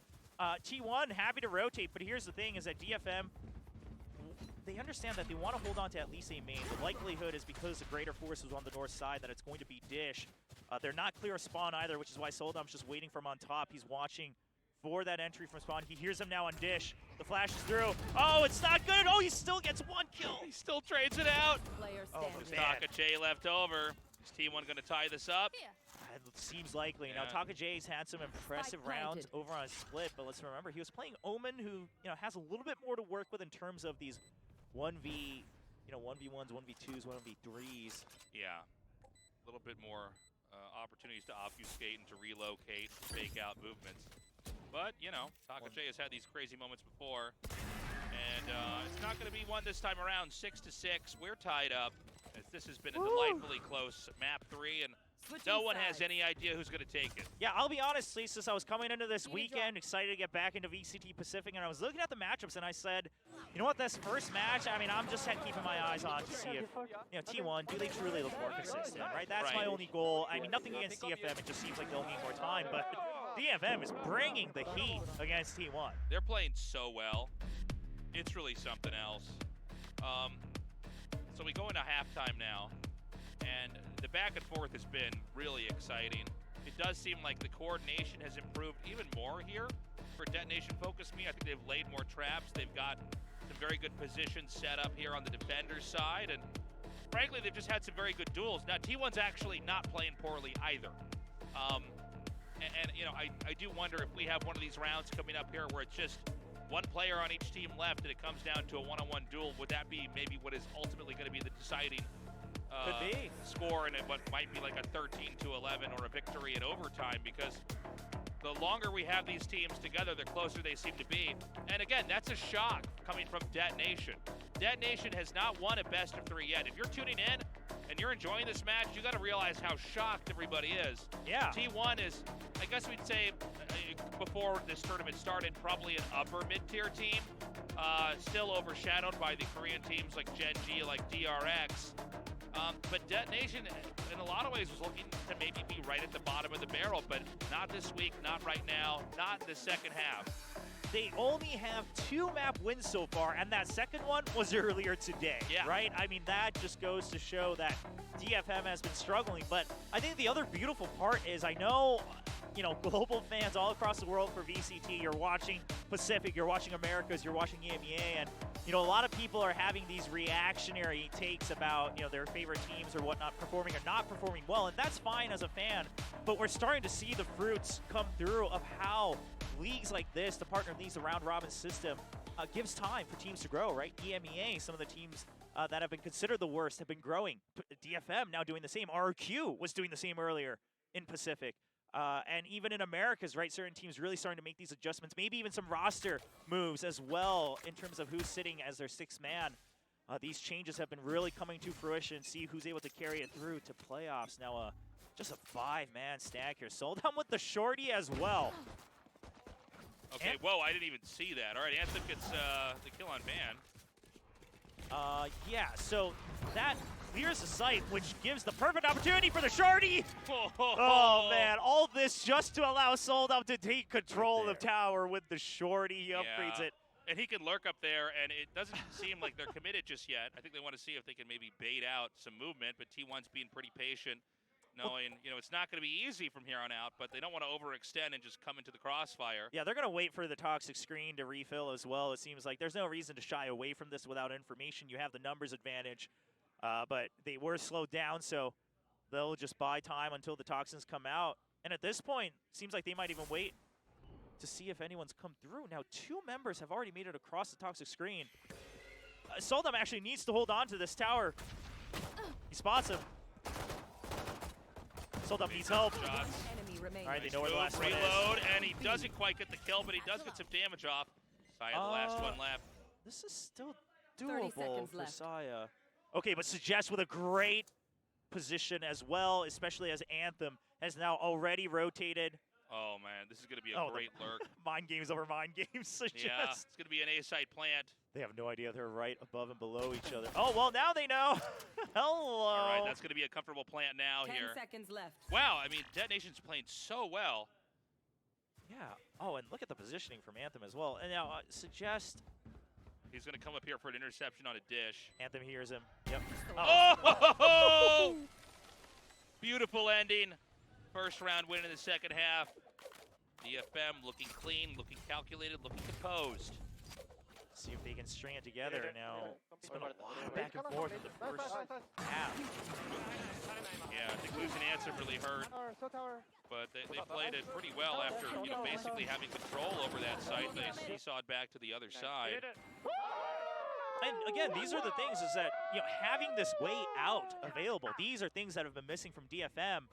S5: T1 happy to rotate, but here's the thing, is that DFM, they understand that they want to hold on to at least a main. The likelihood is because the greater force is on the north side that it's going to be Dish. They're not clear of spawn either, which is why Soldom's just waiting from on top. He's watching for that entry from spawn. He hears him now on Dish. The flash is through. Oh, it's not good. Oh, he still gets one kill.
S4: He still trades it out.
S5: Oh,
S4: Taka J left over. Is T1 going to tie this up?
S5: It seems likely. Now, Taka J's had some impressive rounds over on Split, but let's remember, he was playing Omen, who has a little bit more to work with in terms of these 1v, 1v1s, 1v2s, 1v3s.
S4: Yeah, a little bit more opportunities to obfuscate and to relocate, fake out movements. But, Taka J has had these crazy moments before, and it's not going to be one this time around. 6-6, we're tied up, as this has been a delightfully close map 3, and no one has any idea who's going to take it.
S5: Yeah, I'll be honest, Lisa, I was coming into this weekend excited to get back into VCT Pacific, and I was looking at the matchups, and I said, you know what, this first match, I mean, I'm just keeping my eyes on to see if, T1, do they truly look more consistent, right? That's my only goal. I mean, nothing against DFM, it just seems like they'll need more time, but DFM is bringing the heat against T1.
S4: They're playing so well. It's really something else. So we go into halftime now, and the back and forth has been really exciting. It does seem like the coordination has improved even more here for Detonation Focus Me. I think they've laid more traps. They've got some very good positions set up here on the defender's side, and frankly, they've just had some very good duels. Now, T1's actually not playing poorly either. I do wonder if we have one of these rounds coming up here where it's just one player on each team left and it comes down to a one-on-one duel. Would that be maybe what is ultimately going to be the deciding score, and what might be like a 13-11 or a victory in overtime? Because the longer we have these teams together, the closer they seem to be. And again, that's a shock coming from Detonation. Detonation has not won a best of 3 yet. If you're tuning in and you're enjoying this match, you got to realize how shocked everybody is.
S5: Yeah.
S4: T1 is, I guess we'd say, before this tournament started, probably an upper mid-tier team. Still overshadowed by the Korean teams like Gen G, like DRX. But Detonation, in a lot of ways, was looking to maybe be right at the bottom of the barrel, but not this week, not right now, not in the second half.
S5: They only have 2 map wins so far, and that second one was earlier today, right? I mean, that just goes to show that DFM has been struggling. But I think the other beautiful part is, I know, global fans all across the world for VCT, you're watching Pacific, you're watching Americas, you're watching EMEA, and, a lot of people are having these reactionary takes about, their favorite teams or whatnot performing or not performing well, and that's fine as a fan, but we're starting to see the fruits come through of how leagues like this, the partner leagues, the round robin system, gives time for teams to grow, right? EMEA, some of the teams that have been considered the worst have been growing. DFM now doing the same. RQ was doing the same earlier in Pacific. And even in Americas, right, certain teams really starting to make these adjustments, maybe even some roster moves as well in terms of who's sitting as their 6th man. These changes have been really coming to fruition. See who's able to carry it through to playoffs. Now, just a 5-man stack here. Soldom with the shorty as well.
S4: Okay, whoa, I didn't even see that. All right, Anthem gets the kill on Van.
S5: Yeah, so that clears the site, which gives the perfect opportunity for the shorty. Oh, man, all this just to allow Soldom to take control of tower with the shorty. He upgrades it.
S4: And he can lurk up there, and it doesn't seem like they're committed just yet. I think they want to see if they can maybe bait out some movement, but T1's being pretty patient. knowing, you know, it's not going to be easy from here on out, but they don't want to overextend and just come into the crossfire.
S5: Yeah, they're going to wait for the toxic screen to refill as well. It seems like there's no reason to shy away from this without information. You have the numbers advantage, but they were slowed down, so they'll just buy time until the toxins come out. And at this point, seems like they might even wait to see if anyone's come through. Now, 2 members have already made it across the toxic screen. Soldom actually needs to hold on to this tower. He spots him. Soldom needs help.
S4: Shots.
S5: All right, they know where the last one is.
S4: Reload, and he doesn't quite get the kill, but he does get some damage off. Saya, the last one left.
S5: This is still doable for Saya. Okay, but Suggest with a great position as well, especially as Anthem has now already rotated.
S4: Oh, man, this is going to be a great lurk.
S5: Mind games over mind games, Suggest.
S4: Yeah, it's going to be an A-side plant.
S5: They have no idea they're right above and below each other. Oh, well, now they know. Hello.
S4: All right, that's going to be a comfortable plant now
S11: 10
S4: here.
S11: seconds left.
S4: Wow, I mean, Detonation's playing so well.
S5: Yeah. Oh, and look at the positioning from Anthem as well. And now Suggest.
S4: He's going to come up here for an interception on a dish.
S5: Anthem hears him. Yep.
S4: Oh! Beautiful ending. First round win in the second half. DFM looking clean, looking calculated, looking composed.
S5: See if they can string it together now. It's been a lot of back and forth in the first half.
S4: Yeah, I think losing answer really hurt. But they played it pretty well after, you know, basically having control over that site. They seesawed back to the other side.
S5: And again, these are the things is that, you know, having this way out available, these are things that have been missing from DFM.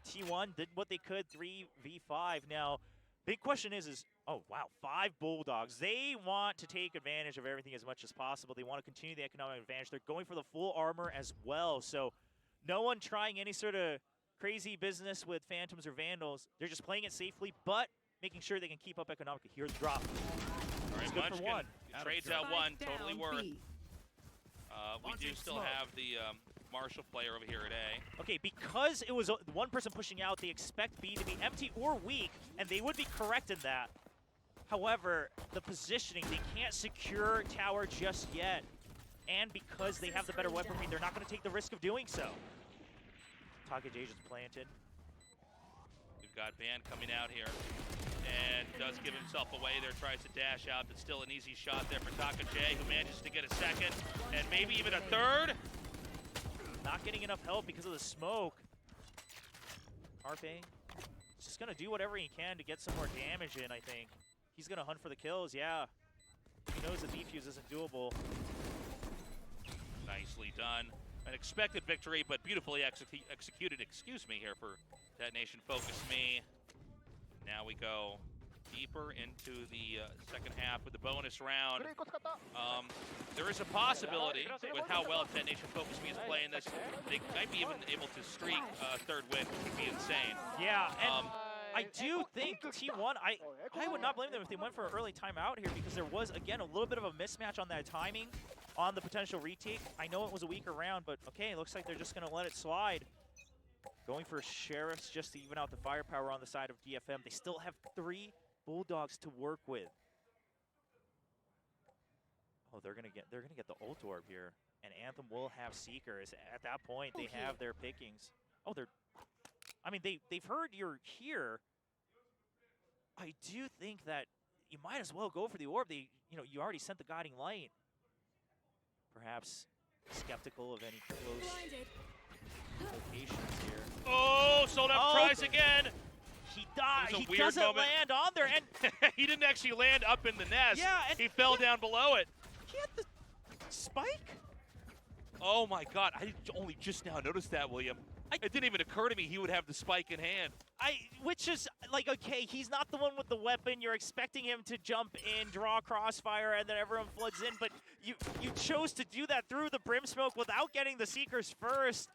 S5: T1 did what they could, 3v5. Now, big question is, oh, wow, 5 Bulldogs. They want to take advantage of everything as much as possible. They want to continue the economic advantage. They're going for the full armor as well. So no one trying any sort of crazy business with Phantoms or Vandals. They're just playing it safely, but making sure they can keep up economically. Here's the drop.
S4: All right,
S5: good for one.
S4: Trades out one, totally worth. We do still have the Marshall player over here at A.
S5: Okay, because it was one person pushing out, they expect B to be empty or weak, and they would be correct in that. However, the positioning, they can't secure tower just yet. And because they have the better weaponry, they're not going to take the risk of doing so. Taka J just planted.
S4: We've got Van coming out here. And does give himself away there, tries to dash out, but still an easy shot there for Taka J, who manages to get a second, and maybe even a third.
S5: Not getting enough help because of the smoke. Arpe just going to do whatever he can to get some more damage in, I think. He's going to hunt for the kills, yeah. He knows the defuse isn't doable.
S4: Nicely done. An expected victory, but beautifully executed, excuse me, here for Detonation Focus Me. Now we go deeper into the second half with the bonus round. There is a possibility with how well Detonation Focus Me is playing this, they might be even able to streak a third win, which would be insane.
S5: Yeah, and I do think T1, I would not blame them if they went for an early timeout here because there was, again, a little bit of a mismatch on that timing on the potential retake. I know it was a weaker round, but okay, it looks like they're just going to let it slide. Going for Sheriffs just to even out the firepower on the side of DFM. They still have 3 Bulldogs to work with. Oh, they're gonna get the ult orb here, and Anthem will have Seekers. At that point, they have their pickings. Oh, I mean, they've heard you're here. I do think that you might as well go for the orb. You already sent the guiding light. Perhaps skeptical of any close locations here.
S4: Oh, Sold Up tries again.
S5: He died. He doesn't land on there, and
S4: he didn't actually land up in the nest.
S5: Yeah, and
S4: he fell down below it.
S5: He had the spike.
S4: Oh my God! I only just now noticed that, William. It didn't even occur to me he would have the spike in hand.
S5: Which is like, okay, he's not the one with the weapon. You're expecting him to jump in, draw crossfire, and then everyone floods in. But you chose to do that through the brim smoke without getting the Seekers first.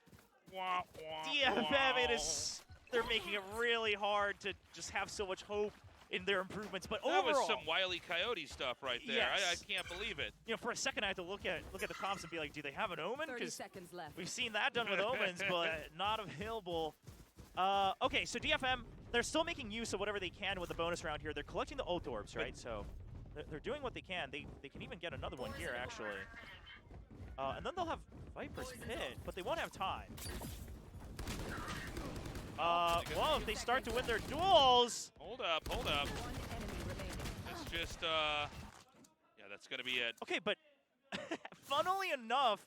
S5: DFM, they're making it really hard to just have so much hope in their improvements. But
S4: that
S5: overall,
S4: was some Wile E. Coyote stuff right there.
S5: Yes.
S4: I can't believe it.
S5: You know, for a second I had to look at the comps and be like, do they have an Omen?
S11: 30 seconds left.
S5: We've seen that done with Omens, but not available. Okay, so DFM, they're still making use of whatever they can with the bonus round here. They're collecting the ult orbs, right? So they're doing what they can. They can even get another one here, actually. And then they'll have Viper's Pit, but they won't have time. Well, if they start to win their duels.
S4: Hold up, hold up. That's just, yeah, that's gonna be it.
S5: Okay, but funnily enough,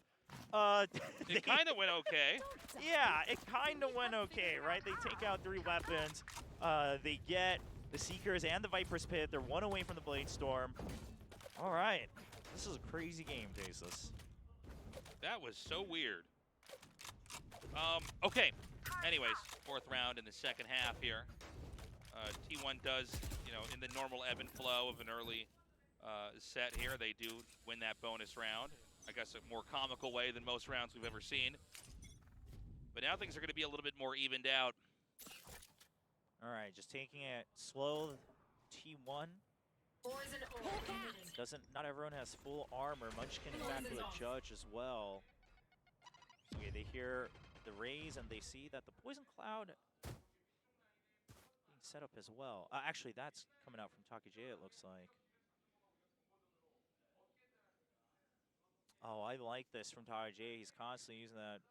S4: it kind of went okay.
S5: Yeah, it kind of went okay, right? They take out 3 weapons. They get the Seekers and the Viper's Pit. They're 1 away from the Blade Storm. All right, this is a crazy game, Tasteless.
S4: That was so weird. Okay. Anyways, 4th round in the second half here. T1 does, you know, in the normal ebb and flow of an early set here, they do win that bonus round. I guess a more comical way than most rounds we've ever seen. But now things are going to be a little bit more evened out.
S5: All right, just taking it slow. T1. Not everyone has full armor. Munchkin in fact with a judge as well. Okay, they hear the raise and they see that the poison cloud being set up as well. Actually, that's coming out from Takajaya, it looks like. Oh, I like this from Takajaya. He's constantly using that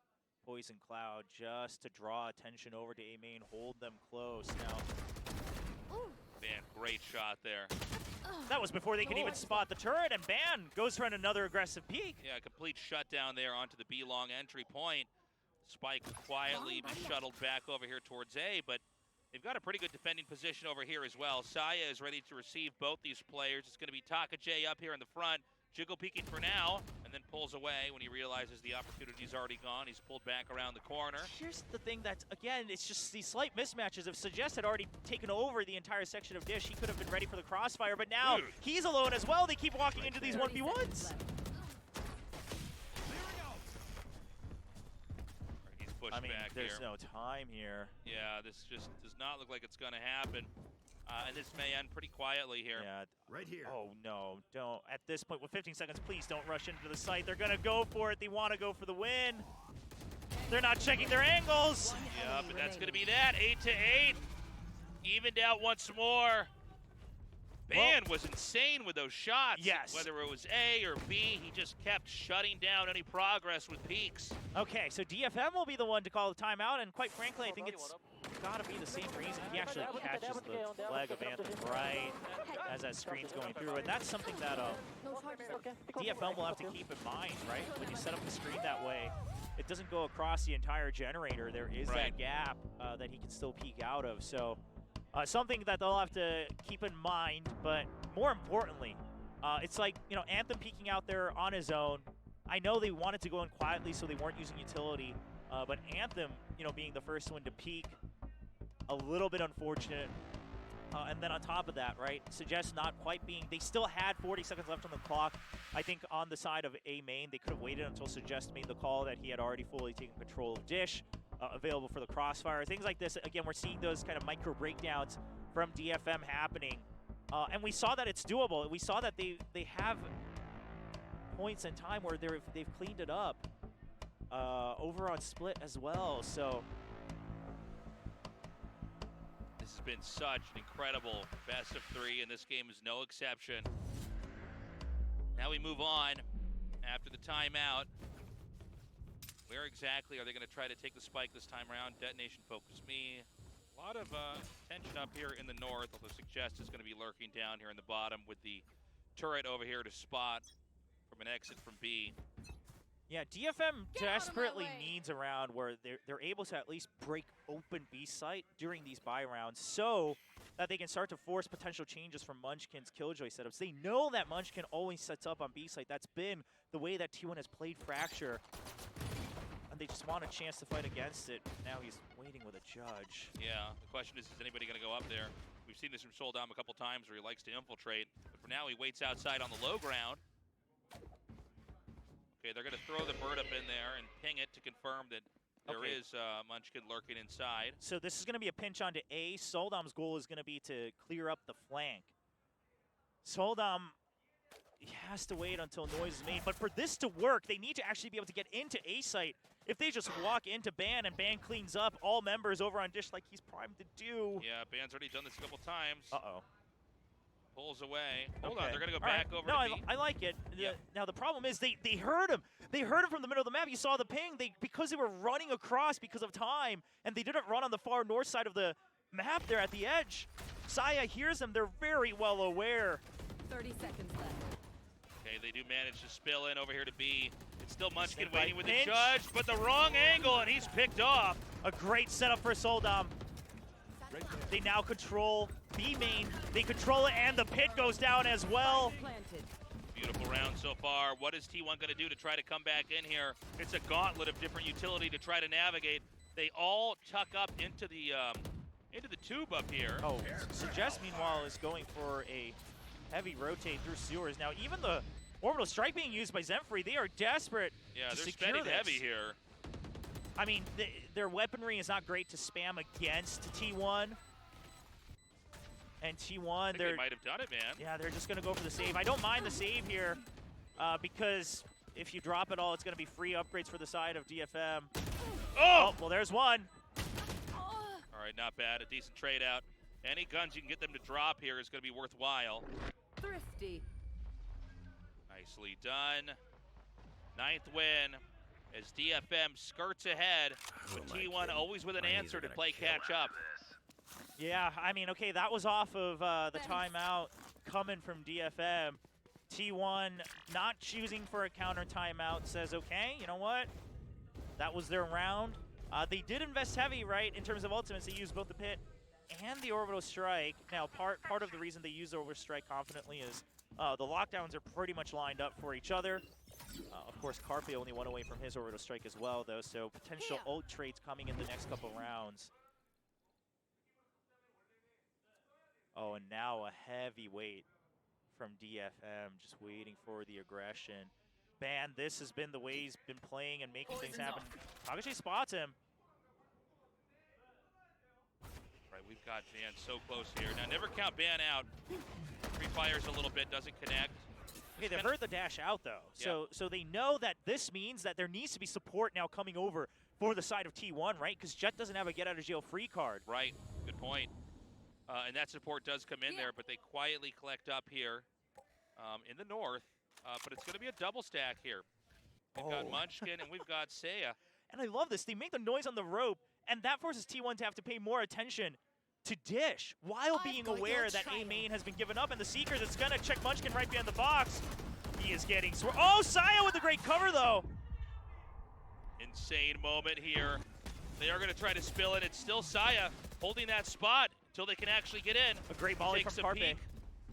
S5: poison cloud just to draw attention over to A main, hold them close. Now,
S4: Man, great shot there.
S5: that was before they could even spot the turret, and Ban goes for another aggressive peek.
S4: Yeah, complete shutdown there onto the B long entry point. Spike will quietly be shuttled back over here towards A, but they've got a pretty good defending position over here as well. Saya is ready to receive both these players. It's going to be Takajay up here in the front. Jiggle peeking for now, and then pulls away when he realizes the opportunity's already gone. He's pulled back around the corner.
S5: Here's the thing that, again, it's just these slight mismatches. If Suggest had already taken over the entire section of Dish, he could have been ready for the crossfire, but now he's alone as well. They keep walking into these 1v1s.
S4: He's pushed
S5: I mean,
S4: back
S5: there's
S4: here.
S5: no time here.
S4: Yeah, this just does not look like it's going to happen. And this may end pretty quietly here.
S5: Yeah.
S13: Right here.
S5: Oh, no. Don't. At this point, with 15 seconds, please don't rush into the site. They're going to go for it. They want to go for the win. They're not checking their angles.
S4: Yep, and that's going to be that. 8-8. Evened out once more. Ban was insane with those shots.
S5: Yes.
S4: Whether it was A or B, he just kept shutting down any progress with peaks.
S5: Okay, so DFM will be the one to call the timeout, and quite frankly, I think it's got to be the same reason. He actually catches the flag of Anthem right as that screen's going through, and that's something that DFM will have to keep in mind, right? When you set up the screen that way, it doesn't go across the entire generator. There is that gap that he can still peek out of, so something that they'll have to keep in mind, but more importantly, it's like, you know, Anthem peeking out there on his own. I know they wanted to go in quietly, so they weren't using utility, but Anthem, you know, being the first one to peek, a little bit unfortunate. And then on top of that, right, Suggest not quite being, they still had 40 seconds left on the clock. I think on the side of A main, they could have waited until Suggest made the call that he had already fully taken control of Dish. Available for the crossfire, things like this. Again, we're seeing those kind of micro breakdowns from DFM happening, and we saw that it's doable. We saw that they have points in time where they've cleaned it up over on split as well. So
S4: this has been such an incredible best of 3, and this game is no exception. Now we move on after the timeout. Where exactly are they going to try to take the spike this time around? Detonation focused me. A lot of tension up here in the north, although Suggest is going to be lurking down here in the bottom with the turret over here to spot from an exit from B.
S5: Yeah, DFM desperately needs a round where they're able to at least break open B site during these buy rounds so that they can start to force potential changes from Munchkin's Killjoy setups. They know that Munchkin always sets up on B site. That's been the way that T1 has played Fracture. And they just want a chance to fight against it. Now he's waiting with a judge.
S4: Yeah, the question is anybody going to go up there? We've seen this from Soldam a couple times where he likes to infiltrate, but for now he waits outside on the low ground. Okay, they're going to throw the bird up in there and ping it to confirm that there is Munchkin lurking inside.
S5: So this is going to be a pinch onto A. Soldam's goal is going to be to clear up the flank. Soldam, he has to wait until noise is made. But for this to work, they need to actually be able to get into A site. If they just walk into Ban and Ban cleans up all members over on Dish like he's primed to do.
S4: Yeah, Ban's already done this a couple times.
S5: Uh-oh.
S4: Pulls away. Hold on,
S5: Okay.
S4: they're going to go
S5: All
S4: back
S5: right.
S4: over
S5: no,
S4: to B.
S5: I like it.
S4: Yep.
S5: Now the problem is they heard him. They heard him from the middle of the map. You saw the ping. Because they were running across because of time, and they didn't run on the far north side of the map there at the edge. Saya hears them. They're very well aware.
S11: 30 seconds left.
S4: Okay, they do manage to spill in over here to B. It's still Munchkin
S5: Sent by
S4: waiting with the
S5: Finch.
S4: judge, but the wrong angle, and he's picked off.
S5: A great setup for Soldom. They now control B main. They control it, and the pit goes down as well.
S11: Planted.
S4: Beautiful round so far. What is T1 going to do to try to come back in here? It's a gauntlet of different utility to try to navigate. They all tuck up into the tube up here.
S5: Oh, Suggest meanwhile is going for a heavy rotate through sewers. Now even the orbital strike being used by Zenfree, they are desperate
S4: Yeah,
S5: to
S4: they're
S5: secure
S4: spending
S5: this.
S4: heavy here.
S5: I mean, their weaponry is not great to spam against T1. And T1,
S4: They might have done it, man.
S5: yeah, they're just going to go for the save. I don't mind the save here because if you drop it all, it's going to be free upgrades for the side of DFM. Oh, well, there's one.
S4: All right, not bad. A decent trade out. Any guns you can get them to drop here is going to be worthwhile.
S11: Thrifty.
S4: Nicely done. 9th win as DFM skirts ahead with T1 always with an answer to play catch up.
S5: Yeah, I mean, okay, that was off of the timeout coming from DFM. T1 not choosing for a counter timeout says, okay, you know what? That was their round. They did invest heavy, right, in terms of ultimates. They used both the pit and the orbital strike. Now, part of the reason they use the orbital strike confidently is the lockdowns are pretty much lined up for each other. Of course, Carpe only one away from his orbital strike as well, though, so potential ult trades coming in the next couple rounds. Oh, and now a heavy weight from DFM, just waiting for the aggression. Man, this has been the way he's been playing and making things happen. Tagashi spots him.
S4: Right, we've got Ban so close here. Now, never count Ban out. Free fires a little bit, doesn't connect.
S5: Okay, they've heard the dash out, though. So they know that this means that there needs to be support now coming over for the side of T1, right? Because Jet doesn't have a get-out-of-jail-free card.
S4: Right, good point. And that support does come in there, but they quietly collect up here in the north. But it's going to be a double stack here. We've got Munchkin and we've got Saya.
S5: And I love this. They make the noise on the rope, and that forces T1 to have to pay more attention to Dish while being aware that A main has been given up. And the Seekers, it's going to check Munchkin right behind the box. He is getting oh, Saya with a great cover, though.
S4: Insane moment here. They are going to try to spill it. It's still Saya holding that spot until they can actually get in.
S5: A great volley
S4: Takes
S5: from
S4: a
S5: Carpe.
S4: peek.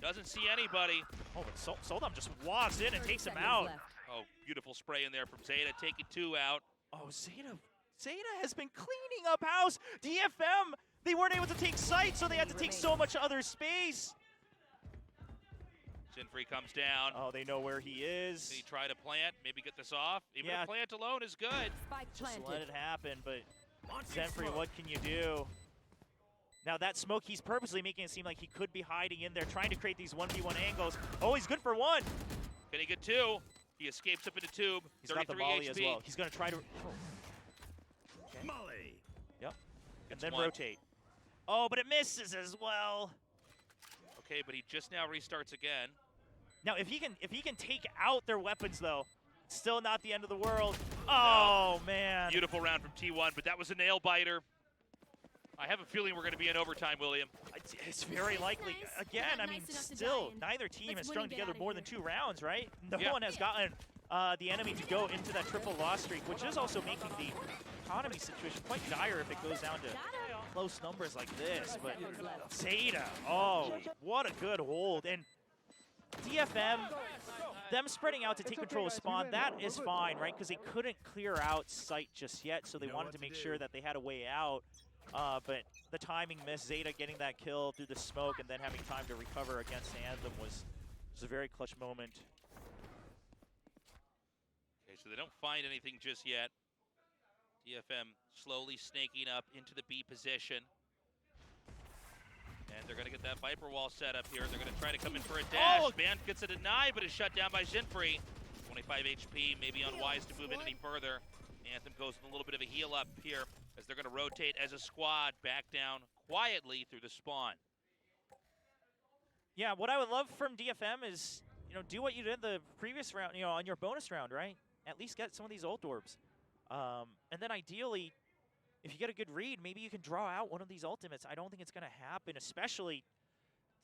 S4: Doesn't see anybody.
S5: Oh, but Soldom just walks in and takes him out.
S4: Oh, beautiful spray in there from Zeta, taking 2 out.
S5: Oh, Zeta has been cleaning up house. DFM, they weren't able to take sight, so they had to take so much other space.
S4: Zenfree comes down.
S5: Oh, they know where he is.
S4: Did he try to plant? Maybe get this off? Even
S5: Yeah.
S4: a plant alone is good.
S5: Just let it happen, but Zenfree, what can you do? Now that smoke, he's purposely making it seem like he could be hiding in there, trying to create these 1v1 angles. Oh, he's good for 1.
S4: Can he get 2? He escapes up into tube.
S5: He's got the
S4: 33
S5: volley
S4: HP.
S5: as well. He's going to try to...
S13: Molly.
S5: Yep. And
S4: Gets
S5: then
S4: 1.
S5: rotate. Oh, but it misses as well.
S4: Okay, but he just now restarts again.
S5: Now, if he can take out their weapons, though, still not the end of the world. Oh, man.
S4: Beautiful round from T1, but that was a nail biter. I have a feeling we're going to be in overtime, William.
S5: It's very likely. Again, I mean, still, neither team has strung together more than 2 rounds, right? No one has gotten the enemy to go into that triple loss streak, which is also making the economy situation quite dire if it goes down to close numbers like this. But Zeta, oh, what a good hold. And DFM, them spreading out to take control of spawn, that is fine, right? Because they couldn't clear out site just yet, so they wanted to make sure that they had a way out. But the timing missed. Zeta getting that kill through the smoke and then having time to recover against Anthem was a very clutch moment.
S4: Okay, so they don't find anything just yet. DFM slowly snaking up into the B position. And they're going to get that Viper wall set up here. They're going to try to come in for a dash.
S5: Oh!
S4: Ban gets a deny, but is shut down by Zenfree. 25 HP, maybe unwise to move in any further. Anthem goes with a little bit of a heal up here as they're going to rotate as a squad back down quietly through the spawn.
S5: Yeah, what I would love from DFM is, do what you did the previous round, on your bonus round, right? At least get some of these ult orbs. And then ideally, if you get a good read, maybe you can draw out one of these ultimates. I don't think it's going to happen, especially,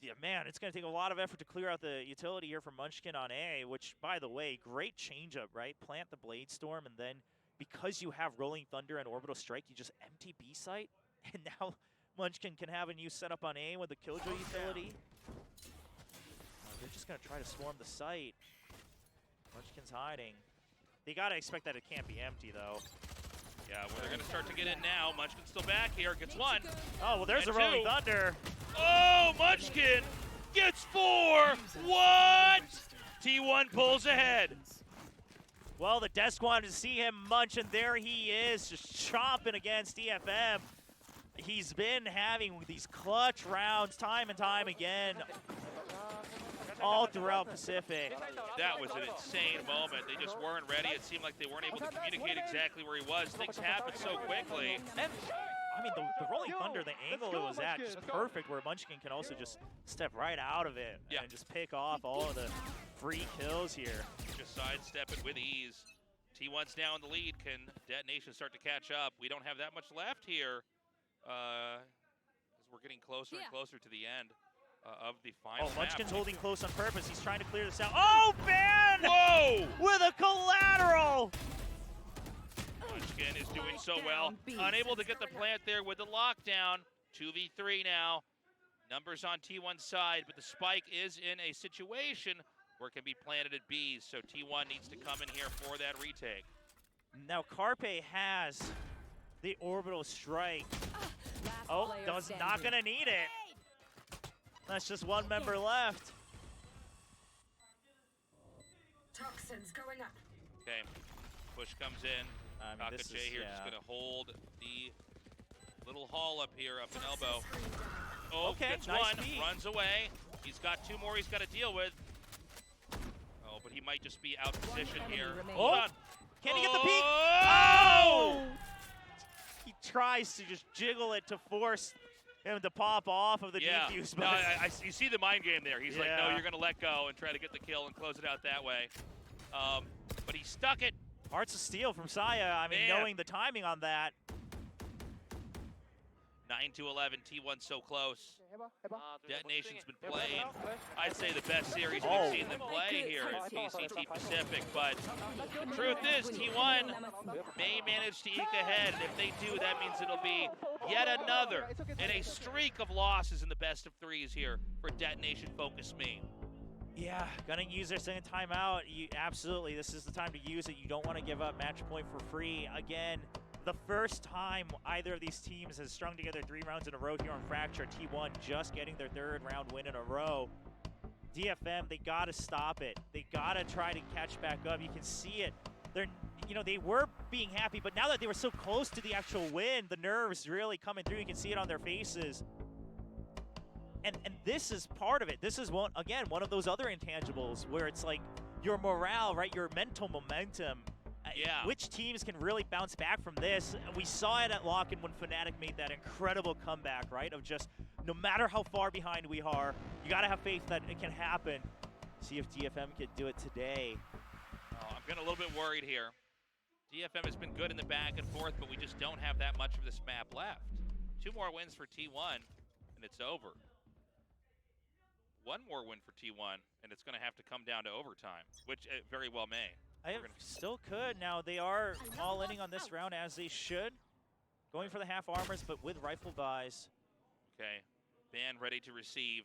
S5: yeah, man, it's going to take a lot of effort to clear out the utility here from Munchkin on A, which, by the way, great changeup, right? Plant the Blade Storm, and then because you have Rolling Thunder and Orbital Strike, you just empty B site, and now Munchkin can have a new setup on A with the Killjoy utility. They're just going to try to swarm the site. Munchkin's hiding. They got to expect that it can't be empty, though.
S4: Yeah, well, they're going to start to get in now. Munchkin's still back here. Gets one.
S5: Oh, well, there's
S4: and
S5: a Rolling
S4: two.
S5: Thunder.
S4: Oh, Munchkin gets 4. What? T1 pulls ahead.
S5: Well, the desk wanted to see him munch, and there he is, just chomping against DFM. He's been having these clutch rounds time and time again, all throughout Pacific.
S4: That was an insane moment. They just weren't ready. It seemed like they weren't able to communicate exactly where he was. Things happened so quickly.
S5: And, I mean, the Rolling Thunder, the angle it was at, just perfect, where Munchkin can also just step right out of it and just pick off all of the free kills here.
S4: Just sidestep it with ease. T1's now in the lead. Can Detonation start to catch up? We don't have that much left here as we're getting closer and closer to the end of the final
S5: Munchkin's holding close on purpose. He's trying to clear this out. Oh, man!
S4: Whoa!
S5: With a collateral!
S4: Munchkin is doing so well. Unable to get the plant there with the lockdown. 2v3 now. Numbers on T1's side, but the spike is in a situation where it can be planted at B's, so T1 needs to come in here for that retake.
S5: Now Carpe has the orbital strike. Oh, not gonna need it. That's just one member left.
S11: Toxins going up.
S4: Okay, push comes in. Kaka J here just gonna hold the little haul up here, up an elbow. Oh,
S5: okay,
S4: gets
S5: nice
S4: one,
S5: beat.
S4: runs away. He's got 2 more he's got to deal with. Oh, but he might just be out of position here. Hold on.
S5: Can he get the peek?
S4: Oh!
S5: He tries to just jiggle it to force him to pop off of the defuse. But
S4: No, you see the mind game there. He's like, no, you're going to let go and try to get the kill and close it out that way. But he stuck it.
S5: Hearts of Steel from Saya. I mean, knowing the timing on that.
S4: 9-11, T1 so close. Detonation's been playing, I'd say, the best series we've seen them play here at VCT Pacific, but the truth is T1 may manage to eke ahead, and if they do, that means it'll be yet another in a streak of losses in the best of 3s here for Detonation Focus Me.
S5: Yeah, gonna use their second timeout. Absolutely, this is the time to use it. You don't want to give up match point for free. Again, the first time either of these teams has strung together 3 rounds in a row here on Fracture. T1 just getting their 3rd round win in a row. DFM, they gotta stop it. They gotta try to catch back up. You can see it. They were being happy, but now that they were so close to the actual win, the nerves really coming through. You can see it on their faces. And this is part of it. This is one of those other intangibles where it's like your morale, right? Your mental momentum.
S4: Yeah.
S5: Which teams can really bounce back from this? We saw it at Lock-in when Fnatic made that incredible comeback, right? Of just, no matter how far behind we are, you gotta have faith that it can happen. See if DFM can do it today.
S4: Oh, I'm getting a little bit worried here. DFM has been good in the back and forth, but we just don't have that much of this map left. 2 more wins for T1, and it's over. 1 more win for T1, and it's gonna have to come down to overtime, which it very well may.
S5: Still could. Now, they are all inning on this round as they should. Going for the half armors, but with rifle buys.
S4: Okay, Ban ready to receive.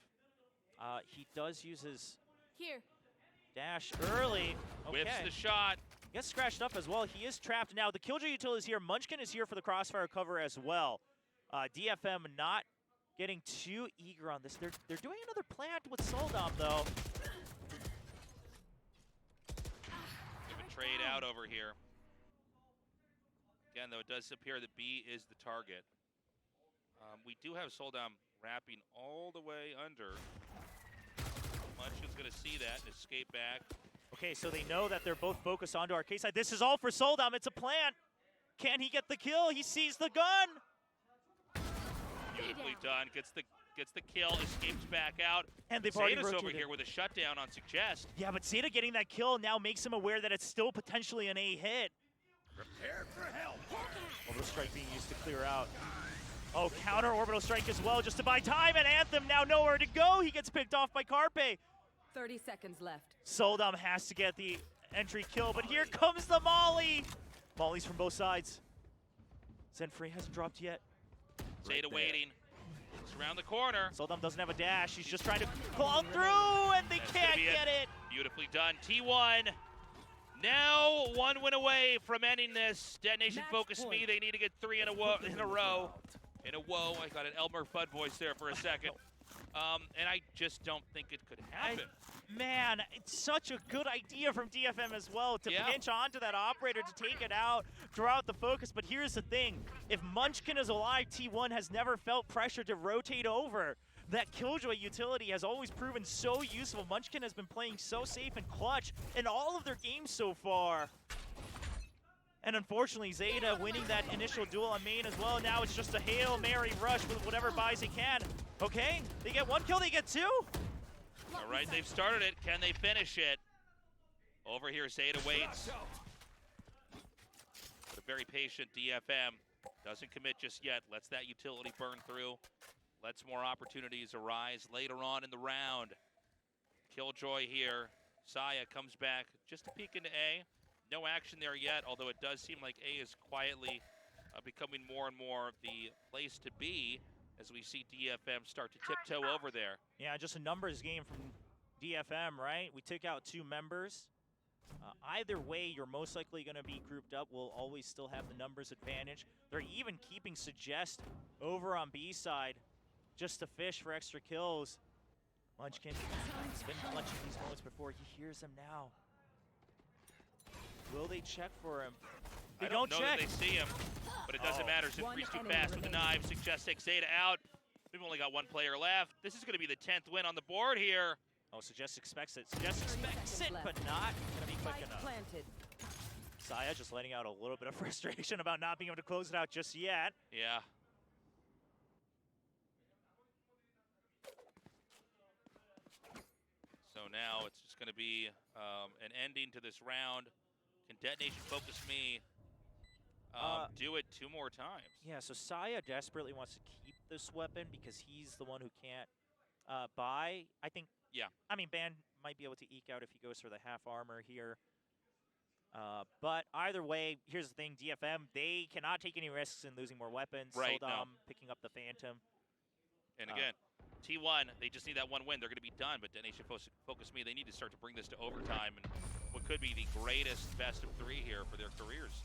S5: He does use his
S11: Here.
S5: dash early. Okay.
S4: Whips the shot.
S5: Gets scratched up as well. He is trapped. Now, the Killjoy utility is here. Munchkin is here for the crossfire cover as well. DFM not getting too eager on this. They're doing another plant with Soldom, though.
S4: Trade out over here. Again, though, it does appear that B is the target. We do have Soldom wrapping all the way under. Munchkin's going to see that and escape back.
S5: Okay, so they know that they're both focused onto Arcade side. This is all for Soldom. It's a plant. Can he get the kill? He sees the gun.
S4: Beautifully done. Gets the kill, escapes back out.
S5: And they've already
S4: Zeta's over
S5: rotated.
S4: here with a shutdown on Suggest.
S5: Yeah, but Zeta getting that kill now makes him aware that it's still potentially an A hit.
S13: Prepare for hell.
S5: Orbital Strike being used to clear out. Oh, counter Orbital Strike as well, just to buy time, and Anthem now nowhere to go. He gets picked off by Carpe.
S6: 30 seconds left.
S5: Soldom has to get the entry kill, but here comes the Molly. Molly's from both sides. Zenfree hasn't dropped yet.
S4: Zeta waiting. It's around the corner.
S5: Soldom doesn't have a dash. He's just trying to claw through, and they
S4: That's
S5: can't
S4: gonna be
S5: get it.
S4: Beautifully done. T1 now 1 win away from ending this. Detonation
S6: Match
S4: Focus
S6: point.
S4: Me. They need to get 3 in a row. I got an Elmer Fudd voice there for a second. And I just don't think it could happen.
S5: Man, it's such a good idea from DFM as well to pinch onto that operator to take it out, draw out the focus. But here's the thing. If Munchkin is alive, T1 has never felt pressure to rotate over. That Killjoy utility has always proven so useful. Munchkin has been playing so safe and clutch in all of their games so far. And unfortunately, Zeta winning that initial duel on main as well. Now it's just a Hail Mary rush with whatever buys they can. Okay, they get 1 kill, they get 2.
S4: All right, they've started it. Can they finish it? Over here, Zeta waits. But a very patient DFM. Doesn't commit just yet. Lets that utility burn through. Lets more opportunities arise later on in the round. Killjoy here. Saya comes back just to peek into A. No action there yet, although it does seem like A is quietly becoming more and more the place to be as we see DFM start to tiptoe over there.
S5: Yeah, just a numbers game from DFM, right? We took out 2 members. Either way, you're most likely going to be grouped up. We'll always still have the numbers advantage. They're even keeping Suggest over on B side just to fish for extra kills. Munchkin has been clutching these moments before. He hears them now. Will they check for him? They
S4: I don't know
S5: check.
S4: that they see him, but it doesn't matter. Zenfree's too fast with the knives. Suggest takes Zeta out. We've only got 1 player left. This is going to be the 10th win on the board here.
S5: Oh, Suggest expects it. Suggest expects it, but not going to be quick enough.
S6: Planted.
S5: Saya just letting out a little bit of frustration about not being able to close it out just yet.
S4: Yeah. So now it's just going to be an ending to this round. Can Detonation Focus Me do it 2 more times?
S5: Yeah, so Saya desperately wants to keep this weapon because he's the one who can't buy. I think, I mean, Ban might be able to eke out if he goes for the half armor here. But either way, here's the thing, DFM, they cannot take any risks in losing more weapons.
S4: Right,
S5: Soldom picking up the Phantom.
S4: And again, T1, they just need that 1 win. They're going to be done, but Detonation Focus Me, they need to start to bring this to overtime and what could be the greatest best of 3 here for their careers,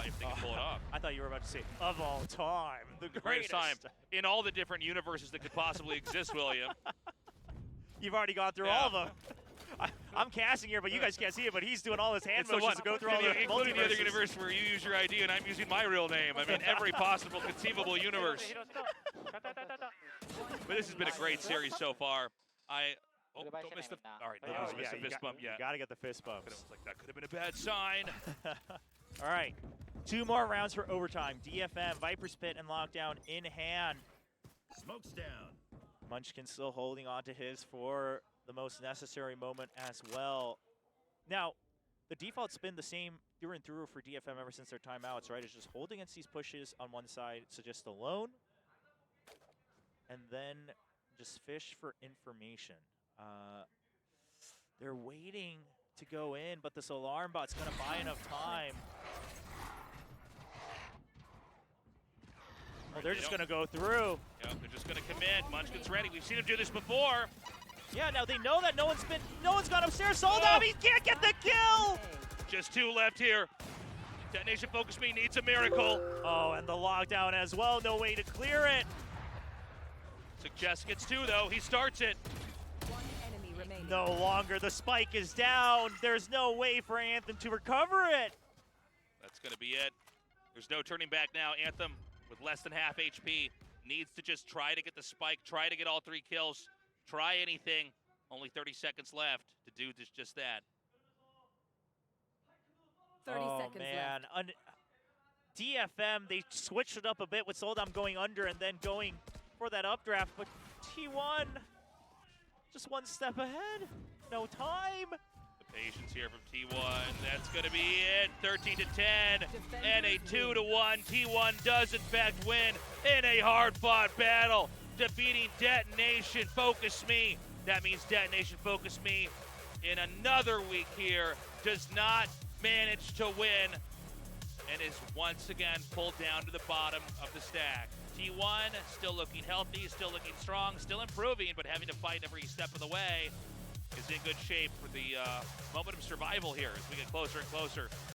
S4: if they can pull it off.
S5: I thought you were about to say, of all time, the greatest
S4: time in all the different universes that could possibly exist, William.
S5: You've already gone through all of them. I'm casting here, but you guys can't see it, but he's doing all his hand motions to go through all the
S4: including the other
S5: multiverses.
S4: universe where you use your ID and I'm using my real name. I mean, every possible conceivable universe. But this has been a great series so far. Don't miss the. All right, don't miss the fist bump yet.
S5: You gotta get the fist bumps.
S4: Like that could have been a bad sign.
S5: All right, 2 more rounds for overtime. DFM, Viper's Pit, and Lockdown in hand.
S13: Smoke's down.
S5: Munchkin still holding on to his for the most necessary moment as well. Now, the default's been the same through and through for DFM ever since their timeouts, right? It's just hold against these pushes on one side, so just alone, and then just fish for information. They're waiting to go in, but this alarm bot's going to buy enough time. Well, they're just going to go through.
S4: Yeah, they're just going to commit. Munchkin's ready. We've seen him do this before.
S5: Yeah, now they know that no one's gone upstairs. Soldom, he can't get the kill.
S4: Just 2 left here. Detonation Focus Me needs a miracle.
S5: Oh, and the lockdown as well. No way to clear it.
S4: Suggest gets 2 though. He starts it.
S6: 1 enemy remaining.
S5: No longer. The spike is down. There's no way for Anthem to recover it.
S4: That's going to be it. There's no turning back now. Anthem, with less than half HP, needs to just try to get the spike, try to get all 3 kills, try anything. Only 30 seconds left to do just that.
S6: 30 seconds left.
S5: DFM, they switched it up a bit with Soldom going under and then going for that updraft, but T1 just one step ahead. No time.
S4: The patience here from T1. That's going to be it. 13 to 10 and a 2 to 1. T1 does in fact win in a hard-fought battle, defeating Detonation Focus Me. That means Detonation Focus Me in another week here does not manage to win and is once again pulled down to the bottom of the stack. T1 still looking healthy, still looking strong, still improving, but having to fight every step of the way is in good shape for the moment of survival here as we get closer and closer